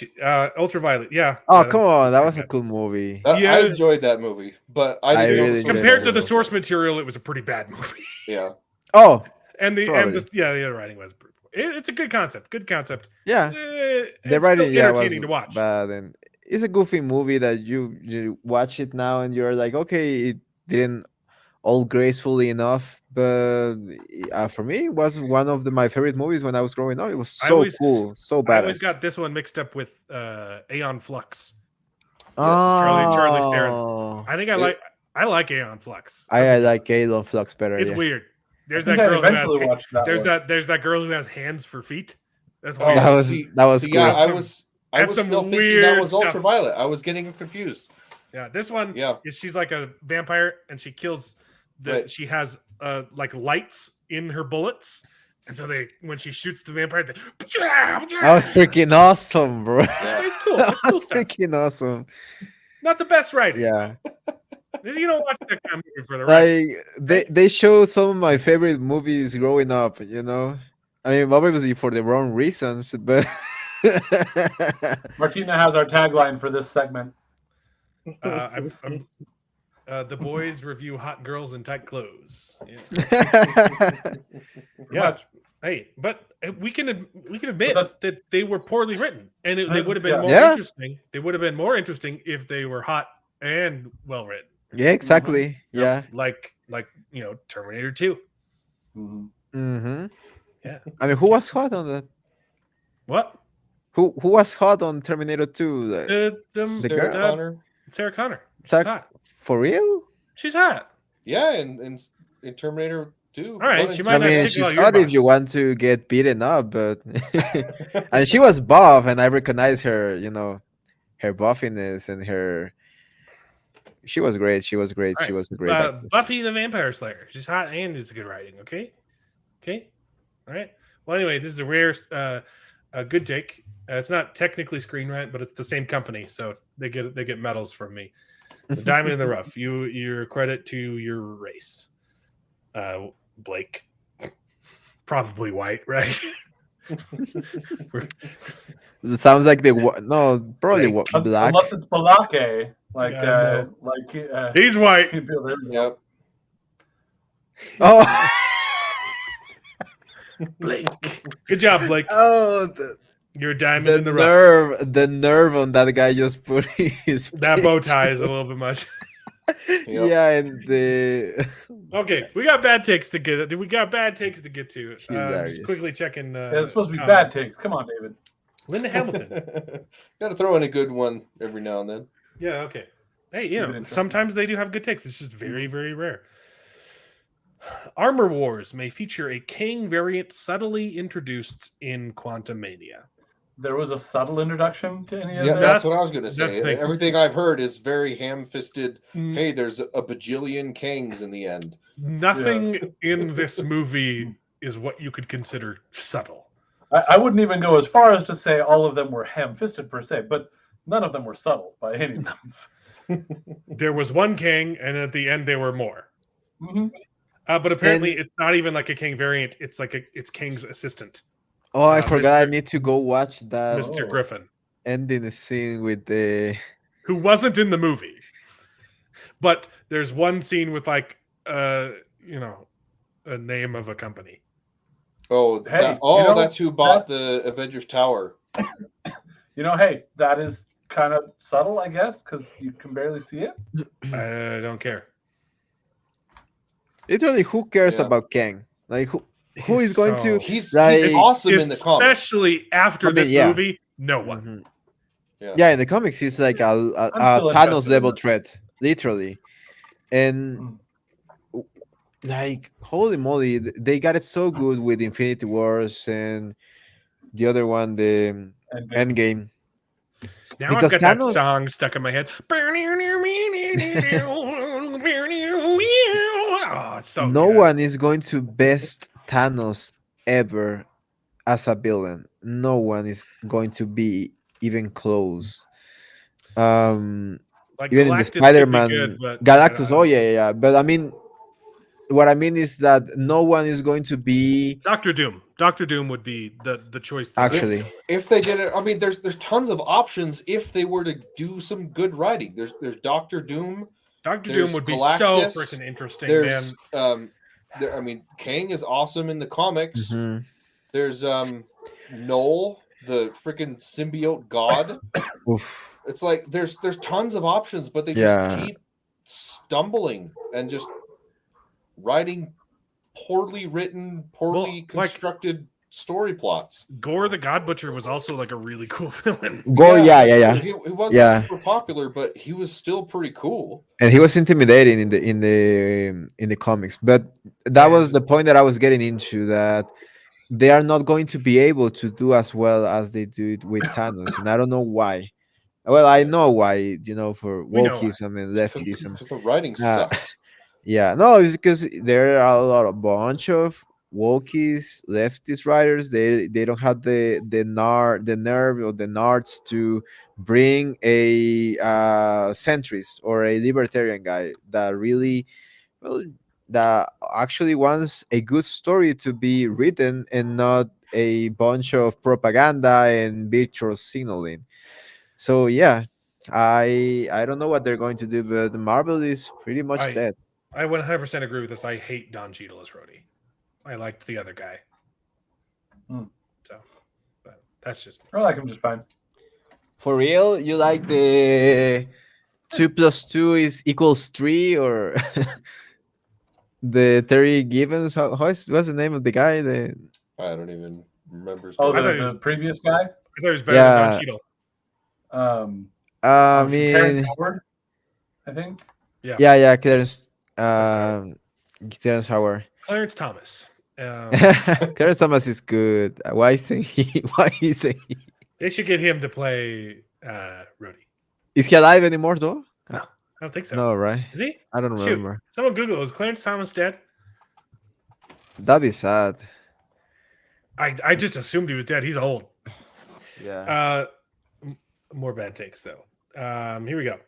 Ultraviolet. Yeah. Oh, come on, that was a cool movie. I enjoyed that movie, but I really compared to the source material, it was a pretty bad movie. Yeah. Oh. The writing was. It's a good concept. Good concept. Yeah. The writing, entertaining to watch. But then it's a goofy movie that you watch it now and you're like, okay, it didn't all gracefully enough, but for me, it was one of my favorite movies when I was growing up. It was so cool, so bad. I always got this one mixed up with Aeon Flux. Oh, Charlie Theron. I think I like Aeon Flux. I like Aeon Flux better. It's weird. There's that girl there's that girl who has hands for feet. That's why that was cool. Yeah, I was still thinking that was Ultraviolet. I was getting confused. Yeah, this one is she's like a vampire and she kills she has like lights in her bullets. And so when she shoots the vampire, that was freaking awesome, bro. Yeah. It's cool. It's cool stuff. Freaking awesome. Not the best writing. Yeah. You don't watch that kind of movie for the right. They show some of my favorite movies growing up, you know. I mean, obviously for the wrong reasons, but Martina has our tagline for this segment. The boys review hot girls in tight clothes. Yeah. Hey, but we can admit that they were poorly written, and they would have been more interesting. They would have been more interesting if they were hot and well written. Yeah, exactly. Yeah, like Terminator 2. Mm-hmm. Yeah. I mean, who was hot on that? What? Who was hot on Terminator 2? Sarah Connor. She's hot. For real? She's hot. Yeah, in Terminator 2. All right. She's hot if you want to get beaten up, but and she was buff, and I recognize her. You know, her buffiness and her. She was great. She was great. Right. She was a great. Buffy the Vampire Slayer. She's hot and it's good writing. Okay. All right. Well, anyway, this is a rare, a good take. It's not technically screenwrite, but it's the same company, so they get medals from me. The Diamond in the Rough. Your credit to your race, Blake. Probably white, right? It sounds like probably black. Unless it's Balake, he's white. Yep. Oh, Blake. Good job, Blake. Oh, you're a diamond in the rough. The nerve on that guy just put his. That bow tie is a little bit much. Yep. Yeah, and the. Okay, we got bad takes to get. We got bad takes to get to. Just quickly checking. It's supposed to be bad takes. Come on, David. Linda Hamilton. Got to throw in a good one every now and then. Yeah. Okay. Hey, Keep it interesting. sometimes they do have good takes. It's just very, very rare. Armor Wars may feature a Kang variant subtly introduced in Quantum Mania. There was a subtle introduction to any of Yeah, that. that's what I was going to that's say. the thing. Everything I've heard is very ham-fisted. Mm. Hey, there's a bajillion Kangs in the end. Nothing in this movie is what you could consider subtle. I wouldn't even go as far as to say all of them were ham-fisted per se, but none of them were subtle by any means. There was one Kang, and at the end there were more. Mhm. But apparently, it's not even like a Kang variant. It's like it's Kang's assistant, Oh, I forgot. I Mr. need to go watch that Mr. Griffin, ending scene with the. who wasn't in the movie. But there's one scene with like, a name of a company. Oh, Hey, that's who bought the Avengers Tower. Hey, that is kind of subtle, I guess, because you can barely see it. I don't care. Literally, who cares Yeah. about Kang? Like, who is He's going so- to? He's Like- awesome in the comics. Especially after I mean, this yeah. movie, no one. Yeah. Yeah, in the comics, he's like a still Thanos interested in level it. threat, literally. And like, holy moly, they got it so good with Infinity Wars and the other one, the Endgame. Now Because I've got Thanos- that song stuck in my head. Oh, it's so No good. one is going to best Thanos ever as a villain. No one is going to be even close. Like Even in the Galactus could be Spider-Man, good, but Galactus. Oh yeah. But I mean, what I mean is that no one is going to be Doctor Doom. Doctor Doom would be the choice. that I would actually. go. If they did it, I mean, there's tons of options if they were to do some good writing. There's Doctor Doom. Doctor There's Doom would be so Galactus, freaking interesting, There's man. I mean, Kang is awesome in the comics. Mhm. There's Noel, the freaking symbiote god. Oof. It's like there's tons of options, but they just Yeah. keep stumbling and just writing poorly written, poorly Well, like- constructed story plots. Gore the God Butcher was also like a really cool villain. Gore, yeah. He wasn't Yeah. super popular, but he was still pretty cool. And he was intimidating in the comics. But that was the point that I was getting into, that they are not going to be able to do as well as they do it with Thanos, and I don't know why. Well, I know why, for We know why. wokeism and leftism. Because the writing sucks. Yeah, no, it's because there are a bunch of wokies, leftist writers. They don't have the nerve or the nards to bring a centrist or a libertarian guy that really, well, that actually wants a good story to be written and not a bunch of propaganda and virtual signaling. So yeah, I don't know what they're going to do, but Marvel is pretty much dead. I 100% agree with this. I hate Don Cheadle as Rhodey. I liked the other guy. So, but that's just. I like him just fine. For real, you like the 2 + 2 is equals 3, or the Terry Gibbons? What's the name of the guy? I don't even remember. his Oh, name. the previous guy. I thought he was better than Don Cheadle. I Terrence mean, Howard, I think. yeah, Clarence, Clarence Howard. Clarence Thomas. Clarence Thomas is good. Why isn't he? Why isn't he? They should get him to play Rhodey. Is he alive anymore though? I don't think so. No, right? Is he? I don't Shoot. remember. Someone Google, is Clarence Thomas dead? That'd be sad. I just assumed he was dead. He's old. Yeah. More bad takes though. Here we go.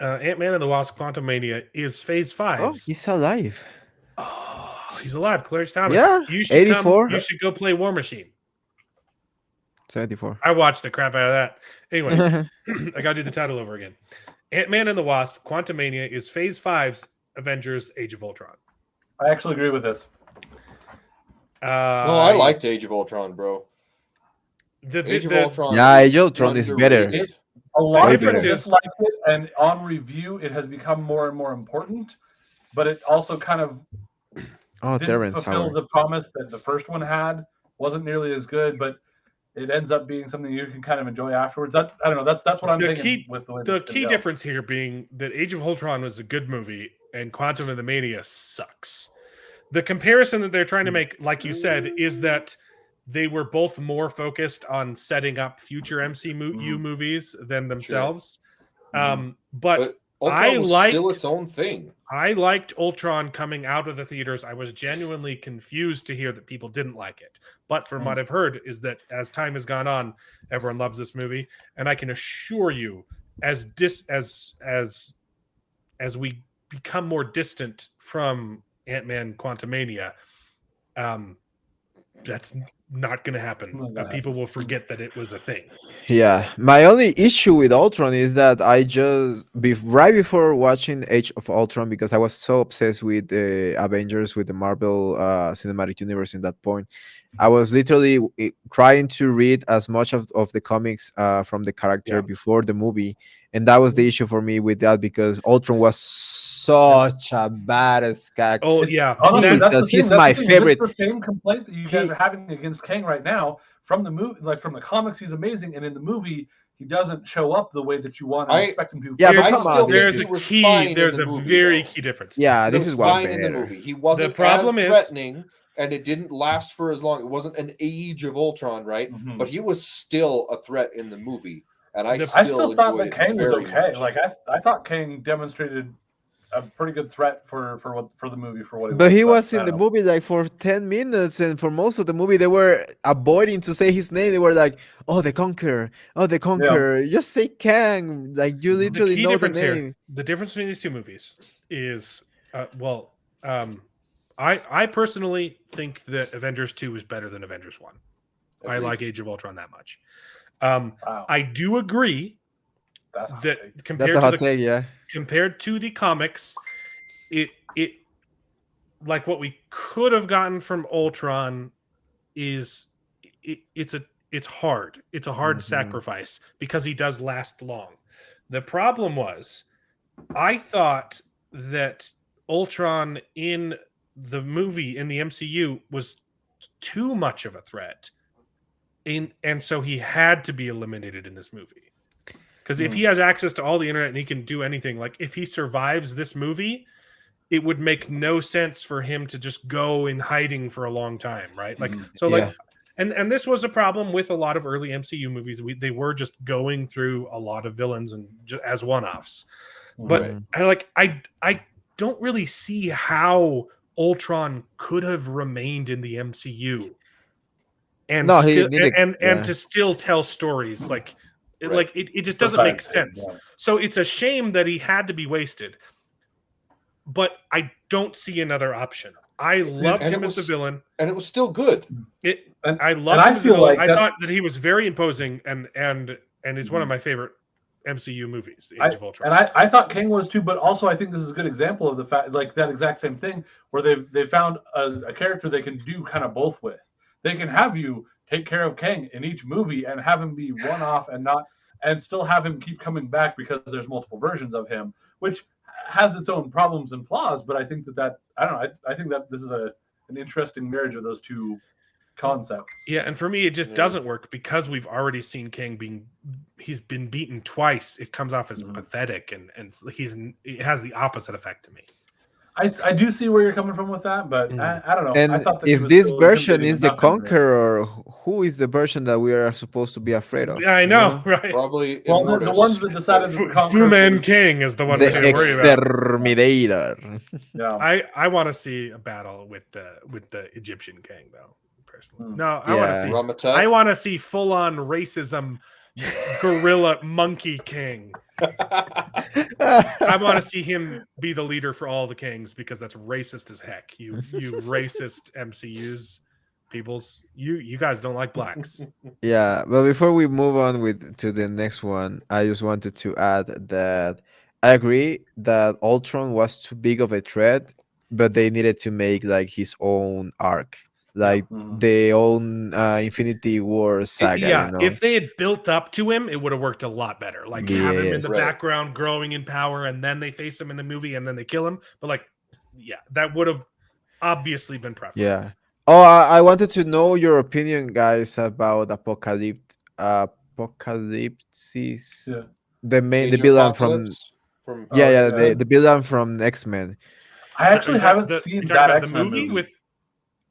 Ant-Man and the Wasp: Quantumania is Phase 5. Oh, he's alive. Oh, he's alive. Clarence Thomas. Yeah, You should 84. You should go play War Machine. 74. I watched the crap out of that. Anyway, I gotta do the title over again. Ant-Man and the Wasp: Quantumania is Phase 5's Avengers: Age of Ultron. I actually agree with this. I liked Age of Ultron, bro. Age of Ultron. Yeah, Age of Ultron is better. underrated. A lot Way of people better. dislike it, and on review, it has become more and more important. But it also kind of Oh, didn't Terrence fulfill Howard. the promise that the first one had. Wasn't nearly as good, but it ends up being something you can kind of enjoy afterwards. I don't know. That's what I'm thinking with the way The this is gonna key go. difference here being that Age of Ultron was a good movie and Quantum of the Mania sucks. The comparison that they're trying to make, like you said, is that they were both more focused on setting up future MCU movies than themselves. But Ultron was still its own thing. I liked Ultron coming out of the theaters. I was genuinely confused to hear that people didn't like it. But from what I've heard is that as time has gone on, everyone loves this movie. And I can assure you, as we become more distant from Ant-Man Quantumania, that's not going to happen. People will forget that it was a thing. Yeah, my only issue with Ultron is that I just right before watching Age of Ultron, because I was so obsessed with the Avengers, with the Marvel Cinematic Universe in that point, I was literally trying to read as much of the comics from the character before the movie, and that was the issue for me with that, because Ultron was such a badass character. Oh yeah, honestly, that's the thing. He's That's my the thing. favorite. It's the same complaint that you guys are having against Kang right now. From the movie, like from the comics, he's amazing, and in the movie, he doesn't show up the way that you want and expect him to. Yeah, but I still there's think a he was key. fine There's in a the movie, very though. key difference. Yeah, He this was is what fine in the movie. He wasn't problem as is- threatening, and it didn't last for as long. It wasn't an Age of Ultron, right? But he was still a threat in the movie, and I still thought enjoyed that Kang was very okay. much. Like I thought Kang demonstrated a pretty good threat for the movie for what he was. But he was in the movie like for 10 minutes, and for most of the movie, they were avoiding to say his name. They were like, "Oh, the Conqueror! Oh, the Conqueror! Just say Kang!" Like you literally know the name. The difference between these two movies is, I personally think that Avengers 2 is better than Avengers 1. I like Age of Ultron that much. I do agree that compared to the comics, it like what we could have gotten from Ultron is it's hard. It's a hard sacrifice because he does last long. The problem was, I thought that Ultron in the movie in the MCU was too much of a threat, and so he had to be eliminated in this movie. Because if he has access to all the internet and he can do anything, like if he survives this movie, it would make no sense for him to just go in hiding for a long time, right? Like and this was a problem with a lot of early MCU movies. They were just going through a lot of villains and as one-offs. But I don't really see how Ultron could have remained in the MCU and to still tell stories like it just doesn't make sense. So it's a shame that he had to be wasted. But I don't see another option. I loved him as the villain, and it was still good. I loved him as the villain. I thought that he was very imposing, and it's one of my favorite MCU movies, Age of Ultron. And I thought Kang was too, but also I think this is a good example of the fact, like that exact same thing, where they found a character they can do kind of both with. They can have you take care of Kang in each movie and have him be one off and still have him keep coming back because there's multiple versions of him, which has its own problems and flaws. But I think that I don't know. I think that this is an interesting marriage of those two concepts. Yeah, and for me, it just doesn't work because we've already seen Kang he's been beaten twice. It comes off as pathetic, and it has the opposite effect to me. I do see where you're coming from with that, but I don't know. And I thought that if this version is the Conqueror, who is the version that we are supposed to be afraid of? Yeah, I know, right? Probably the ones that decided Fu Man King is the one we're the worried about. Exterminator. Yeah. I want to see a battle with the Egyptian King, though. Personally, no, I want to see full on racism. Gorilla Monkey King. I want to see him be the leader for all the kings because that's racist as heck. You racist MCUs peoples. You guys don't like blacks. Yeah, but before we move on to the next one, I just wanted to add that I agree that Ultron was too big of a threat, but they needed to make like his own arc. Like their own Infinity War saga. Yeah, you know? if they had built up to him, it would have worked a lot better. Like have him in the background growing in power, and then they face him in the movie, and then they kill him. But like, yeah, that would have obviously been preferable. Yeah. Oh, I wanted to know your opinion, guys, about Apocalypsis. Yeah. The main, the Agent villain from Apocalypse from yeah, Oh, yeah, yeah. the villain from X-Men. I actually haven't You're seen talking that about the X-Men movie with,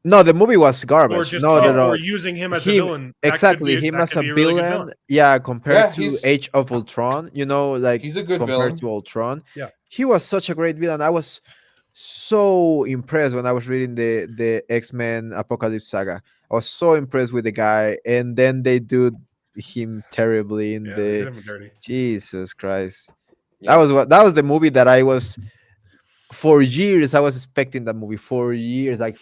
No, the movie was or garbage. just No, no, or no. using him as a Him villain. exactly. Him That as could a be a really good villain. villain. Yeah, compared Yeah, to Age of Ultron, like he's a good compared villain. to Ultron, Yeah. he was such a great villain. I was so impressed when I was reading the X-Men Apocalypse saga. I was so impressed with the guy, and then they do him terribly in Yeah, they did the him dirty. Jesus Christ. Yeah. That was the movie that I was for years. I was expecting that movie for years, like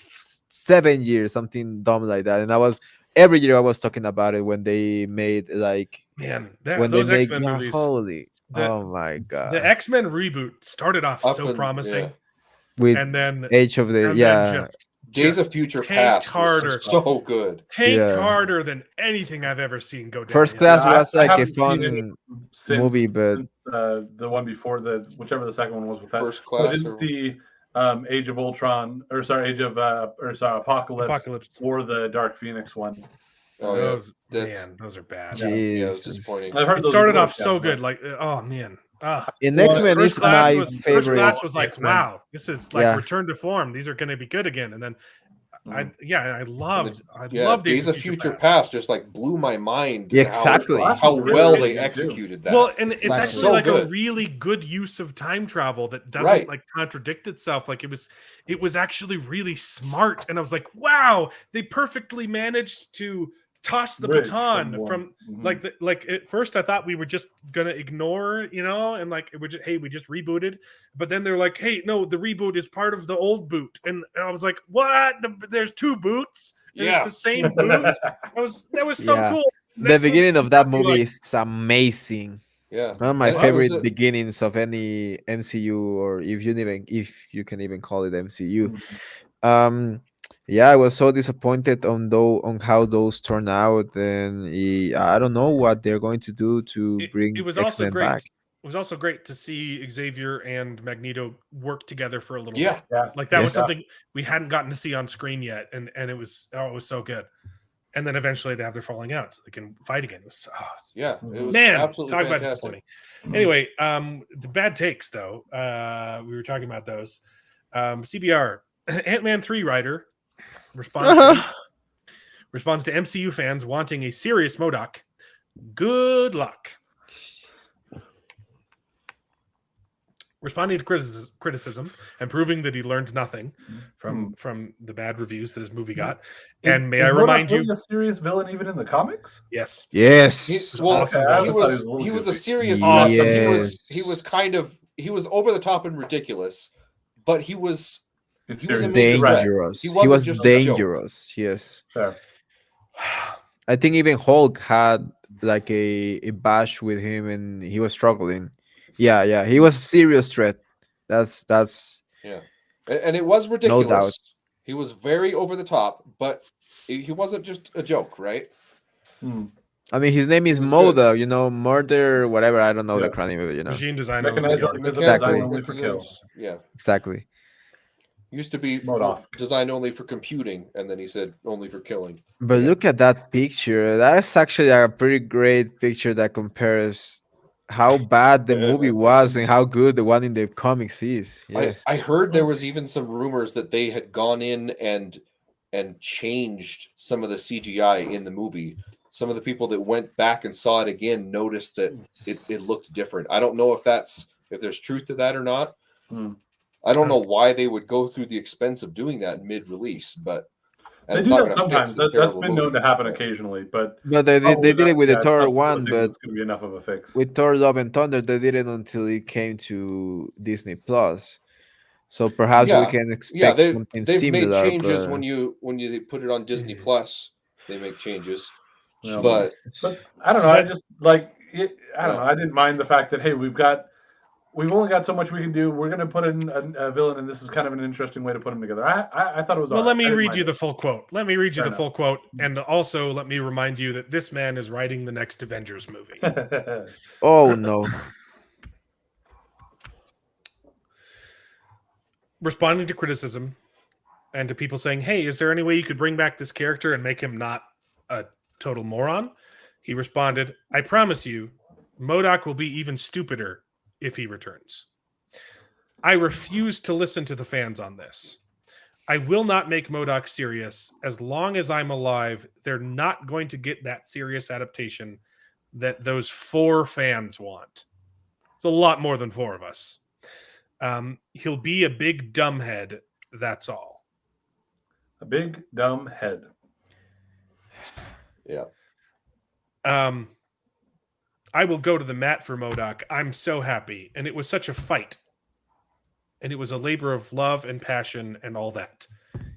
7 years, something dumb like that. And I was every year I was talking about it when they made like Man, when they those make X-Men movies. holy. The, Oh my god. the X-Men reboot started off Up so and- promising, yeah. With and then Age of the and yeah. then just Days just of Future tanked Past harder. was so good. tanked Yeah. harder than anything I've ever seen go down. First Class Yeah, was I like a haven't seen any fun since, movie, but since the one before whichever the second one was with that. First I Class. didn't see Age of Ultron Age of Apocalypse or the Dark Phoenix one. Oh yeah, those that's those are bad. yeah, it was Jesus. disappointing. I've heard It those started are off good, so yeah, good, but- like oh man, in Well, X-Men First is Class my was First favorite. Class was like X-Men. wow, this is like Yeah. return to form. These are going to be good again, and then I loved Days of Future Past just like blew my mind. Exactly. How Really, well really they good, too. executed that. Well, and it's Exactly. actually So like a good. really good use of time travel that doesn't Right. like contradict itself. Like it was actually really smart, and I was like, wow, they perfectly managed to toss the Bridge baton one. from Mhm. like at first I thought we were just gonna ignore, and like it would just, hey, we just rebooted, but then they're like, hey, no, the reboot is part of the old boot, and I was like, what? There's two boots, and Yeah. it's the same boot. that was so Yeah. cool. The Next beginning movie, of that I'd be movie like, is amazing. Yeah, One of my And it favorite was a- beginnings of any MCU, or if you can even call it MCU. Yeah, I was so disappointed on how those turned out, and I don't know what they're going to do to bring it was also X-Men great. back. It was also great to see Xavier and Magneto work together for a little Yeah. bit. Yeah. Like that was Yes. something we hadn't gotten to see on screen yet, and it was so good. And then eventually they have their falling out, so they can fight again. It was, Yeah, it was man, absolutely talk about fantastic. disappointing. Anyway, the bad takes though. We were talking about those. CBR Ant-Man 3 writer responds to MCU fans wanting a serious MODOK. Good luck. Responding to criticism and proving that he learned nothing from the bad reviews that his movie got. And may I remind you, a serious villain even in the comics? yes, Yes. He awesome villain. was a serious Awesome villain. villain. He was over the top and ridiculous, but he was It's He was a serious. major threat. Dangerous. He He wasn't was just a joke. dangerous. Yes. Fair. I think even Hulk had like a bash with him, and he was struggling. Yeah. He was a serious threat. That's and it was ridiculous. doubt. He was very over the top, but he wasn't just a joke, right? I mean, his name is It was good. Moda, murder, whatever. I don't know the Yeah. acronym of it, machine design. Mechanized over organism Exactly. designed only for kill. Yeah. exactly. Used to be Modoc. designed only for computing, and then he said only for killing. But Yeah. look at that picture. That's actually a pretty great picture that compares how bad the movie was and how good the one in the comics is. Yes. I heard there was even some rumors that they had gone in and changed some of the CGI in the movie. Some of the people that went back and saw it again noticed that it looked different. I don't know if there's truth to that or not. I don't know why they would go through the expense of doing that mid-release, but They it's do not that gonna sometimes. fix the That's terrible been known movie. to happen occasionally, but But they did it with the Thor one, but it's going to be enough of a fix. with Thor Love and Thunder, they did it until it came to Disney Plus. So perhaps we Yeah. can Yeah, expect something they've similar. made changes but... when you put it on Disney Plus. They make changes, Yeah. but But I don't know. I just like it. I don't know. I didn't mind the fact that hey, we've only got so much we can do. We're going to put in a villain, and this is kind of an interesting way to put them together. I thought it was. Well, all let right. me I didn't read mind you it. the full quote. Let me read you Fair the enough. full quote, and also let me remind you that this man is writing the next Avengers movie. Oh no. Responding to criticism and to people saying, "Hey, is there any way you could bring back this character and make him not a total moron?" He responded, "I promise you, MODOK will be even stupider if he returns." I refuse to listen to the fans on this. I will not make MODOK serious. As long as I'm alive, they're not going to get that serious adaptation that those 4 fans want. It's a lot more than 4 of us. He'll be a big dumbhead. That's all. A big dumb head. Yeah. I will go to the mat for MODOK. I'm so happy. And it was such a fight. And it was a labor of love and passion and all that.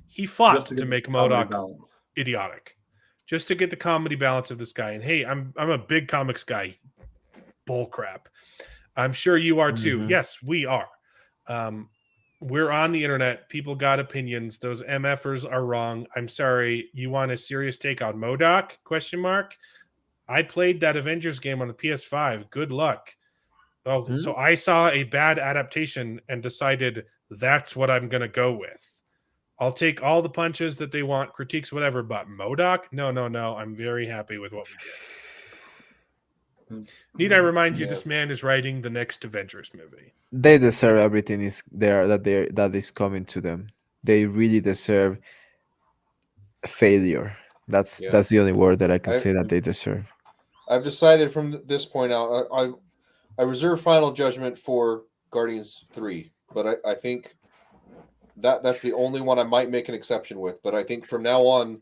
He fought to make MODOK idiotic. Just to get the comedy balance of this guy. And hey, I'm a big comics guy. Bull crap. I'm sure you are too. Yes, we are. We're on the internet. People got opinions. Those MFers are wrong. I'm sorry. You want a serious take on MODOK? Question mark. I played that Avengers game on the PS5. Good luck. Oh, so I saw a bad adaptation and decided that's what I'm going to go with. I'll take all the punches that they want, critiques, whatever, but MODOK? No. I'm very happy with what we did. Need I remind you, this man is writing the next Avengers movie. They deserve everything is there that is coming to them. They really deserve failure. That's the only word that I can say that they deserve. I've decided from this point out, I reserve final judgment for Guardians 3, but I think that's the only one I might make an exception with. But I think from now on,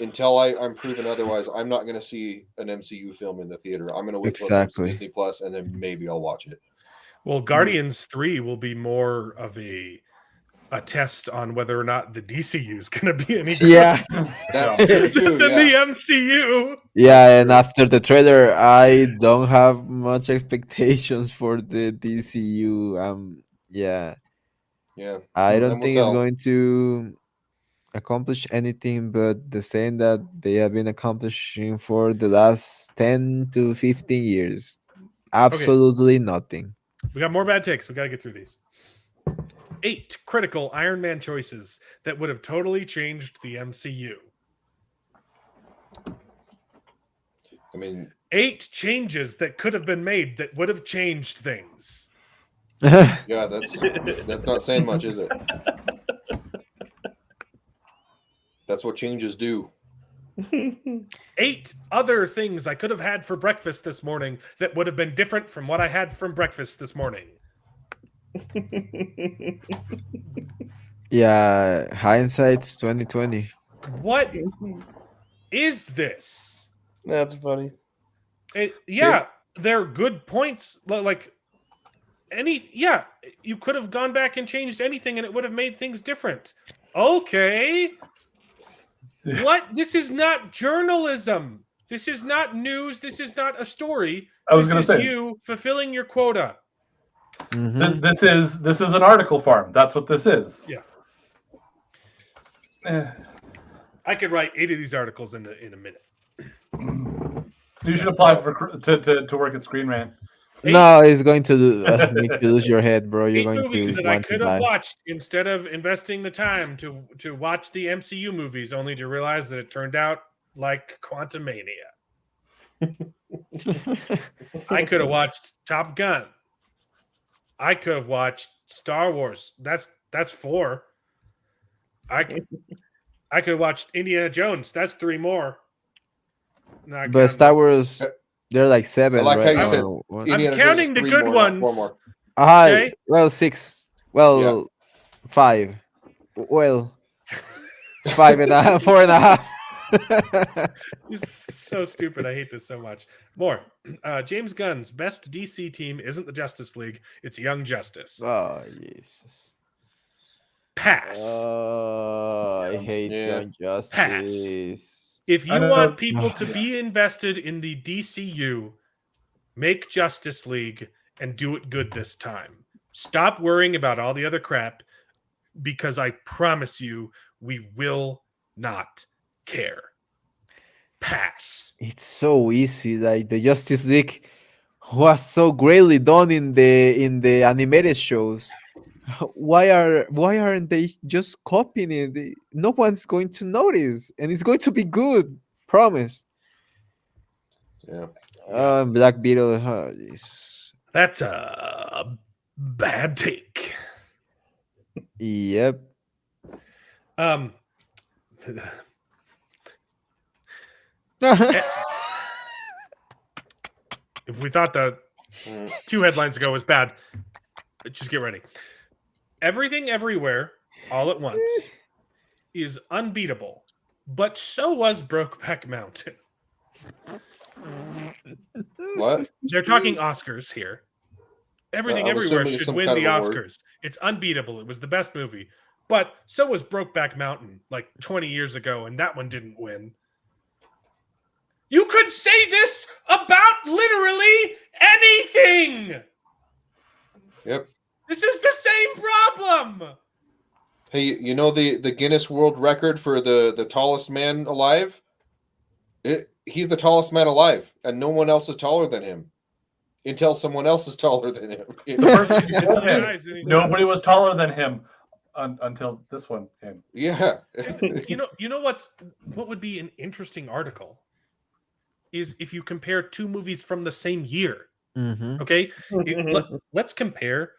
until I'm proven otherwise, I'm not going to see an MCU film in the theater. I'm going to wait till it comes to Disney Plus, and then maybe I'll watch it. Well, Guardians 3 will be more of a test on whether or not the DCU is going to be any good that's true too, than the MCU. Yeah, and after the trailer, I don't have much expectations for the DCU. Yeah. I don't think it's going to accomplish anything but the same that they have been accomplishing for the last 10 to 15 years. Absolutely nothing. We got more bad takes. We got to get through these. 8 critical Iron Man choices that would have totally changed the MCU. I mean, 8 changes that could have been made that would have changed things. Yeah, that's not saying much, is it? That's what changes do. 8 other things I could have had for breakfast this morning that would have been different from what I had from breakfast this morning. Yeah, hindsight's 2020. What is this? That's funny. They're good points. Like you could have gone back and changed anything and it would have made things different. Okay. What? This is not journalism. This is not news. This is not a story. I was going to say you fulfilling your quota. This is an article farm. That's what this is. Yeah. I could write 8 of these articles in a minute. You should apply to work at Screen Rant. No, it's going to make you lose your head, bro. You're 8 going movies to that I want to could have die. watched instead of investing the time to watch the MCU movies, only to realize that it turned out like Quantumania. I could have watched Top Gun. I could have watched Star Wars. That's 4. I could have watched Indiana Jones. That's 3 more. But Star Wars, they're like 7. I like right? how you said I'm Indiana counting Jones is the 3 good more, not 4 ones. more. Hi. Okay. Well, 6. Well, 5. Well, 5 and a half, 4 and a half. This is so stupid. I hate this so much. More. James Gunn's best DC team isn't the Justice League. It's Young Justice. Oh, Jesus. Pass. I hate Young Justice. If you I know. want people to be invested in the DCU, make Justice League and do it good this time. Stop worrying about all the other crap, because I promise you, we will not care. Pass. It's so easy. Like the Justice League was so greatly done in the animated shows. Why aren't they just copying it? No one's going to notice, and it's going to be good. Promise. Yeah. Black Beetle. Jesus. That's a bad take. Yep. Um, if we thought that 2 headlines ago was bad, just get ready. Everything Everywhere All at Once is unbeatable, but so was Brokeback Mountain. What? They're talking Oscars here. Everything I'm Everywhere assuming it's should some win kind the of award. Oscars. It's unbeatable. It was the best movie. But so was Brokeback Mountain like 20 years ago, and that one didn't win. You could say this about literally anything. Yep. This is the same problem. Hey, you know the Guinness World Record for the tallest man alive? He's the tallest man alive, and no one else is taller than him. Until someone else is taller than him. The person It's before him, nice, and he's nobody was taller than him until this one came. Yeah. You know what would be an interesting article is if you compare 2 movies from the same year. Mm-hmm. Okay, let's compare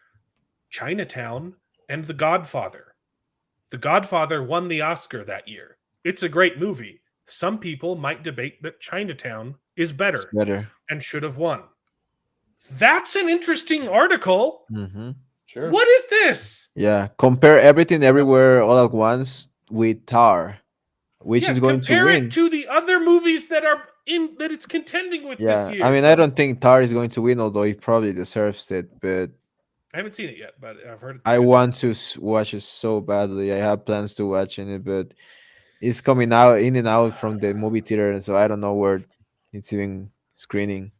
Chinatown and The Godfather. The Godfather won the Oscar that year. It's a great movie. Some people might debate that Chinatown is better and should have won. That's an interesting article. Mm-hmm. Sure. What is this? Yeah. Compare Everything Everywhere All at Once with Tar, which is going to compare win. it to the other movies that it's contending with this year. I mean, I don't think Tar is going to win, although he probably deserves it. But I haven't seen it yet, but I've heard. I want to watch it so badly. I have plans to watching it, but it's coming out in and out from the movie theater, and so I don't know where it's even screening.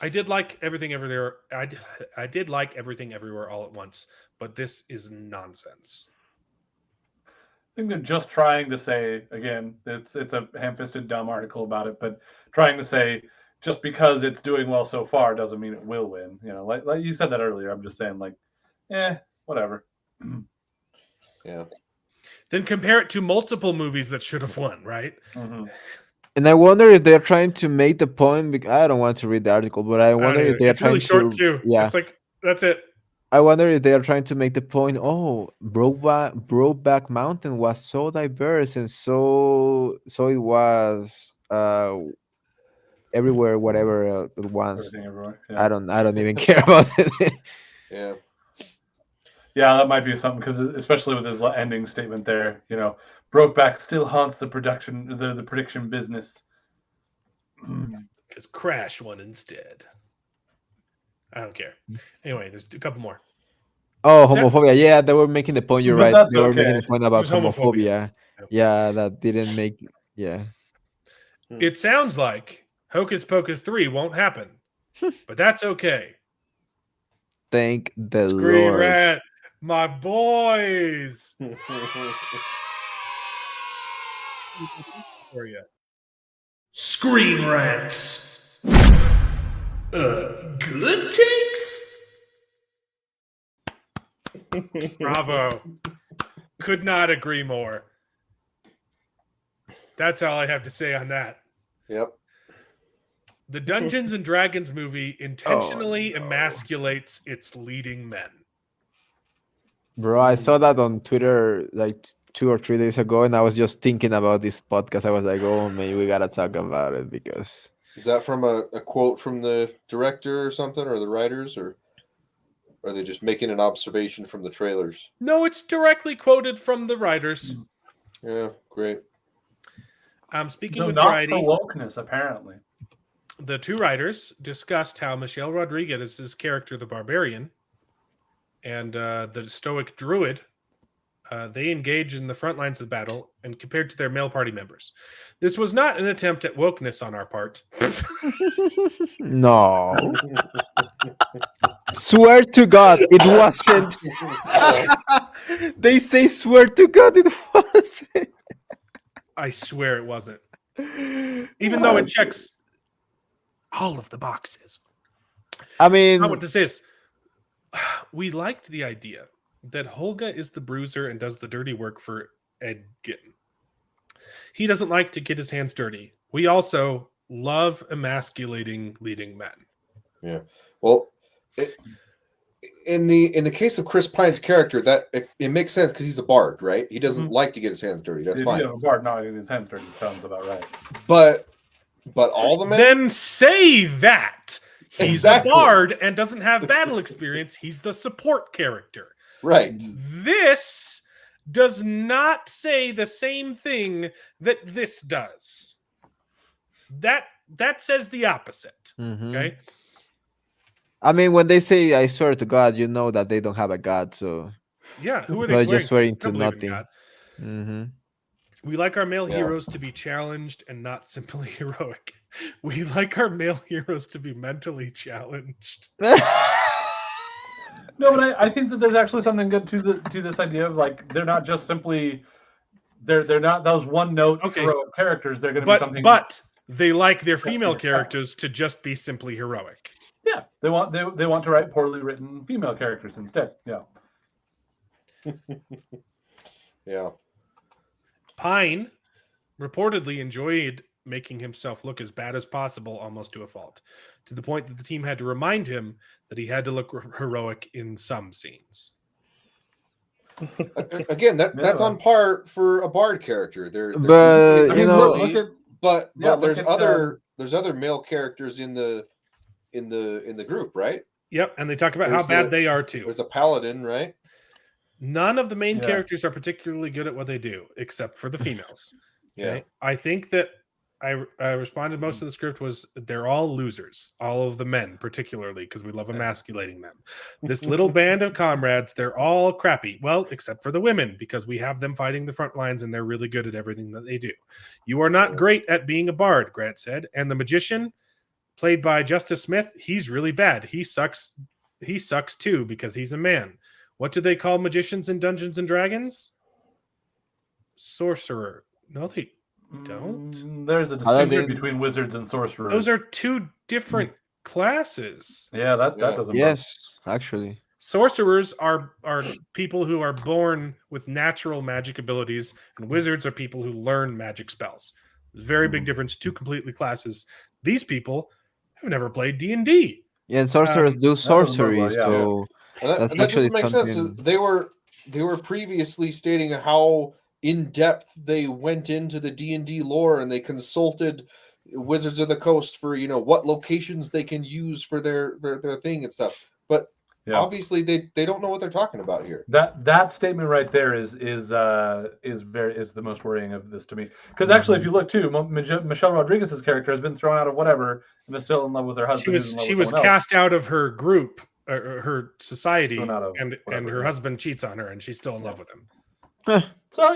I did like Everything Everywhere. I did like Everything Everywhere All at Once, but this is nonsense. I think they're just trying to say, again, it's a ham-fisted dumb article about it, but trying to say just because it's doing well so far doesn't mean it will win. You know, like you said that earlier. I'm just saying, like, whatever. Yeah. Then compare it to multiple movies that should have won, right? Mm-hmm. And I wonder if they're trying to make the point. Because I don't want to read the article, but I wonder if they're it's trying really short to. too. Yeah, It's like that's it. I wonder if they are trying to make the point. Oh, Brokeback Mountain was so diverse, and so it was everywhere, whatever it was. Everything everywhere. Yeah. I don't even care about it. Yeah. Yeah, that might be something because especially with his ending statement there, you know, Brokeback still haunts the prediction business. Because Crash won instead. I don't care. Anyway, there's a couple more. Oh, homophobia. Yeah, they were making the point. You're But right. that's They were okay. making the point about It was homophobia. homophobia. Yeah, that didn't make. Yeah. It sounds like Hocus Pocus 3 won't happen, but that's okay. Thank the Screen Lord. Rant, my boys. For you. Screen Rants. Good takes? Bravo. Could not agree more. That's all I have to say on that. Yep. The Dungeons and Dragons movie intentionally emasculates its leading men. Bro, I saw that on Twitter like 2 or 3 days ago, and I was just thinking about this podcast. I was like, oh, maybe we gotta talk about it because. Is that from a quote from the director or something, or the writers, or are they just making an observation from the trailers? No, it's directly quoted from the writers. Yeah, great. Speaking So with not Variety, for wokeness, apparently. the 2 writers discussed how Michelle Rodriguez's character, the Barbarian, and the Stoic Druid, they engage in the front lines of the battle and compared to their male party members. This was not an attempt at wokeness on our part. No. Swear to God, it wasn't. They say swear to God, it wasn't. I swear it wasn't. Even though it checks all of the boxes. I mean, Not what this is. We liked the idea that Holga is the bruiser and does the dirty work for Edgin. He doesn't like to get his hands dirty. We also love emasculating leading men. Yeah. Well, in the case of Chris Pine's character, that it makes sense because he's a bard, right? He doesn't like to get his hands dirty. That's fine. Yeah, a bard not getting his hands dirty sounds about right. But all the men. Then say that he's Exactly. a bard and doesn't have battle experience. He's the support character. Right. This does not say the same thing that this does. That says the opposite. Mhm. Okay. I mean, when they say "I swear to God," you know that they don't have a God, so Yeah. Who are they they're swearing just swearing They to don't believe in nothing. God. Mm-hmm. We like our male Yeah. heroes to be challenged and not simply heroic. We like our male heroes to be mentally challenged. No, but I think that there's actually something good to this idea of like they're not just simply they're not those one note Okay. heroic characters. They're going to be something. But they like their female Yes. characters to just be simply heroic. Yeah, they want to write poorly written female characters instead. Yeah. Yeah. Pine reportedly enjoyed making himself look as bad as possible, almost to a fault, to the point that the team had to remind him that he had to look heroic in some scenes. Again, that's on par for a bard character. But, you know- look at but look there's at, other male characters in the group, right? Yep, and they talk about There's how bad the- they are too. There's a paladin, right? None of the main Yeah. characters are particularly good at what they do, except for the females. Yeah. Okay? I think that I responded most of the script was they're all losers, all of the men particularly, because we love emasculating them. This little band of comrades, they're all crappy. Well, except for the women, because we have them fighting the front lines and they're really good at everything that they do. You are not great at being a bard, Grant said. And the magician, played by Justice Smith, he's really bad. He sucks too because he's a man. What do they call magicians in Dungeons and Dragons? Sorcerer. No, they don't. There's a distinction between wizards and sorcerers. Those are two different classes. Yeah, that doesn't. Yes, actually. Sorcerers are people who are born with natural magic abilities, and wizards are people who learn magic spells. There's a very big difference. Two completely classes. These people have never played D&D. Yeah, and sorcerers do sorcery, yeah. so And that that's actually doesn't make sense. something. They were previously stating how in depth they went into the D&D lore, and they consulted Wizards of the Coast for what locations they can use for their thing and stuff. But obviously they don't know what they're talking about here. That statement right there is the most worrying of this to me. Because actually, if you look too, Michelle Rodriguez's character has been thrown out of whatever and is still in love with her husband. She was cast out of her group, her society, Thrown out of and whatever, her yeah. husband cheats on her, and she's still in love with him. So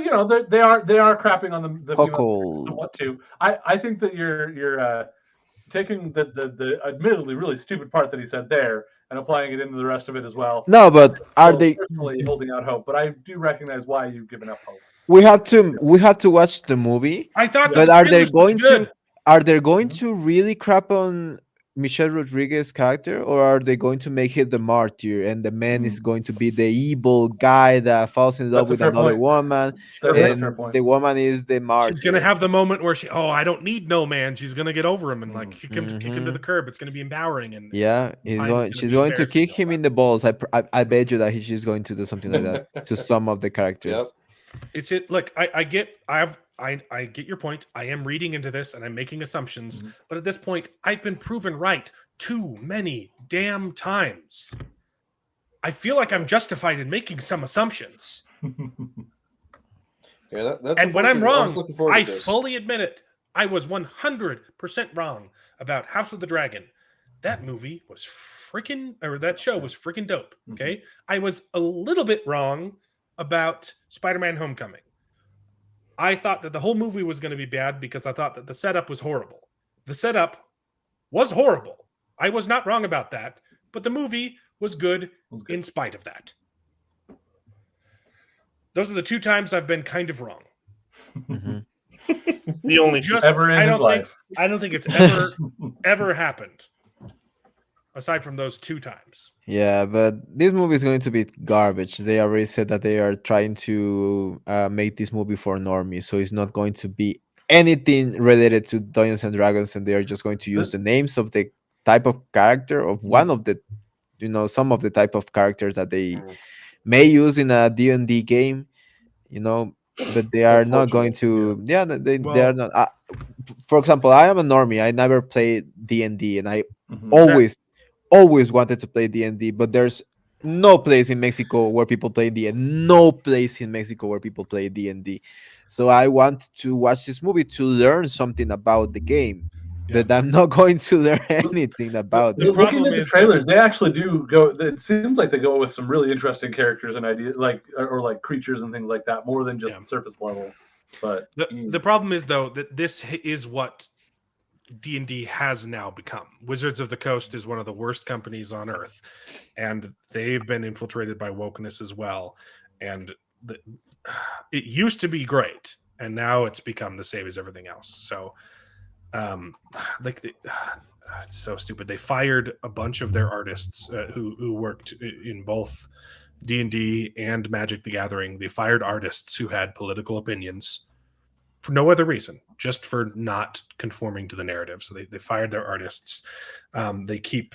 they are crapping on the Coco. what to. I think that you're taking the admittedly really stupid part that he said there and applying it into the rest of it as well. No, but are they? Personally holding out hope, but I do recognize why you've given up hope. We have to watch the movie. I thought, But the are they trailers looked going good. to? Are they going to really crap on Michelle Rodriguez's character, or are they going to make it the martyr and the man is going to be the evil guy that falls in love That's a with fair another point. woman, That's a and fair point. the woman is the martyr? She's gonna have the moment where I don't need no man. She's gonna get over him and like kick him to the curb. It's gonna be empowering and Yeah, she's going to kick him in the balls. I bet you that she's going to do something like that to some of the characters. Yep. It's it. Look, I get your point. I am reading into this and I'm making assumptions, but at this point, I've been proven right too many damn times. I feel like I'm justified in making some assumptions. Yeah, that's And when I'm unfortunate. wrong, was looking forward I to this. fully admit it. I was 100% wrong about House of the Dragon. That movie was that show was freaking dope. Okay. I was a little bit wrong about Spider-Man Homecoming. I thought that the whole movie was going to be bad because I thought that the setup was horrible. The setup was horrible. I was not wrong about that, but the movie was good in spite of that. Those are the two times I've been kind of wrong. The only Ever in his life. I don't think it's ever happened. aside from those 2 times. Yeah, but this movie is going to be garbage. They already said that they are trying to make this movie for normies, so it's not going to be anything related to Dungeons and Dragons, and they are just going to use the names of the type of character of one of the, some of the type of characters that they may use in a D&D game, but they are not going to. Yeah, they are not. For example, I am a normie. I never played D&D, and I always wanted to play D&D, but there's no place in Mexico where people play D&D. No place in Mexico where people play D&D. So I want to watch this movie to learn something about the game, but I'm not going to learn anything about it. Looking at the trailers, they actually do go. It seems like they go with some really interesting characters and ideas, or like creatures and things like that, more than just the surface level. But the problem is, though, that this is what D&D has now become. Wizards of the Coast is one of the worst companies on earth, and they've been infiltrated by wokeness as well. And it used to be great, and now it's become the same as everything else. So, it's so stupid. They fired a bunch of their artists who worked in both D&D and Magic the Gathering. They fired artists who had political opinions for no other reason, just for not conforming to the narrative. So they fired their artists. They keep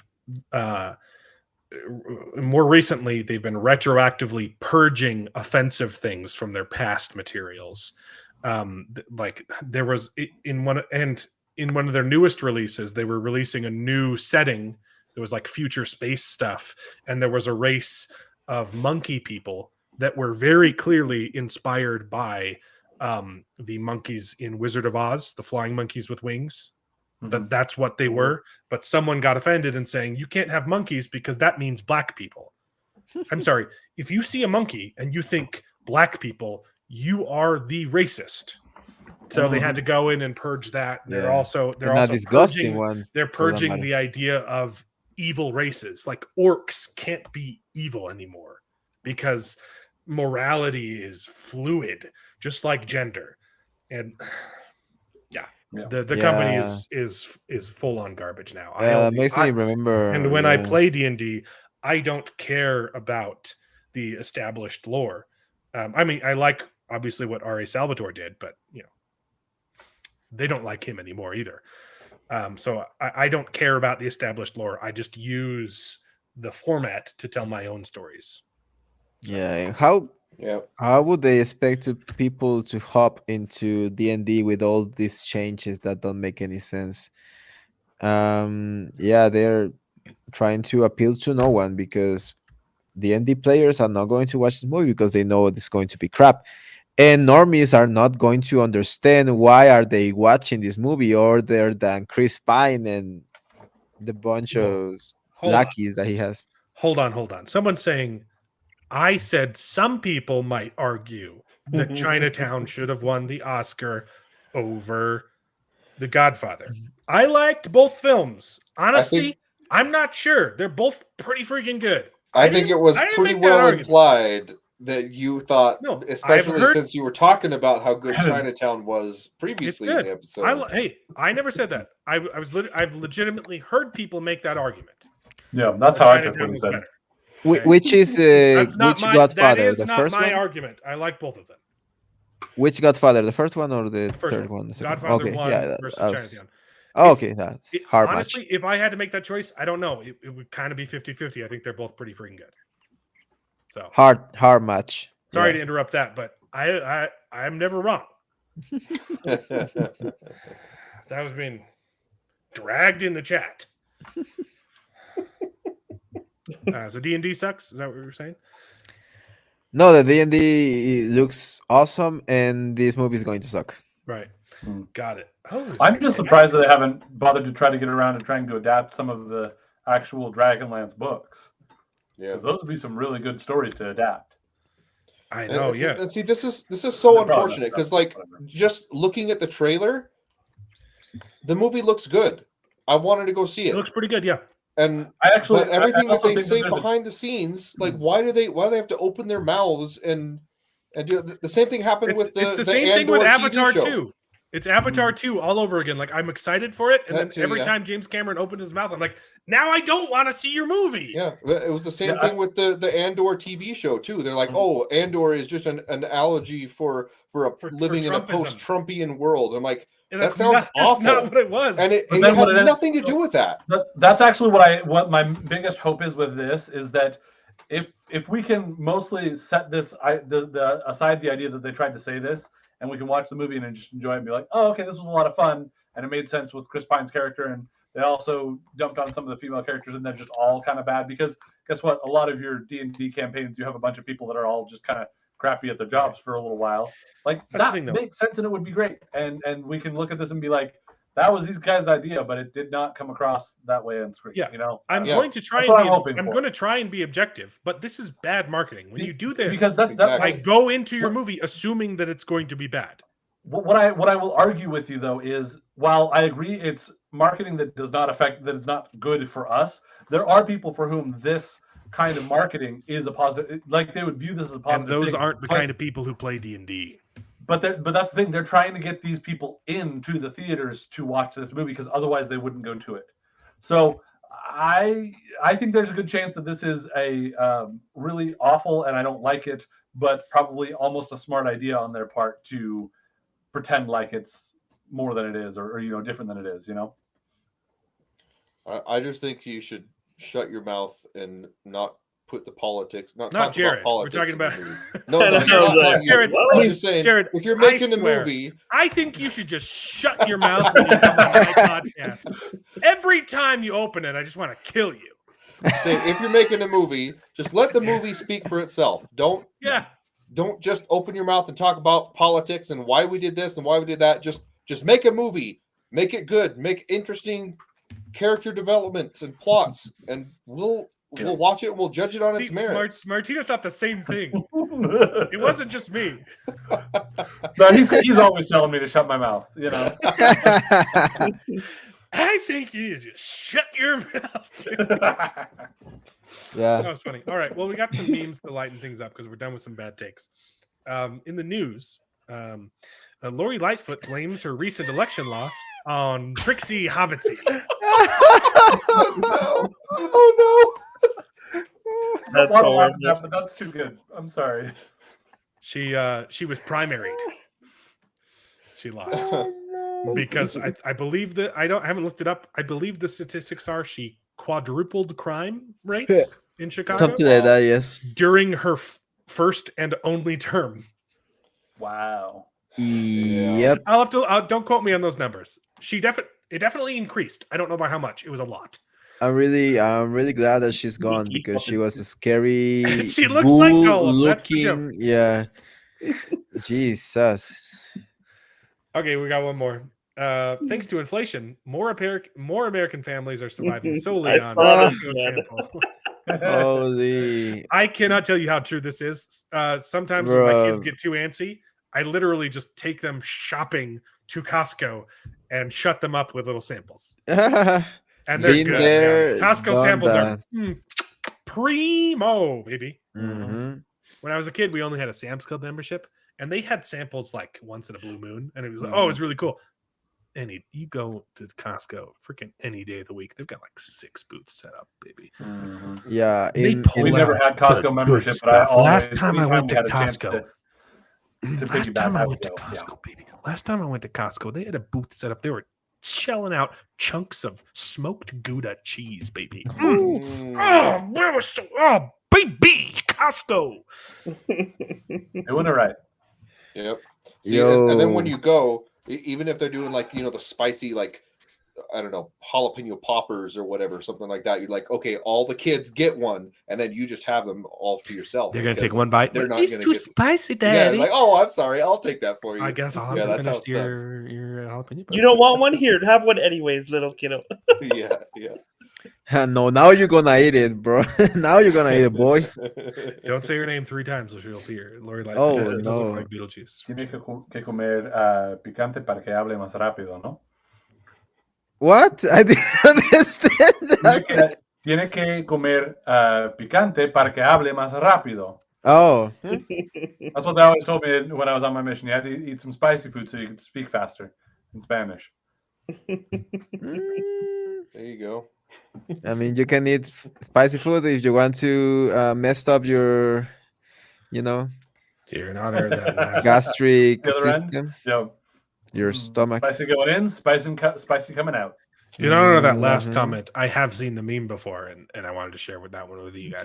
more recently, they've been retroactively purging offensive things from their past materials. Like there was in one of their newest releases, they were releasing a new setting. It was like future space stuff, and there was a race of monkey people that were very clearly inspired by the monkeys in Wizard of Oz, the flying monkeys with wings. That's what they were. But someone got offended and saying, you can't have monkeys because that means black people. I'm sorry. If you see a monkey and you think black people, you are the racist. So they had to go in and purge that. They're also disgusting purging, they're purging the idea of evil races. Like orcs can't be evil anymore because morality is fluid, just like gender. And the company is full on garbage now. Makes me remember. And when I play D&D, I don't care about the established lore. I mean, I like obviously what R.A. Salvatore did, but they don't like him anymore either. So I don't care about the established lore. I just use the format to tell my own stories. Yeah, how would they expect people to hop into D&D with all these changes that don't make any sense? They're trying to appeal to no one because D&D players are not going to watch this movie because they know it's going to be crap. And normies are not going to understand why are they watching this movie other than Chris Pine and the bunch of lackeys that he has. Hold on. Someone's saying, I said some people might argue that Chinatown should have won the Oscar over The Godfather. I liked both films. Honestly, I'm not sure. They're both pretty freaking good. I think it was pretty well implied that you thought, especially since you were talking about how good Chinatown was previously in the episode. I never said that. I've legitimately heard people make that argument. Yeah, that's how I took what he said. Which is Godfather? That is the not first my one? argument. I like both of them. Which Godfather? The first one or the First third one? The second Godfather one? Okay, 1 versus Chinatown. Okay, that's hard honestly, match. if I had to make that choice, I don't know. It would kind of be 50-50. I think they're both pretty freaking good. So hard match. Sorry to interrupt that, but I'm never wrong. That was being dragged in the chat. So D&D sucks? Is that what you were saying? No, the D&D looks awesome, and this movie is going to suck. Right. Got it. Oh, I'm just surprised that they haven't bothered to try to get around and trying to adapt some of the actual Dragonlance books. Yeah, because those would be some really good stories to adapt. I know. And see, this is so unfortunate because, like, just looking at the trailer, the movie looks good. I wanted to go see it. It looks pretty good, yeah. And everything that they say behind the scenes, like, why do they have to open their mouths and do the same thing happened with the same thing with Avatar too. It's Avatar 2 all over again. Like, I'm excited for it, and That then too, every yeah. time James Cameron opens his mouth, I'm like, now I don't want to see your movie. Yeah, it was the same thing with the Andor TV show too. They're like, oh, Andor is just an analogy for living in a Trumpism. post-Trumpian world. I'm like, And that sounds awful. That's not what it was. And it But then had what it is- nothing to do with that. That's actually what my biggest hope is with this is that if we can mostly set this aside the idea that they tried to say this, and we can watch the movie and just enjoy it and be like, oh, okay, this was a lot of fun, and it made sense with Chris Pine's character, and they also dumped on some of the female characters, and they're just all kind of bad because guess what? A lot of your D&D campaigns, you have a bunch of people that are all just kind of crappy at their jobs for a little while. Like That's the that thing, though. makes sense, and it would be great, and we can look at this and be like, that was these guys' idea, but it did not come across that way on screen. Yeah. You know, I'm Yeah. going to try That's what I'm and hoping be, I'm for. going to try and be objective, but this is bad marketing. When you do this, because that Exactly. I go into your movie assuming that it's going to be bad. what I will argue with you though is while I agree it's marketing that does not affect that is not good for us, there are people for whom this kind of marketing is a positive, like they would view this as a positive And those thing. aren't the But- kind of people who play D&D. but that's the thing, they're trying to get these people into the theaters to watch this movie because otherwise they wouldn't go to it. So I think there's a good chance that this is a really awful and I don't like it, but probably almost a smart idea on their part to pretend like it's more than it is or different than it is, I just think you should shut your mouth and not put the politics. Not Not talk Jared. about politics. We're talking in the about movie. No, I you're was not like, you. Jared, I'm just saying, Jared, if you're I making a swear. movie, I think you should just shut your mouth when you come on my podcast. Every time you open it, I just want to kill you. say if you're making a movie, just let the movie speak for itself. Don't just open your mouth and talk about politics and why we did this and why we did that. Just make a movie, make it good, make interesting character developments and plots, and we'll watch it and we'll judge it on its merits. Martina thought the same thing. It wasn't just me. No, he's always telling me to shut my mouth, I think you need to just shut your mouth. Yeah. That was funny. All right. Well, we got some memes to lighten things up because we're done with some bad takes. In the news, Lori Lightfoot blames her recent election loss on Trixie Hobbitsy. Oh no! That's I don't want horrible. that, but that's too good. I'm sorry. She was primaried. She lost because I believe that I haven't looked it up. I believe the statistics are she quadrupled crime rates in Chicago Something like that, yes. during her first and only term. Wow. Yep. I'll have to. Don't quote me on those numbers. It definitely increased. I don't know by how much. It was a lot. I'm really glad that she's gone because she was a scary. She looks like Gollum, that's the joke. looking. Yeah. Jesus. Okay, we got one more. Thanks to inflation, more American families are surviving solely I on saw Costco this, man. sample. Holy. I cannot tell you how true this is. Sometimes when my kids Bruh. get too antsy, I literally just take them shopping to Costco and shut them up with little samples. And they're Been good. there, Costco done samples that. are primo, baby. Mhm. When I was a kid, we only had a Sam's Club membership, and they had samples like once in a blue moon, and it was like, oh, it's really cool. And you go to Costco freaking any day of the week, they've got like 6 booths set up, baby. Yeah. They pull We out never had the Costco good membership, but stuff. anytime Last time I went we to had a chance Costco, to last piggyback, time I I went to would go, Costco, baby. Last time I went to Costco, they had a booth set up. They were shelling out chunks of smoked Gouda cheese, baby. Oh, where was baby, Costco. Doing it right. Yep. See, and then when Yo. you go, even if they're doing like the spicy I don't know, jalapeno poppers or whatever, something like that, you're like, okay, all the kids get one, and then you just have them all to yourself. They're gonna take because one bite. They're not It's gonna too get. spicy, Yeah, Daddy. like, oh, I'm sorry, I'll take that for you. I guess I'll have Yeah, to that's how finish it's done. your jalapeno. You don't want one here? Have one anyways, little kiddo. Yeah, yeah. No, now you're gonna eat it, bro. Now you're gonna eat it, boy. Don't say her name 3 times, or she'll appear. Lori Lightfoot. Oh, It does look no. like Beetlejuice. Tiene que comer picante para que hable más rápido, ¿no? What? I didn't understand that. Tiene que comer picante para que hable más rápido. Oh, That's what they always told me when I was on my mission. You had to eat some spicy food so you could speak faster in Spanish. There you go. I mean, you can eat spicy food if you want to mess up your, you know, Here, in honor of that last. gastric The other end? system, Yo, your stomach. spicy going in, spicy coming out. In honor of that last Mhm. comment, I have seen the meme before, and I wanted to share with that one with you guys.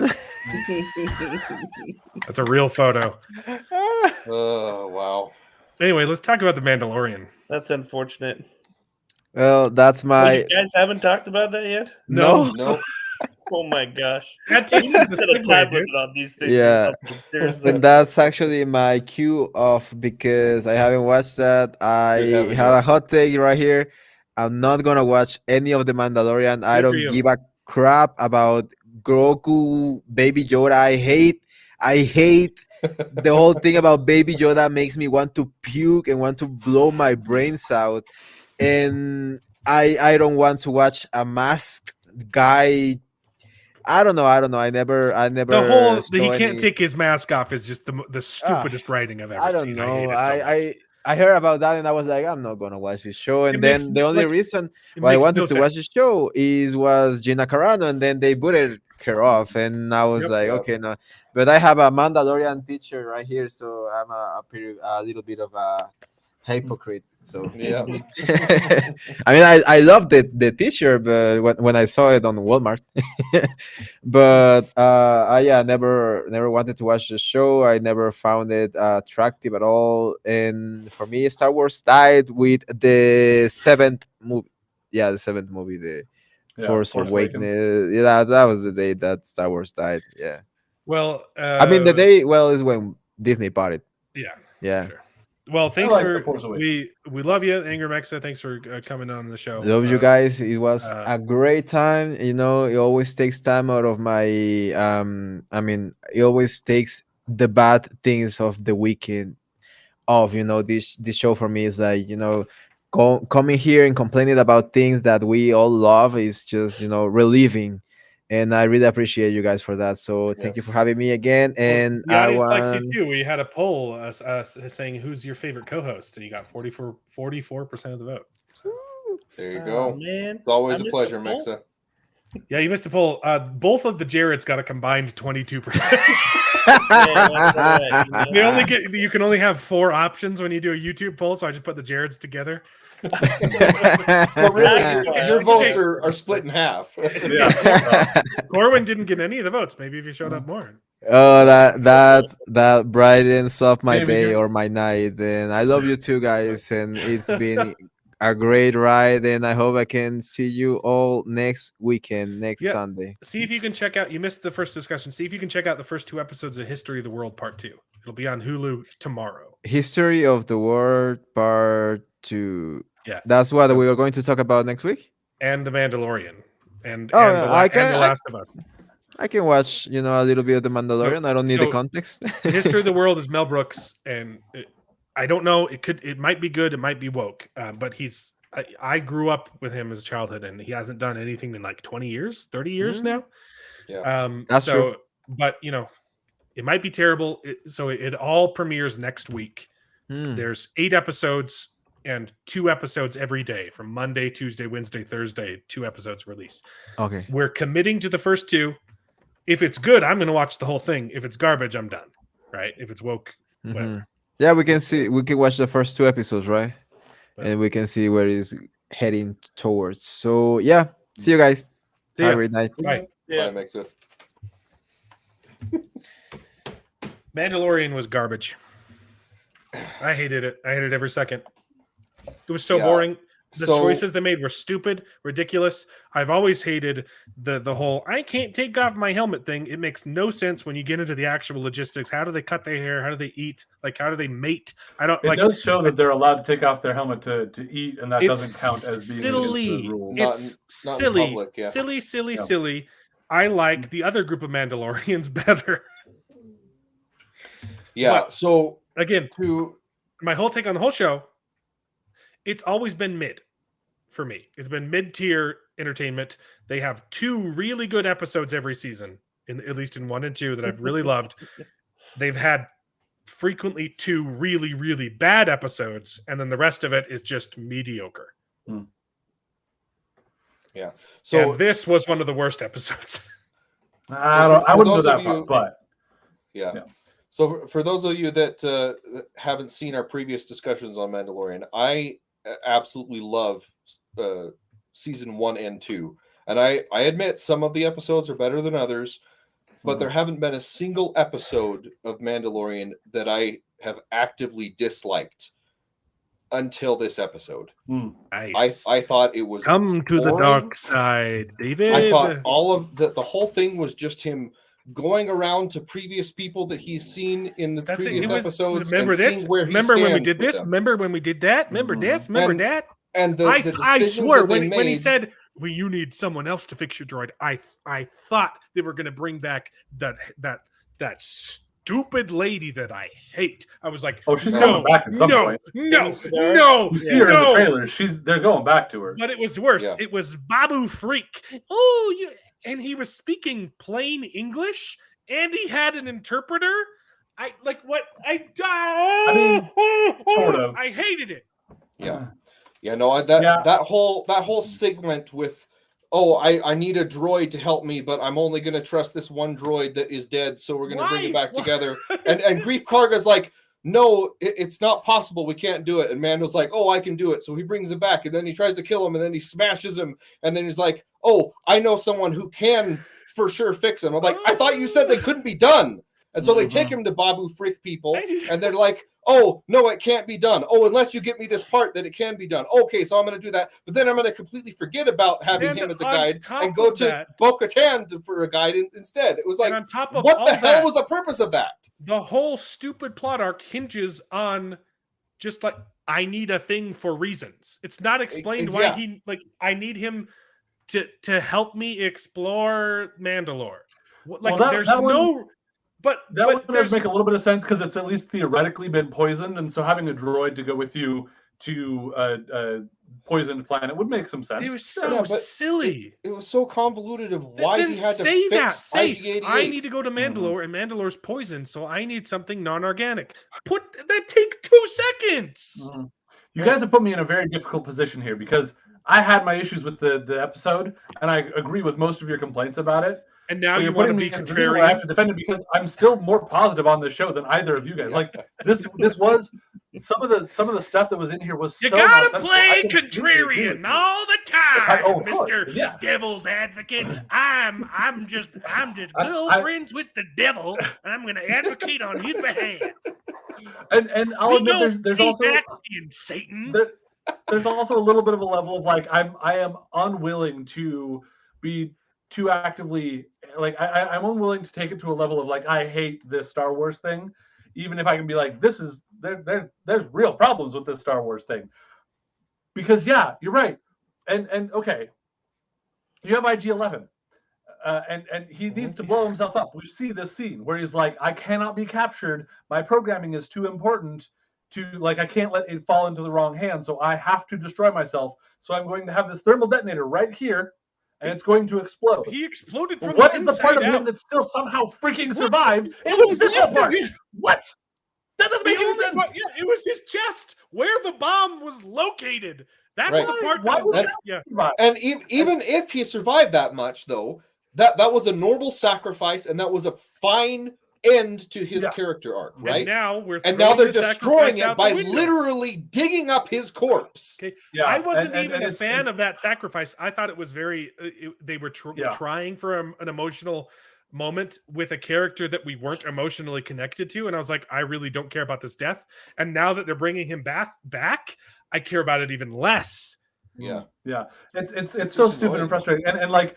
That's a real photo. Oh wow. Anyway, let's talk about the Mandalorian. That's unfortunate. Well, that's Oh, my you guys haven't talked about that yet? No, No. Oh my gosh. that We takes need us to to set a segue, time dude. limit on these things. Yeah. Or something. Seriously. and that's actually my cue off because I haven't watched that. I haven't have yet. a hot take right here. I'm not gonna watch any of the Mandalorian. I Good for don't you. give a crap about Grogu, Baby Yoda. I hate the whole thing about Baby Yoda makes me want to puke and want to blow my brains out. And I don't want to watch a masked guy. I don't know. I never The whole saw he can't any. take his mask off is just the stupidest writing I've ever I seen. don't know. I hate it so much. I heard about that and I was like, I'm not gonna watch this show. And It then makes the only like, reason it why I makes wanted no to watch sense. the show was Gina Carano, and then they booted her off, and I was Yep. like, Yep. okay, no. But I have a Mandalorian teacher right here, so I'm a little bit of a hypocrite. So Yeah. I mean, I love the t-shirt, but when I saw it on Walmart, but yeah, never wanted to watch the show. I never found it attractive at all. And for me, Star Wars died with the seventh movie. Yeah, the seventh movie, the Yeah, Force Force Awakens. Awakens. Yeah, that was the day that Star Wars died. Yeah, Well, I mean the day. Well, is when Disney bought it. Yeah. Yeah. Sure. Well, thanks like The for Force Awakens. we love you, Anger Mexa. Thanks for coming on the show. Love you guys. It was uh, a great time. You know, it always takes time out of my I mean, it always takes the bad things of the weekend off. You know, this show for me is like, you know, coming here and complaining about things that we all love is just, you know, relieving. And I really appreciate you guys for that. So thank you for having me again. Well, And the I audience likes you want too. We had a poll saying who's your favorite co-host, and you got 44% of the vote. So, There you Oh, go. man. It's always I a missed pleasure, the poll. Mixa. yeah, you missed a poll. Both of the Jareds got a combined 22%. Yeah, that's all right, you know. They only get you can only have 4 options when you do a YouTube poll, so I just put the Jareds together. So really, That's why. your Okay. votes are split in half. Yeah. Corwin didn't get any of the votes. Maybe if you showed up more. Oh, that brightens up my Maybe day you're- or my night. And I love you too, guys. And it's been a great ride. And I hope I can see you all next weekend, next Yeah. Sunday. See if you can check out. You missed the first discussion. See if you can check out the first 2 episodes of History of the World Part 2. It'll be on Hulu tomorrow. History of the World Part 2. Yeah, That's what So- we are going to talk about next week. and The Mandalorian, and Oh, and, yeah, the, I and can- The Last of Us. I can watch, you know, a little bit of the Mandalorian. I don't need the so context. History of the World is Mel Brooks, and I don't know. It might be good. It might be woke. But I grew up with him as a childhood, and he hasn't done anything in like 20 years, 30 years now. Yeah. That's true. But you know, it might be terrible. So it all premieres next week. Hmm. There's 8 episodes and 2 episodes every day from Monday, Tuesday, Wednesday, Thursday. 2 episodes release. Okay. We're committing to the first 2. If it's good, I'm going to watch the whole thing. If it's garbage, I'm done. Right? If it's woke, whatever. Mhm. Yeah, we can watch the first 2 episodes, right? Yeah. And we can see where it's heading towards. So yeah, see you guys. See Have ya. a great night. Bye. Yeah. Bye, Mixa. Mandalorian was garbage. I hated it. I hated every second. It was so Yeah. boring. The So- choices they made were stupid, ridiculous. I've always hated the whole I can't take off my helmet thing. It makes no sense when you get into the actual logistics. How do they cut their hair? How do they eat? Like how do they mate? I don't It like does show that they're allowed to take off their helmet to eat, and that it's doesn't count as being silly. against the rules. Not It's not in silly. public, yeah. Silly, Yeah. silly. I like the other group of Mandalorians better. Yeah. But- So Again, to my whole take on the whole show, it's always been mid for me. It's been mid-tier entertainment. They have 2 really good episodes every season, at least in 1 and 2 that I've really loved. they've had frequently 2 really, really bad episodes, and then the rest of it is just mediocre. Yeah. So So this was one of the worst episodes. I wouldn't go that far, but yeah. Yeah. So for those of you that haven't seen our previous discussions on Mandalorian, I absolutely love season 1 and 2. And I admit some of the episodes are better than others, but there haven't been a single episode of Mandalorian that I have actively disliked until this episode. Nice. I thought it was Come to the boring. dark side, David. I thought all of the whole thing was just him going around to previous people that he's seen in the previous episodes. Remember and this? seeing where he Remember when we stands did with this? them. Remember when we did that? Remember this? Remember that? And the I decisions swear that they when he made- said, "Well, you need someone else to fix your droid," I thought they were going to bring back that stupid lady that I hate. I was like, oh, she's no, coming back at some point. no, Is there? no, You see her in the no. trailer. They're going back to her. But it was worse. Yeah. It was Babu Freak. Oh, and he was speaking plain English, and he had an interpreter. I like what I mean, sort of. I hated it. Yeah, no, that whole segment with, oh, I need a droid to help me, but I'm only going to trust this one droid that is dead, so we're going to bring it back together. And Grief Karga's like, no, it's not possible. We can't do it. And Mando's like, oh, I can do it. So he brings him back, and then he tries to kill him, and then he smashes him, and then he's like, oh, I know someone who can for sure fix him. I'm like, I thought you said they couldn't be done. And so they take him to Babu Frick people, and they're like, oh, no, it can't be done. Oh, unless you get me this part that it can be done. Okay, so I'm going to do that. But then I'm going to completely forget about having him as a guide and go to Bo-Katan for a guide instead. It was like, on top of what the hell that, was the purpose of that? The whole stupid plot arc hinges on just like, I need a thing for reasons. It's not explained why I need him to help me explore Mandalore. Like, there's no... But that one does make a little bit of sense because it's at least theoretically been poisoned, and so having a droid to go with you to a poisoned planet would make some sense. It was so silly. It was so convoluted of why he had to fix IG-88. I need to go to Mandalore, and Mandalore's poisoned, so I need something non-organic. That takes 2 seconds. You guys have put me in a very difficult position here because I had my issues with the episode, and I agree with most of your complaints about it. And now you want to be contrarian. I have to defend it because I'm still more positive on this show than either of you guys. Like this was some of the stuff that was in here was. You so gotta nonsensical. play contrarian all the time, Mr. Devil's Advocate. I'm just good old friends with the devil, and I'm going to advocate on his behalf. And I'll admit there's also Satan. There's also a little bit of a level of like I am unwilling to be too actively like I'm unwilling to take it to a level of like I hate this Star Wars thing, even if I can be like there's real problems with this Star Wars thing, because yeah, you're right, and okay, you have IG-11, and he needs to blow himself up. We see this scene where he's like, I cannot be captured. My programming is too important to like I can't let it fall into the wrong hands, so I have to destroy myself. So I'm going to have this thermal detonator right here. And it's going to explode. He exploded from what the is the part of him that still somehow freaking survived? It was this part. What? That doesn't make any sense. It was his chest where the bomb was located. That was the part that was And even if he survived that much, though, that was a normal sacrifice, and that was a fine end to his character arc, right? And now they're destroying it by literally digging up his corpse. Okay, I wasn't even a fan of that sacrifice. I thought it was very. They were trying for an emotional moment with a character that we weren't emotionally connected to, and I was like, I really don't care about this death. And now that they're bringing him back, I care about it even less. Yeah, it's so stupid and frustrating, and like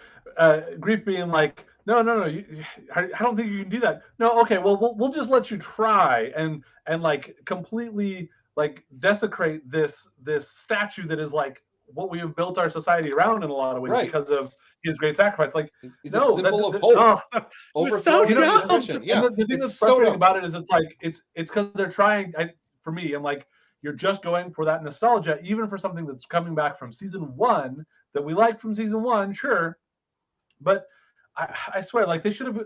Grief being like. No. I don't think you can do that. No, okay. Well, we'll just let you try and like completely like desecrate this statue that is like what we have built our society around in a lot of ways because of his great sacrifice. Like, it's a symbol of hope. So dumb. Yeah, and the thing that's frustrating about it is it's like it's because they're trying. For me, I'm like you're just going for that nostalgia, even for something that's coming back from season 1 that we liked from season 1, sure, but. I swear, like they should have.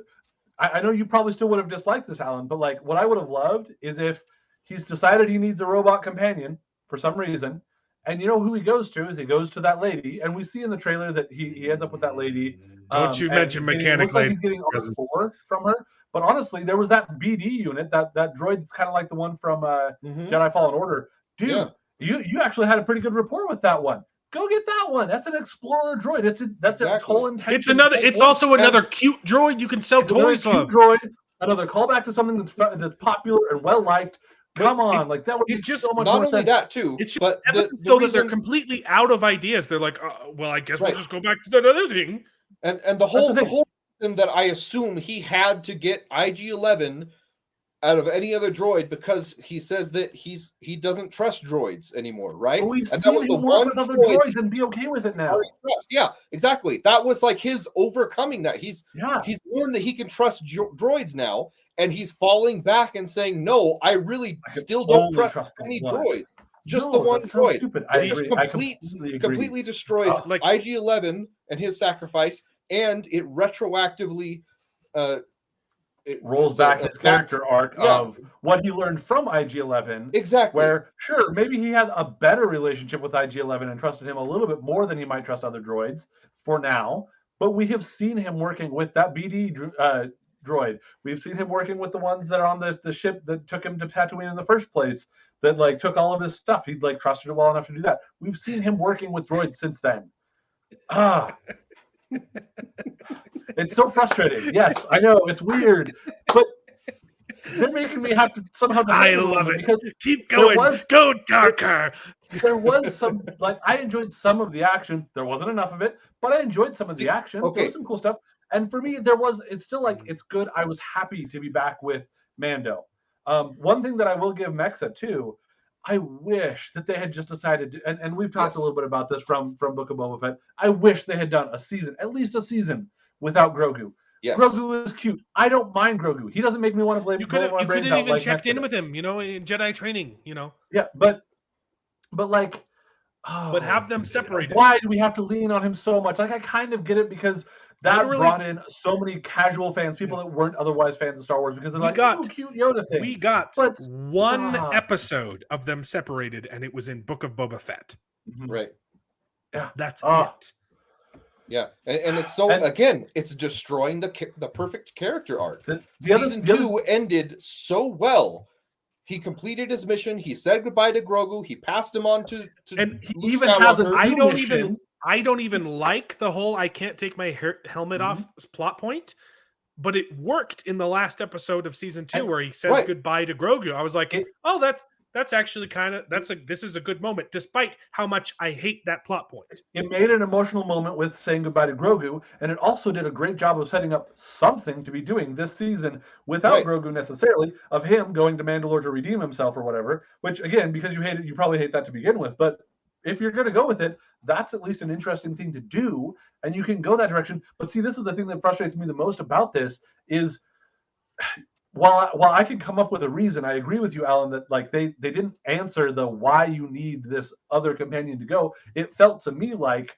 I know you probably still would have disliked this, Alan, but like what I would have loved is if he's decided he needs a robot companion for some reason, and you know who he goes to is he goes to that lady, and we see in the trailer that he ends up with that lady. Don't you and mention mechanic looks like lady he's getting presence. R4 from her. But honestly, there was that BD unit, that droid that's kind of like the one from Jedi Fallen Order. Dude, you actually had a pretty good rapport with that one. Go get that one. That's an explorer droid. That's its whole intention. It's also another cute droid you can sell toys cute of. Droid, another callback to something that's popular and well liked. Come on, like that would be just so much not more only sense. that too, It's just but the so that reason, they're completely out of ideas. They're like, well, I guess Right. we'll just go back to that other thing. and the whole the thing. reason that I assume he had to get IG-11 out of any other droid because he says that he doesn't trust droids anymore, right? But we've And that seen was the him work one with other droid droids and be okay with it now. already trust. Yeah, exactly. That was like his overcoming that. He's Yeah. learned that he can trust droids now, and he's falling back and saying, "No, I really I can still don't only trust the any one." droids. Just No, the one that sounds droid. stupid. I It just agree. I completely completely agree. destroys Like- IG-11 and his sacrifice, and it retroactively Rolls back his character arc yeah. of what he learned from IG-11. Exactly. Where, sure, maybe he had a better relationship with IG-11 and trusted him a little bit more than he might trust other droids for now. But we have seen him working with that BD droid. We've seen him working with the ones that are on the ship that took him to Tatooine in the first place, that like took all of his stuff. He'd like trusted it well enough to do that. We've seen him working with droids since then. It's so frustrating. Yes, I know it's weird, but they're making me have to somehow. I love it. Because Keep going. Go darker. there was some, like, I enjoyed some of the action. There wasn't enough of it, but I enjoyed some of the action. Okay. There was some cool stuff. And for me, it's still like, it's good. I was happy to be back with Mando. One thing that I will give Mexa too, I wish that they had just decided to, and we've talked a little bit about this from Book of Boba Fett. I wish they had done a season, at least a season, without Grogu. Yes. Grogu is cute. I don't mind Grogu. He doesn't make me want to blame. You could have brains even out like checked Mexa in does. with him, in Jedi training, Yeah, but like, but have them separated. Why do we have to lean on him so much? Like, I kind of get it because that Literally- brought in so many casual fans, people that weren't otherwise fans of Star Wars, because they're We like, got- "Ooh, cute Yoda thing." We got But one stop. episode of them separated, and it was in Book of Boba Fett. Right. That's Oh. it. Yeah, and it's so, And- again, it's destroying the perfect character arc. The Season other- 2 ended so well. He completed his mission. He said goodbye to Grogu. He passed him on to And he Luke even has a Skywalker. I don't even like the whole "I can't take my helmet off" plot point, but it worked in the last episode of season 2 where he says Right. goodbye to Grogu. I was like, It- oh, that's actually kind of this is a good moment, despite how much I hate that plot point. It made an emotional moment with saying goodbye to Grogu, and it also did a great job of setting up something to be doing this season without Right. Grogu necessarily, of him going to Mandalore to redeem himself or whatever. Which, again, because you hate it, you probably hate that to begin with. But if you're going to go with it, that's at least an interesting thing to do, and you can go that direction. But see, this is the thing that frustrates me the most about this is, while I could come up with a reason, I agree with you, Alan, that like they didn't answer the why you need this other companion to go. It felt to me like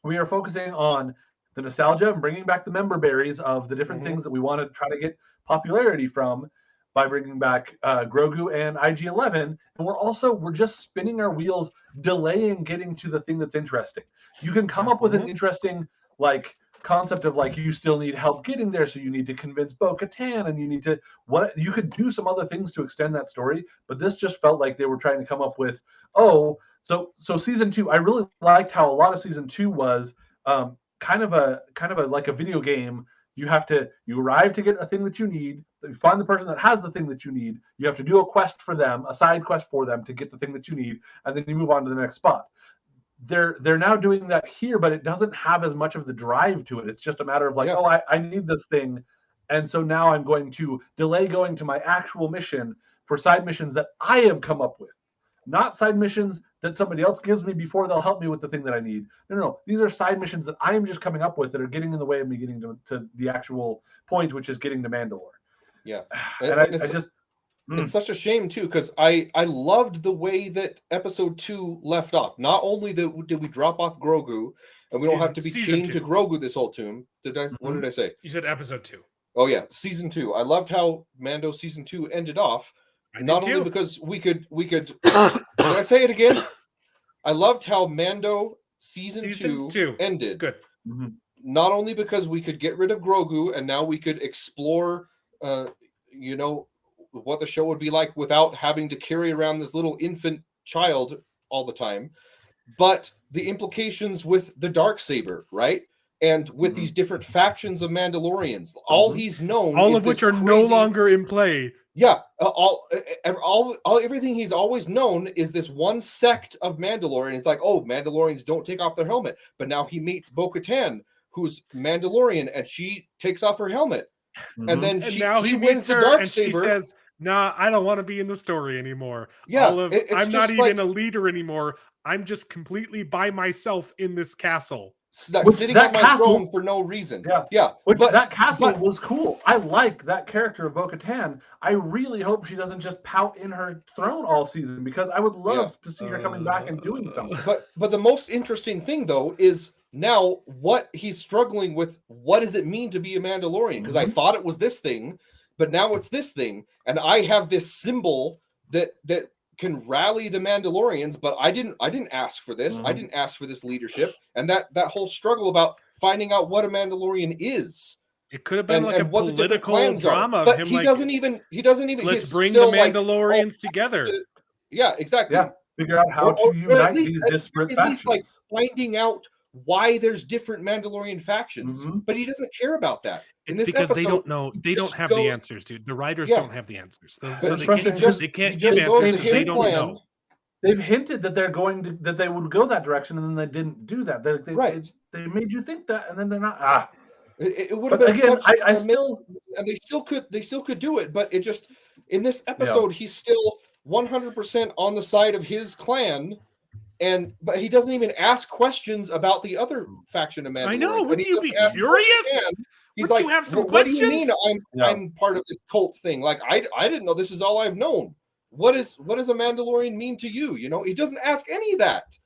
we are focusing on the nostalgia and bringing back the member berries of the different things that we want to try to get popularity from by bringing back Grogu and IG-11, and we're just spinning our wheels, delaying getting to the thing that's interesting. You can come up with an interesting like concept of like, you still need help getting there, so you need to convince Bo-Katan, and you need to you could do some other things to extend that story, but this just felt like they were trying to come up with, so season 2, I really liked how a lot of season 2 was kind of a like a video game. You arrive to get a thing that you need, you find the person that has the thing that you need, you have to do a quest for them, a side quest for them to get the thing that you need, and then you move on to the next spot. They're now doing that here, but it doesn't have as much of the drive to it. It's just a matter of like, I need this thing, and so now I'm going to delay going to my actual mission for side missions that I have come up with, not side missions that somebody else gives me before they'll help me with the thing that I need. No. These are side missions that I am just coming up with that are getting in the way of me getting to the actual point, which is getting to Mandalore. Yeah, And it's such a shame too, because I loved the way that episode 2 left off. Not only did we drop off Grogu, and we don't have to be Season chained to 2. Grogu this whole tune. What did I say? You said episode 2. Oh yeah, season 2. I loved how Mando season 2 ended off. Not only because we could. Did I say it again? I loved how Mando season 2 ended. Good. Mm-hmm. Not only because we could get rid of Grogu and now we could explore, what the show would be like without having to carry around this little infant child all the time, but the implications with the Darksaber, right? And with these different factions of Mandalorians, all he's known, all is of which this are no longer in play. Yeah, everything he's always known is this one sect of Mandalorian. It's like, oh, Mandalorians don't take off their helmet, but now he meets Bo-Katan, who's Mandalorian, and she takes off her helmet, and then he wins the Darksaber. She says, "Nah, I don't want to be in the story anymore. Yeah, I'm not even a leader anymore. I'm just completely by myself in this castle." Sitting on my throne for no reason. Yeah. That castle was cool. I like that character of Bo-Katan. I really hope she doesn't just pout in her throne all season, because I would love to see her coming back and doing something. But the most interesting thing though is now what he's struggling with. What does it mean to be a Mandalorian? Because I thought it was this thing, but now it's this thing, and I have this symbol that can rally the Mandalorians, but I didn't ask for this. I didn't ask for this leadership, and that whole struggle about finding out what a Mandalorian is. It could have been a political drama, but he doesn't even. Let's bring the Mandalorians together. Yeah, exactly. Yeah, figure out how to unite these disparate factions. At least finding out why there's different Mandalorian factions, but he doesn't care about that. It's because they don't know. They don't have the answers, dude. The writers don't have the answers. So they can't give answers. They don't know. They've hinted that that they would go that direction, and then they didn't do that. They made you think that, and then they're not. It would have been again. And they still could do it, but it just in this episode he's still 100% on the side of his clan. But he doesn't even ask questions about the other faction of Mandalorian. I know. Wouldn't you be curious? He's like, like, you have some what questions? do you mean I'm part of this cult thing? Like, I didn't know this is all I've known. What does a Mandalorian mean to you? He doesn't ask any of that.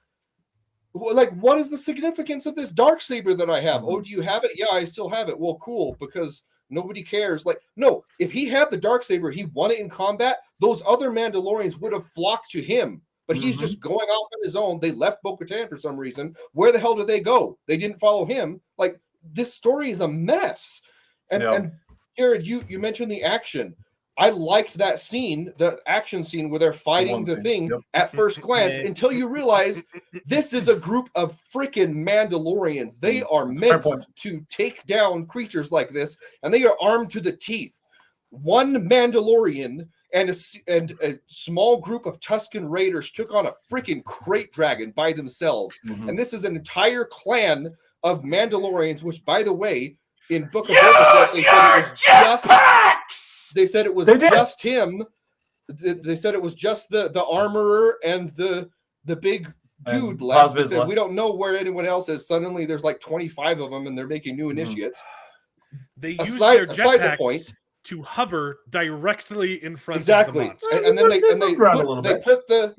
Like, what is the significance of this Darksaber that I have? Oh, do you have it? Yeah, I still have it. Well, cool, because nobody cares. Like, no, if he had the Darksaber, he won it in combat, those other Mandalorians would have flocked to him. But he's just going off on his own. They left Bo-Katan for some reason. Where the hell did they go? They didn't follow him. Like, this story is a mess. And Jared, you mentioned the action. I liked that scene, the action scene where they're fighting the thing at first glance, until you realize this is a group of freaking Mandalorians. They are meant to take down creatures like this, and they are armed to the teeth. One Mandalorian and a small group of Tusken Raiders took on a freaking crate dragon by themselves. And this is an entire clan of Mandalorians, which, by the way, in Book of Boba Fett, they said it was just him. They said it was just the armorer and the big dude left. They said, we don't know where anyone else is. Suddenly there's like 25 of them, and they're making new initiates. They use their jetpacks to hover directly in front of the monster. And then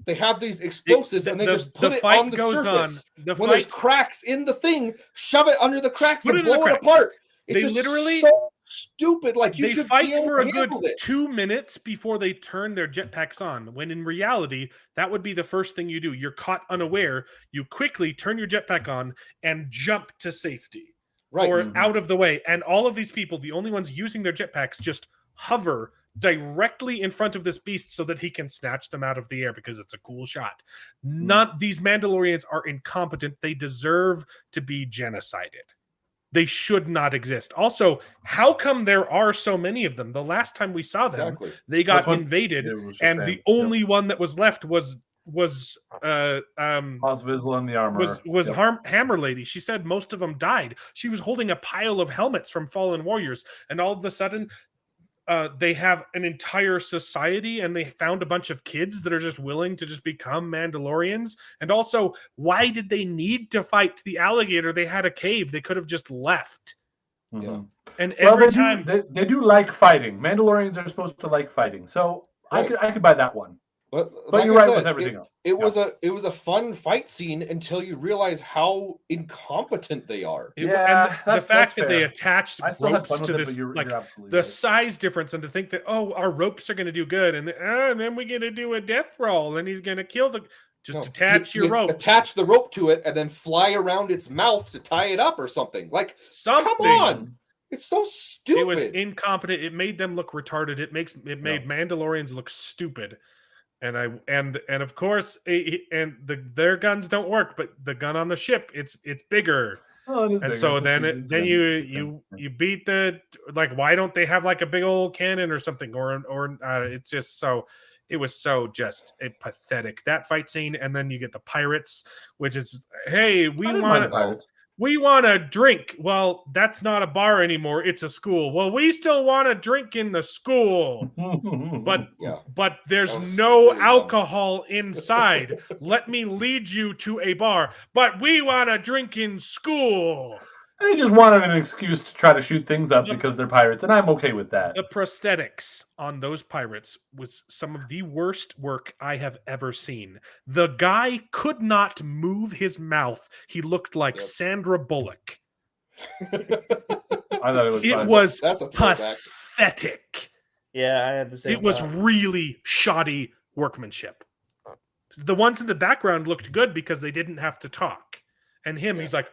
they have these explosives, and they just put it on the surface. When there's cracks in the thing, shove it under the cracks and blow it apart. It's they literally so stupid. Like, you should fight for a good 2 minutes before they turn their jetpacks on, when in reality that would be the first thing you do. You're caught unaware, you quickly turn your jetpack on and jump to safety, or out of the way. And all of these people, the only ones using their jetpacks, just hover directly in front of this beast so that he can snatch them out of the air because it's a cool shot. Not these Mandalorians are incompetent. They deserve to be genocided. They should not exist. Also, how come there are so many of them? The last time we saw them, they got invaded, and the only one that was left was FIZZLE and the armor was Hammer Lady. She said most of them died. She was holding a pile of helmets from fallen warriors, and all of a sudden they have an entire society, and they found a bunch of kids that are just willing to just become Mandalorians. And also, why did they need to fight the alligator? They had a cave. They could have just left. And every time they do like fighting. Mandalorians are supposed to like fighting, so I could buy that one. But But you're I right said, with everything else. It was a fun fight scene until you realize how incompetent they are. And Yeah, the fact that's that they fair. attached I still had ropes fun with to it, this, but you're like absolutely the right. size difference, and to think that our ropes are going to do good, and then we're going to do a death roll, and he's going to kill the. Just attach your ropes. Attach the rope to it, and then fly around its mouth to tie it up or something. Like something. Come on. It's so stupid. It was incompetent. It made them look retarded. It made Mandalorians look stupid. And of course, their guns don't work, but the gun on the ship, it's bigger. Oh, it is And bigger. so It's then you beat the, like, why don't they have like a big old cannon or something, or it's just so. It was so just pathetic, that fight scene. And then you get the pirates, which is, hey, we want a drink. Well, that's not a bar anymore. It's a school. Well, we still want a drink in the school. But there's no really alcohol inside. Let me lead you to a bar. But we want a drink in school. They just wanted an excuse to try to shoot things up because they're pirates, and I'm okay with that. The prosthetics on those pirates was some of the worst work I have ever seen. The guy could not move his mouth. He looked like Sandra Bullock. I thought it was pathetic. Yeah, I had the same. It was really shoddy workmanship. The ones in the background looked good because they didn't have to talk. And he's like,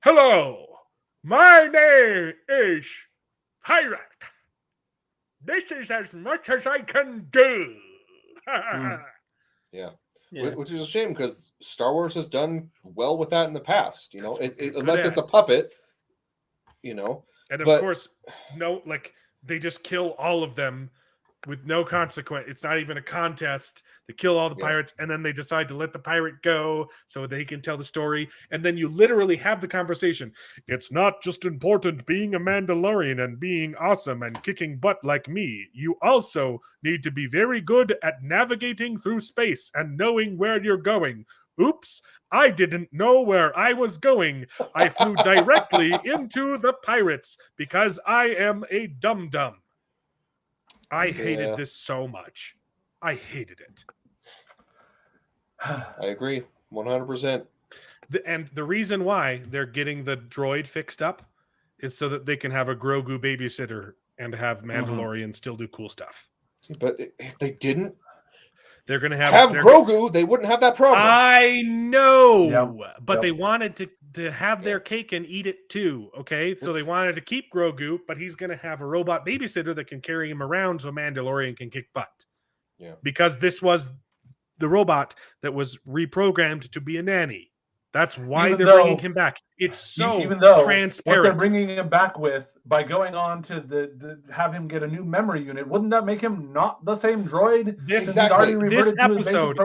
hello, my name is Pirate. This is as much as I can do. Yeah. Which is a shame because Star Wars has done well with that in the past. You know, unless it's a puppet, you know. And of course, they just kill all of them with no consequence. It's not even a contest. They kill all the pirates, and then they decide to let the pirate go so they can tell the story. And then you literally have the conversation. It's not just important being a Mandalorian and being awesome and kicking butt like me. You also need to be very good at navigating through space and knowing where you're going. Oops, I didn't know where I was going. I flew directly into the pirates because I am a dum-dum. I hated this so much. I hated it. I agree 100%. And the reason why they're getting the droid fixed up is so that they can have a Grogu babysitter and have Mandalorian still do cool stuff. But if they didn't, they're going to have Grogu, they wouldn't have that problem. I know, but they wanted to have their cake and eat it too. Okay, so they wanted to keep Grogu, but he's going to have a robot babysitter that can carry him around so Mandalorian can kick butt. Yeah, because this was the robot that was reprogrammed to be a nanny. That's why they're bringing him back. It's so transparent. What they're bringing him back with, by going on to the have him get a new memory unit, wouldn't that make him not the same droid? This episode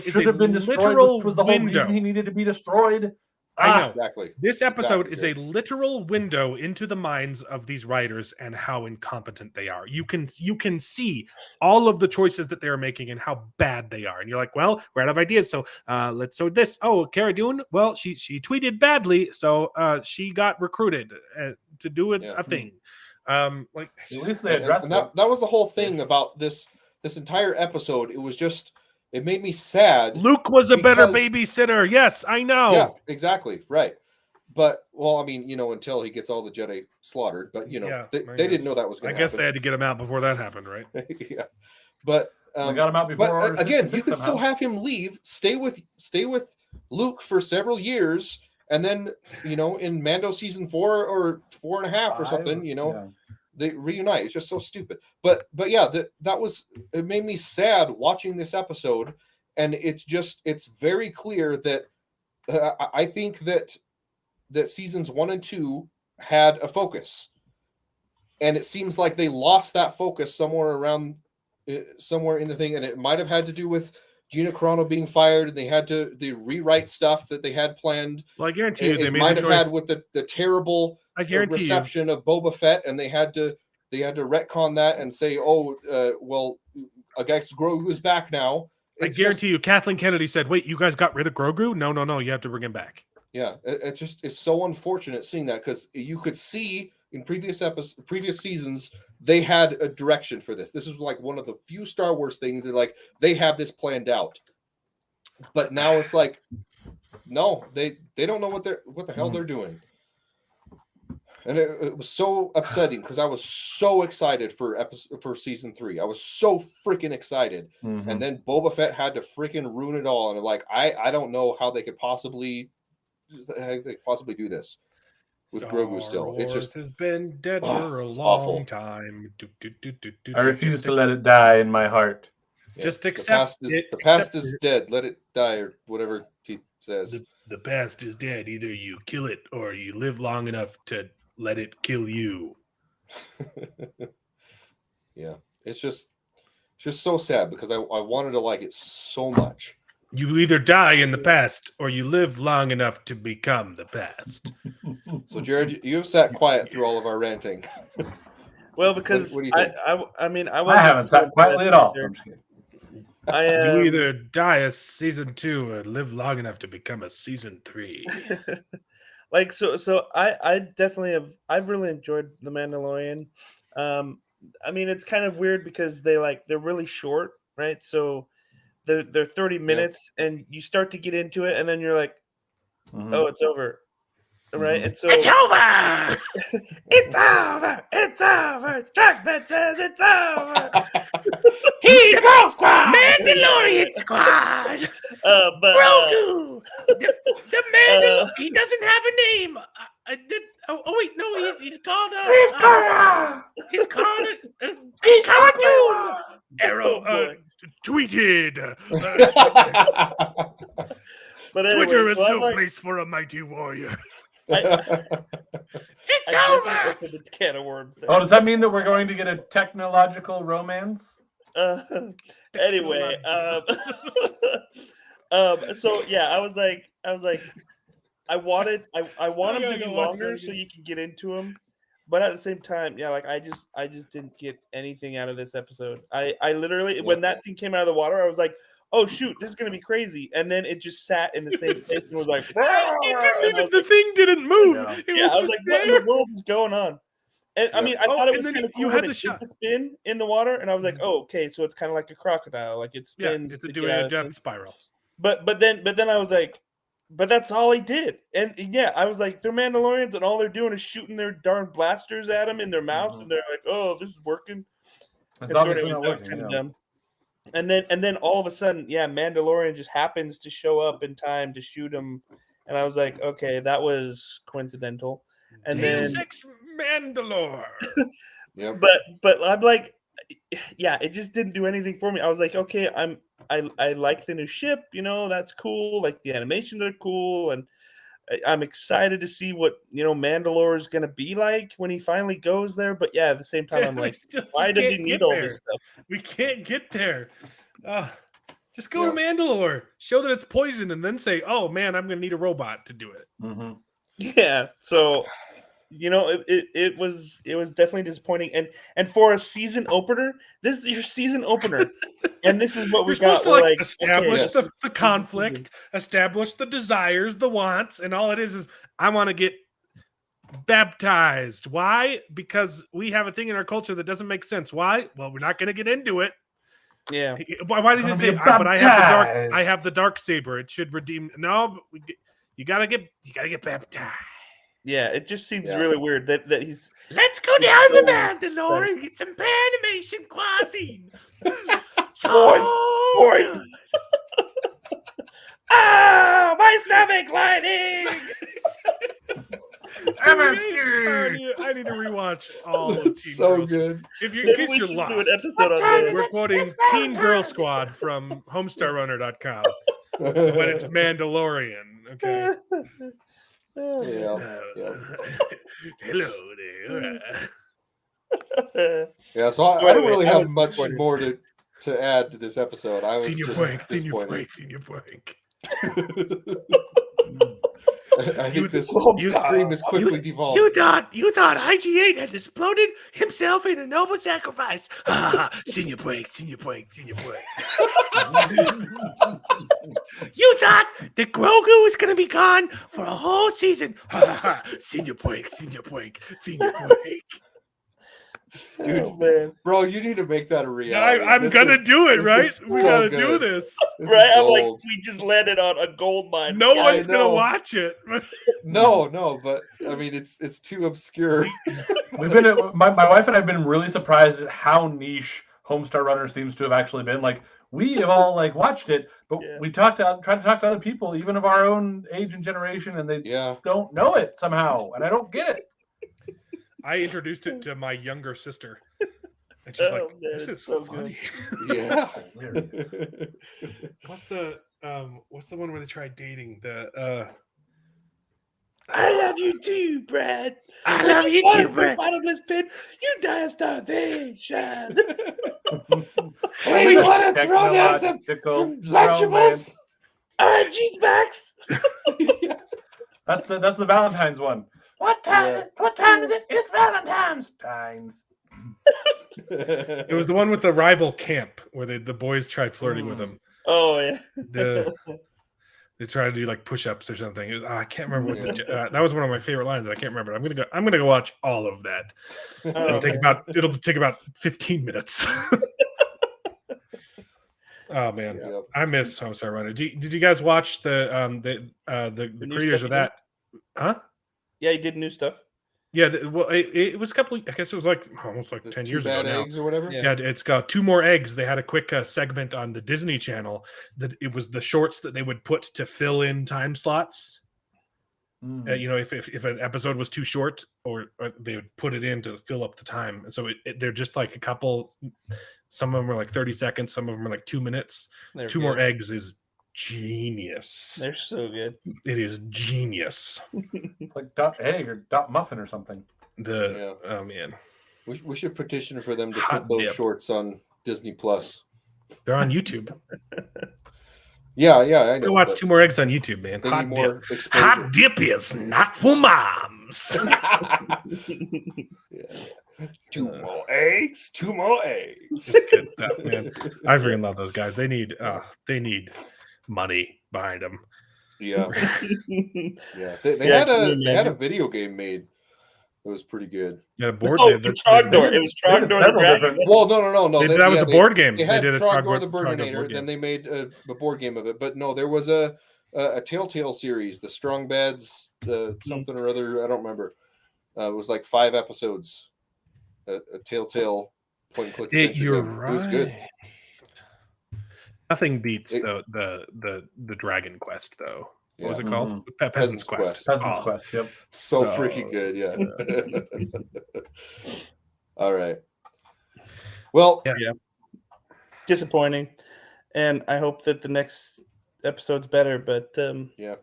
should have been destroyed, which was the whole reason he needed to be destroyed. I know. Exactly. This episode is a literal window into the minds of these writers and how incompetent they are. You can see all of the choices that they're making and how bad they are. And you're like, well, we're out of ideas. So let's do this. Oh, Cara Dune. Well, she tweeted badly, so she got recruited to do a thing. At least they addressed it. That was the whole thing about this entire episode. It was just. It made me sad. Luke was a better babysitter. Yes, I know. Yeah, exactly. Right. But, well, I mean, until he gets all the Jedi slaughtered. But, they didn't know that was going to happen. I guess they had to get him out before that happened, right? Yeah. But, they got him out before. But, again, you could still have him leave, stay with Luke for several years. And then, in Mando season 4 or 4.5 or something, they reunite. It's just so stupid. But yeah, it made me sad watching this episode, and it's very clear that I think that seasons 1 and 2 had a focus, and it seems like they lost that focus somewhere in the thing, and it might have had to do with Gina Carano being fired, and they had to rewrite stuff that they had planned. Well, I guarantee you, they might have had with the terrible reception of Boba Fett, and they had to retcon that and say, well, I guess Grogu is back now. I guarantee you, Kathleen Kennedy said, "Wait, you guys got rid of Grogu? No, you have to bring him back." Yeah, it's so unfortunate seeing that, because you could see in previous seasons, they had a direction for this. This is like one of the few Star Wars things that like they have this planned out. But now it's like, no, they don't know what the hell they're doing. And it was so upsetting because I was so excited for season 3. I was so freaking excited. And then Boba Fett had to freaking ruin it all. And like, I don't know how they could possibly do this with Grogu still. It's just has been dead for a long awful. time. I refuse to let it die in my heart. Yeah, Just accept the past is dead. Let it die, or whatever he says. The past is dead. Either you kill it or you live long enough to let it kill you. Yeah, it's just so sad because I wanted to like it so much. You either die in the past or you live long enough to become the past. So, Jared, you've sat quiet through all of our ranting. Well, because What do you think? I haven't sat quietly at all. I'm just kidding. You either die as season 2 or live long enough to become a season 3. Like so I definitely have. I've really enjoyed The Mandalorian. I mean, it's kind of weird because they're really short, right? So they're 30 minutes, and you start to get into it, and then you're like, oh, it's over, right? And so It's over. It's over. It's over. Struckman says it's over. Team Girl Squad. Mandalorian Squad. but Grogu. The Mandalorian. He doesn't have a name. Wait, no, he's called he's called a cartoon. Arrow tweeted. but anyway, Twitter is so no place for a mighty warrior. It's I over. opened a can of worms there. Oh, does that mean that we're going to get a technological romance? Anyway, so yeah, I was like, I want him to be longer so you can get into him, but at the same time, yeah, like I just didn't get anything out of this episode. I literally, when that thing came out of the water, I was like, oh shoot, this is gonna be crazy, and then it just sat in the same place and was like, the thing didn't move. Yeah. It was I was like, what in the world is going on? And I mean, I thought it was and then kind of cool. you had that the it shot. did spin in the water, and I was like, oh, okay, so it's kind of like a crocodile, like it spins. It's to doing get out a of death things. spiral. But then I was like, but that's all he did. And yeah, I was like, they're Mandalorians, and all they're doing is shooting their darn blasters at him in their mouth, and they're like, oh, this is working. It's And so obviously anyways, not that was working. kinda Yeah. dumb. And then all of a sudden, yeah, Mandalorian just happens to show up in time to shoot him, and I was like, okay, that was coincidental. And Deus then, Ex Mandalore. Yep. but I'm like, yeah, it just didn't do anything for me. I was like, okay, I like the new ship, that's cool. Like the animations are cool, and I'm excited to see what Mandalore is gonna be like when he finally goes there. But yeah, at the same time, I'm like, why does he need all this stuff? We can't get there. Just go Yeah. to Mandalore. Show that it's poison, and then say, "Oh man, I'm going to need a robot to do it." Mm-hmm. Yeah, so it was definitely disappointing, and for a season opener, this is your season opener, and this is what We're we got. supposed to We're like like, establish okay, the conflict, establish the desires, the wants, and all it is I want to get baptized. Why? Because we have a thing in our culture that doesn't make sense. Why? Well, we're not going to get into it. yeah, Why does it say? But I have the dark saber. It should redeem. No, but you gotta get baptized. yeah. It just seems Yeah. really weird that he's. Let's go down to Mandalore and get some animation cuisine. Boy. Ah, my stomach lining. I need to rewatch all of Teen It's so Girls. good. If you, in Maybe case we you're should do an lost, episode on this. we're quoting Teen Girl Squad from HomestarRunner.com, but it's Mandalorian. Okay. Yeah. Hello there. Yeah, so I don't anyway, really I have was much disappointed. more to add to this episode. I was Senior just prank, disappointed. senior prank. I think this you- stream is quickly devolved. You thought IG8 had exploded himself in a noble sacrifice. Senior break. You thought that Grogu was going to be gone for a whole season. Senior break. Dude, Oh, man. bro, you need to make that a reality. I'm This going to is- do it, this right? is We so got to good. do this. This is Right? I'm like, gold. we just landed on a gold mine. No Yeah, I one's going to know. watch it. No, but I mean, it's too obscure. We've been my wife and I've been really surprised at how niche Homestar Runner seems to have actually been. Like we have all like watched it, but Yeah. we tried to talk to other people, even of our own age and generation, and they Yeah. don't know it somehow, and I don't get it. I introduced it to my younger sister. And she's like, man, this it's is so funny. Yeah. What's the one where they tried dating? I love you too, Brad. I love you too, Brad. Bottomless pit. You die of starvation. Hey, you want to throw down some Technological Lunchables? G's backs. That's the Valentine's one. What time is it? It's Valentine's. Times. It was the one with the rival camp where the boys tried flirting with him. Oh yeah. They tried to do like push-ups or something. I can't remember what that was one of my favorite lines. I can't remember. I'm gonna go watch all of that. It'll take about 15 minutes. Oh man, Yep. I miss Homestar Runner. Did you guys watch the new creators stuff of that? Huh? Yeah, he did new stuff. Yeah. It was a couple. I guess it was like almost like 10 Two years ago bad now. eggs or whatever. Yeah. Yeah, it's got 2 more eggs. They had a quick segment on the Disney Channel that it was the shorts that they would put to fill in time slots. If an episode was too short, or they would put it in to fill up the time. And so they're just like a couple. Some of them are like 30 seconds. Some of them are like 2 minutes. They're 2 good. more eggs is genius. They're so good. It is genius. Like dot egg or dot muffin or something. Oh man, We should petition for them to Hot put those dip. shorts on Disney Plus. they're on YouTube. Yeah, I know. Go watch but 2 more eggs on YouTube, man. they Hot need dip. more exposure. Hot dip is not for moms. Yeah. 2 more eggs. 2 more eggs. Good stuff, man. I freaking love those guys. They need money behind them. Yeah, yeah. They Yeah, had can you they had a imagine? video game made. It was pretty good. Yeah, board. Oh, Trogdor. It was Trogdor the Several Dragon. different- Well, no. That was a board game. They had did a Trogdor the Trogdor board Burgonator, game. then they made a board game of it. But no, there was a Telltale series, the Strong Bads, something or other. I don't remember. It was like 5 episodes. A Telltale point and click adventure You're game. right. It was good. Nothing beats the Dragon Quest though. What was Yeah. it called? Peasant's Quest. Peasant's Oh, Quest. Yep. So So- freaking good, yeah. All right. Well, Yeah. Disappointing, and I hope that the next episode's better. But yeah.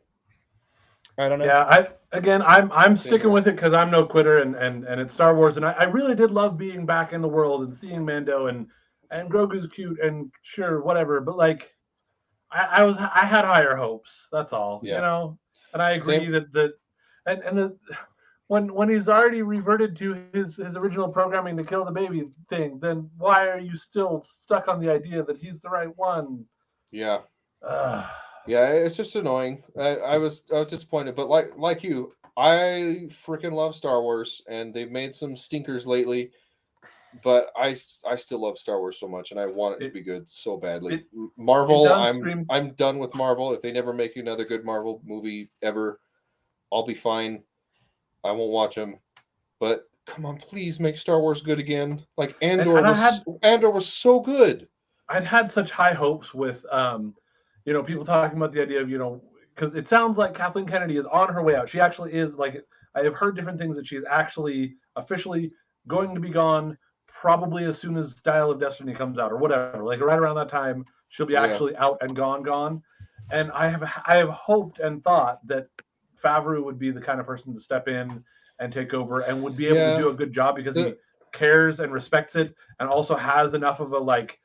I don't know. Yeah, I'm Same sticking here. with it because I'm no quitter and it's Star Wars, and I really did love being back in the world and seeing Mando and Grogu's cute and sure whatever, but like I had higher hopes. That's all, Yeah. And I agree Same. that when he's already reverted to his original programming to kill the baby thing, then why are you still stuck on the idea that he's the right one? Yeah. Ugh. Yeah, it's just annoying. I was disappointed, but like you, I freaking love Star Wars, and they've made some stinkers lately. But I still love Star Wars so much, and I want it to be good so badly. Marvel, it does scream- I'm done with Marvel. If they never make another good Marvel movie ever, I'll be fine. I won't watch them. But come on, please make Star Wars good again. Like Andor was so good. I'd had such high hopes with people talking about the idea of because it sounds like Kathleen Kennedy is on her way out. She actually is. Like, I have heard different things that she's actually officially going to be gone probably as soon as Dial of Destiny comes out or whatever. Like right around that time, she'll be actually out and gone. And I have hoped and thought that Favreau would be the kind of person to step in and take over and would be able to do a good job because he cares and respects it and also has enough of a like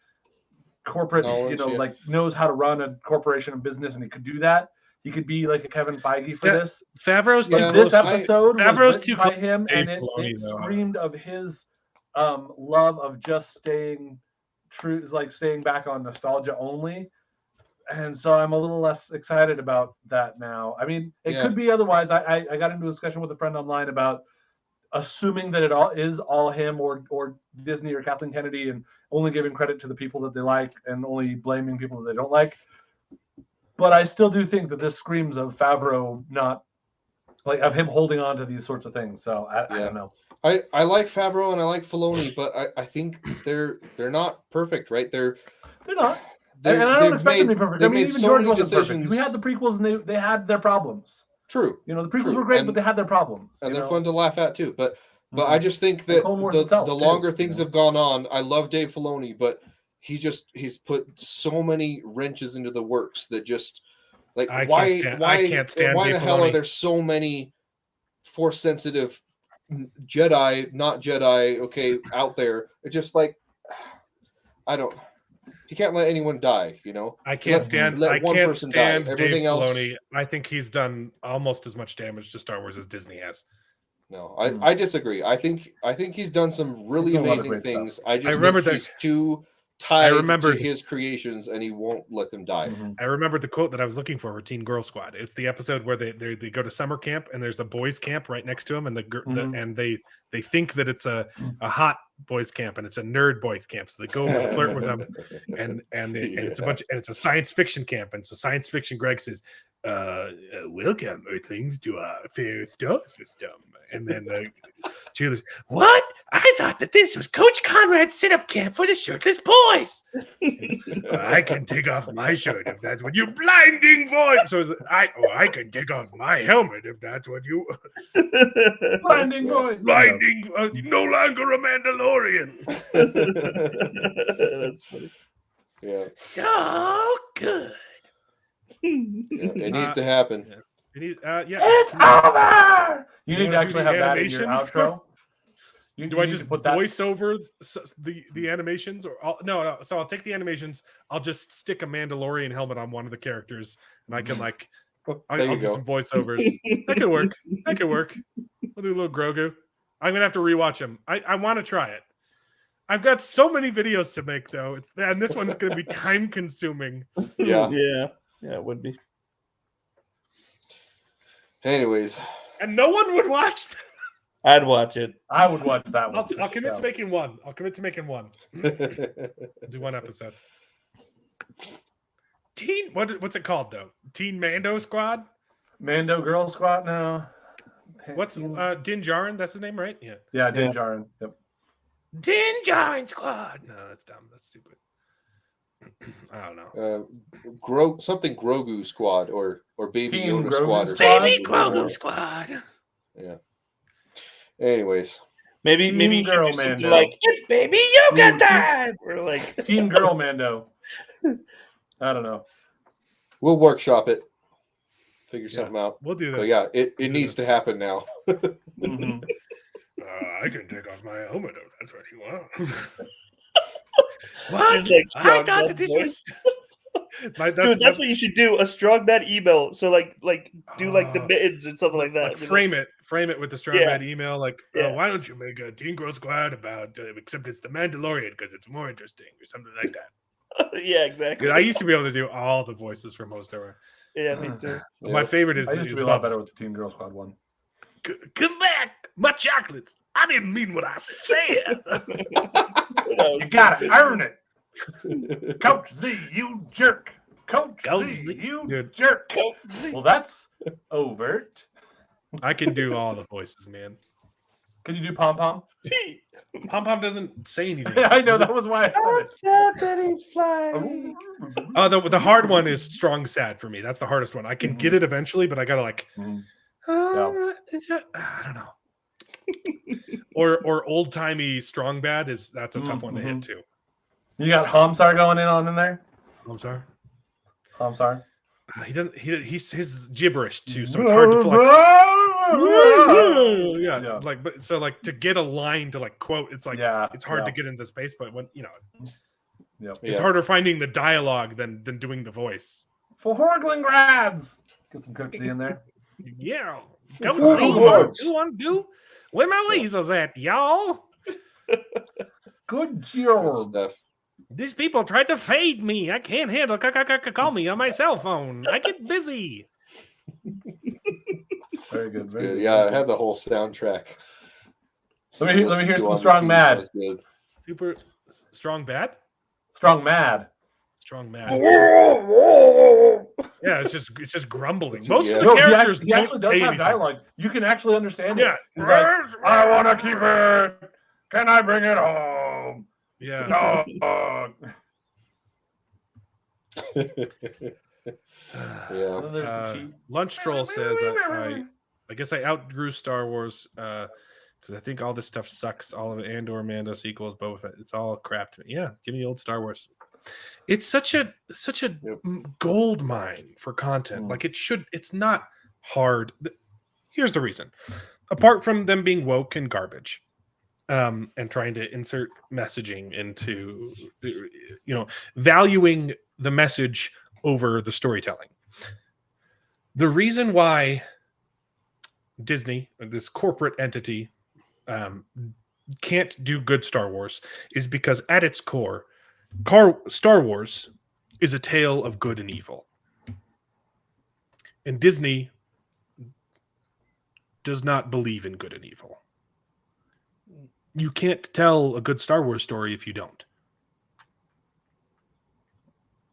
corporate, knowledge, like knows how to run a corporation and business, and he could do that. he could be like a Kevin Feige for Yeah. this. Favreau's too Yeah, close. This episode Favreau's was too written by close him, to and Dave it Filoni, though. screamed of his love of just staying true, like staying back on nostalgia only. And so I'm a little less excited about that now. I mean, it Yeah. could be otherwise. I got into a discussion with a friend online about assuming that it all is all him or Disney or Kathleen Kennedy, and only giving credit to the people that they like and only blaming people that they don't like. But I still do think that this screams of Favreau, not like of him holding on to these sorts of things. So I don't know. I like Favreau and I like Filoni, but I think they're not perfect, right? They're not. And I don't expect them to be perfect. I mean, even so George many wasn't perfect. decisions. We had the prequels, and they had their problems. True. You know, the prequels True. were great, And- but they had their problems. and you they're know? fun to laugh at too. But Mhm. I just think And that Clone Wars the itself, too, longer you things know? have gone on, I love Dave Filoni, but he's put so many wrenches into the works that just like I why can't stand why Dave the hell are Filoni. there so many force sensitive Jedi, not Jedi, okay, out there? It's just like I don't. He can't let anyone die, you know. I can't Let stand. one I can't person stand die. Dave Everything else. Filoni. I think he's done almost as much damage to Star Wars as Disney has. No, I disagree. I think he's done some really He's done a lot of amazing great things. stuff. I just remember think he's too tied remembered- to his creations, and he won't let them die. Mhm. I remembered the quote that I was looking for Teen Girl Squad. It's the episode where they go to summer camp and there's a boys camp right next to them, and and they think that it's a hot boys camp and it's a nerd boys camp, so they go over and flirt with them, and it's a bunch, and it's a science fiction camp, and so science fiction Greg says, "Welcome, Earthlings, to our fair star system," and then Cheerleaders, "What? I thought that this was Coach Conrad's sit-up camp for the shirtless boys." I can take off my shirt if that's what you blinding voice. So I can take off my helmet if that's what you Blinding voice. blinding. No longer a Mandalorian. That's funny. Yeah, So good. it needs to happen. It's over. You need wanna to do actually the have that in your animation? outro. Do I just voice over the animations, or no? So I'll take the animations. I'll just stick a Mandalorian helmet on one of the characters, and I can I'll There you do go. some voiceovers. That could work. That could work. I'll do a little Grogu. I'm gonna have to rewatch him. I want to try it. I've got so many videos to make though. And this one's gonna be time consuming. Yeah. Yeah, it would be. Anyways, And no one would watch. I'd watch it. I would watch that one. I'll commit to making one. I'll commit to making one. I'll do one episode. What's it called though? Teen Mando Squad? Mando Girl Squad. No. What's Din Djarin? That's his name, right? Yeah. Yeah, Din Djarin. Yep. Din Djarin Squad. No, that's dumb. That's stupid. I don't know. Something Grogu Squad or Baby Team Yoda Grogu Squad or Squad? something. Baby Grogu Squad. Yeah. Anyways, Maybe Teen you Girl do something Mando. like it's Baby Yoga time, or like Teen Girl Mando. I don't know. we'll workshop it. Figure something out. We'll do But this. yeah, it needs to happen now. Mhm. I can take off my helmet if that's what you want. Just like I strong thought man that this voice. was. Dude, that's what you should do. A strong bad email. So like do like the mittens or something like that. Like frame it with the strong Yeah. bad email. Like, Yeah. why don't you make a Teen Girl Squad about except it's the Mandalorian because it's more interesting or something like that. Yeah, exactly. Dude, I used to be able to do all the voices for most of them. Yeah, me too. My favorite is I used to be a lot better with the Teen Girl Squad one. Come back, my chocolates. I didn't mean what I said. You gotta earn it. Coach Z, you jerk. Coach Coach Z, Z. you Dude. jerk. Well, that's overt. I can do all the voices, man. Can you do Pom Pom? Pom Pom doesn't say anything. I know, that was why I thought it. The hard one is strong sad for me. That's the hardest one. I can get it eventually, but I gotta like. Mhm. I don't know. or old timey strong bad that's a tough one to hit too. You got Hamsar going in there? I'm sorry. Hamsar? He doesn't. He's his gibberish too, so it's hard to like. Yeah, like but so like to get a line to like quote, it's like it's hard to get into space. But when it's harder finding the dialogue than doing the voice. For Horgling grads. Get some cookie in there. Yeah. Come Ooh, see what? what you want to do. Where my lasers at, y'all? Good Good job. stuff. These people tried to fade me. I can't handle call me on my cell phone. I get busy. Very good. That's Very good. good. Yeah, very I had the whole soundtrack. Let me Listened hear to some on strong repeat. mad. That was good. Super strong bad? Strong mad. Strong mad. Yeah, it's just grumbling. It's- Most yeah. of the No, characters he actually don't does say have anything. dialogue. You can actually understand Yeah. it. He's like, I want to keep it. Can I bring it home? Yeah. No. Yeah. And then there's the cheat. Lunch Troll says, I guess I outgrew Star Wars because I think all this stuff sucks. All of it, Andor, Mando sequels, Boba Fett. It's all crap to me. Yeah, give me old Star Wars. It's such a gold mine for content. Like it's not hard. Here's the reason. Apart from them being woke and garbage, and trying to insert messaging into, valuing the message over the storytelling. The reason why Disney, this corporate entity, can't do good Star Wars is because at its core, Star Wars is a tale of good and evil. And Disney does not believe in good and evil. You can't tell a good Star Wars story if you don't.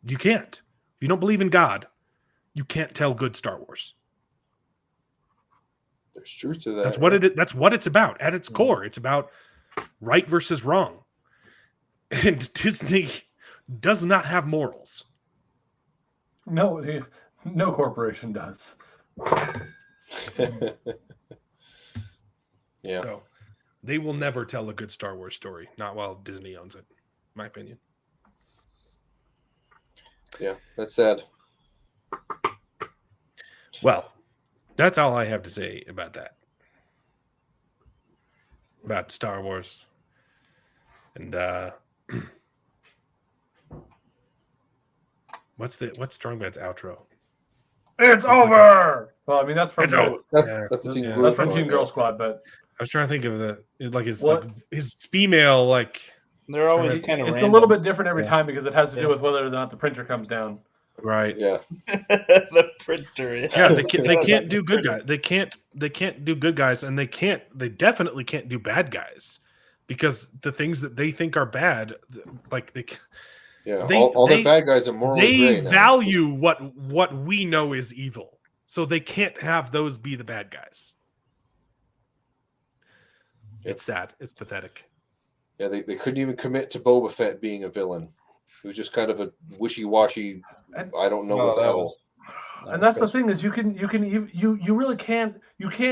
You can't. If you don't believe in God, you can't tell good Star Wars. There's truth to that. That's what it's about. At its core, it's about right versus wrong. And Disney does not have morals. No corporation does. Yeah. So they will never tell a good Star Wars story, not while Disney owns it, in my opinion. Yeah, that's sad. Well, that's all I have to say about that. About Star Wars. And what's Strong Bad's outro? It's over. Well, I mean that's from It's over. That's the Team yeah. Girl that's from Squad, Team Girl yeah. Squad, but I was trying to think of What? his female like They're always kind of it's random. a little bit different every Yeah. time because it has to do Yeah. with whether or not the printer comes down. right. Yeah. The printer. Yeah, they can't do good guys. They can't do good guys, and they definitely can't do bad guys, because the things that they think are bad, like Yeah. They- all they- the bad guys are morally they gray now. value what we know is evil, so they can't have those be the bad guys. Yep. It's sad. It's pathetic. Yeah, they couldn't even commit to Boba Fett being a villain. It was just kind of a wishy-washy. I don't know what the hell. And that's the thing is you really can't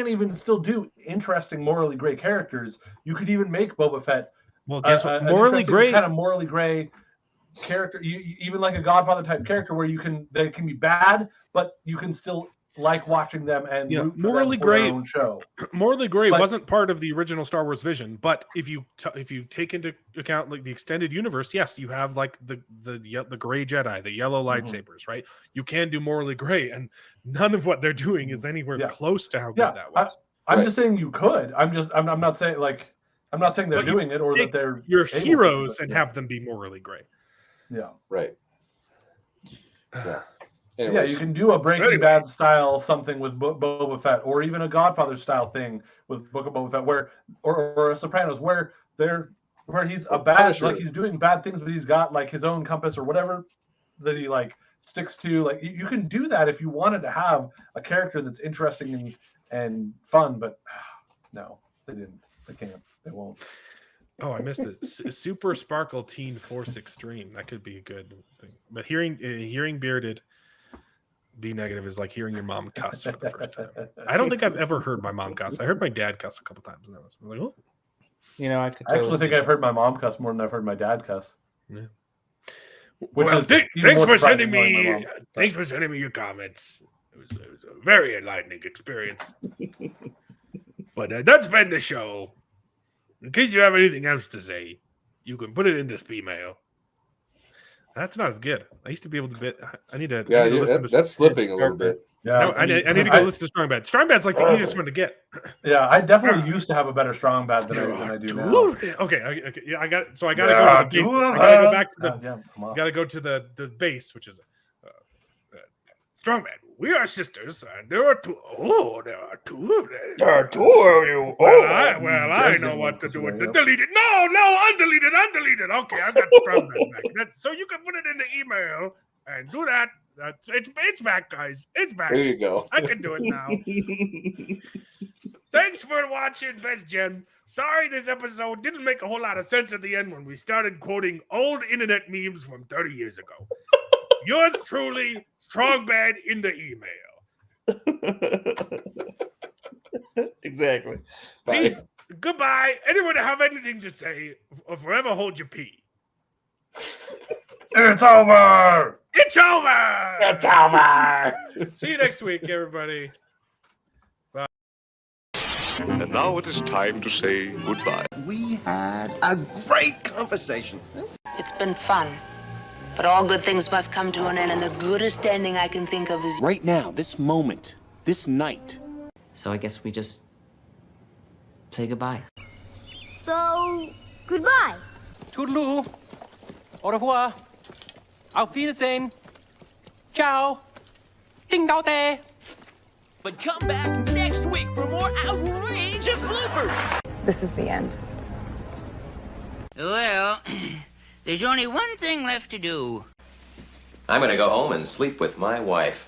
even still do interesting morally gray characters. You could even make Boba Fett Well, guess what? an Morally interesting gray. kind of morally gray character. Even like a Godfather type character where they can be bad, but you can still like watching them and Yeah, root for morally them for their gray- own show. Morally gray But- wasn't part of the original Star Wars vision, but if you take into account like the extended universe, yes, you have like the gray Jedi, the yellow lightsabers, right? You can do morally gray, and none of what they're doing is anywhere Yeah. close to how good Yeah, that was. I'm Right. just saying you could. I'm not saying I'm not saying they're But you doing it or that take they're Your able to, heroes but and yeah. have them be morally gray. Yeah. Right. Yeah. Yeah, Anyways, you can do a Breaking Anyway. Bad style something with Boba Fett, or even a Godfather style thing with Book of Boba Fett, or a Sopranos, where he's a Or bad, Punisher. like he's doing bad things, but he's got like his own compass or whatever that he like sticks to. Like you can do that if you wanted to have a character that's interesting and fun, but no, they didn't. They can't. They won't. Oh, I missed it. Super Sparkle Teen Force Extreme. That could be a good thing. But hearing Bearded be negative is like hearing your mom cuss for the first time. I don't think I've ever heard my mom cuss. I heard my dad cuss a couple times, and I was like, oh. I could I actually think I've heard my mom cuss more than I've heard my dad cuss. Yeah. Which Well, is even thanks more for surprising sending knowing my me. mom. Thanks for sending me your comments. It was a very enlightening experience. But that's been the show. In case you have anything else to say, you can put it in this email. That's not as good. I used to be able to bit. I need to. Yeah, I need to listen to that's slipping a little bit. Yeah, I need to go listen to Strong Bad. Strong Bad's like the easiest one to get. Yeah, I definitely used to have a better strong bad than I do now. Okay. Yeah, I got. So I got to go to the base. I got to go back to the. Got to go to the base, which is Strong Bad. We are sisters, and there are two. Oh, there are two of them. There are two of you. I know what to do with the deleted. No, undeleted. Okay, I've got Strong Bad back. So you can put it in the email and do that. It's back, guys. It's back. There you go. I can do it now. Thanks for watching, Best Gen. Sorry this episode didn't make a whole lot of sense at the end when we started quoting old internet memes from 30 years ago. Yours truly, Strong Bad in the email. Exactly. Peace. Goodbye. Anyone have anything to say or forever hold your pee? It's over! It's over! It's over! See you next week, everybody. Bye. And now it is time to say goodbye. We had a great conversation. It's been fun. But all good things must come to an end, and the goodest ending I can think of is Right now, this moment, this night. So I guess we just say goodbye. So, goodbye. Toodaloo. Au revoir. Auf Wiedersehen. Ciao. Ding dao day. But come back next week for more outrageous bloopers. This is the end. Well, there's only one thing left to do. I'm gonna go home and sleep with my wife.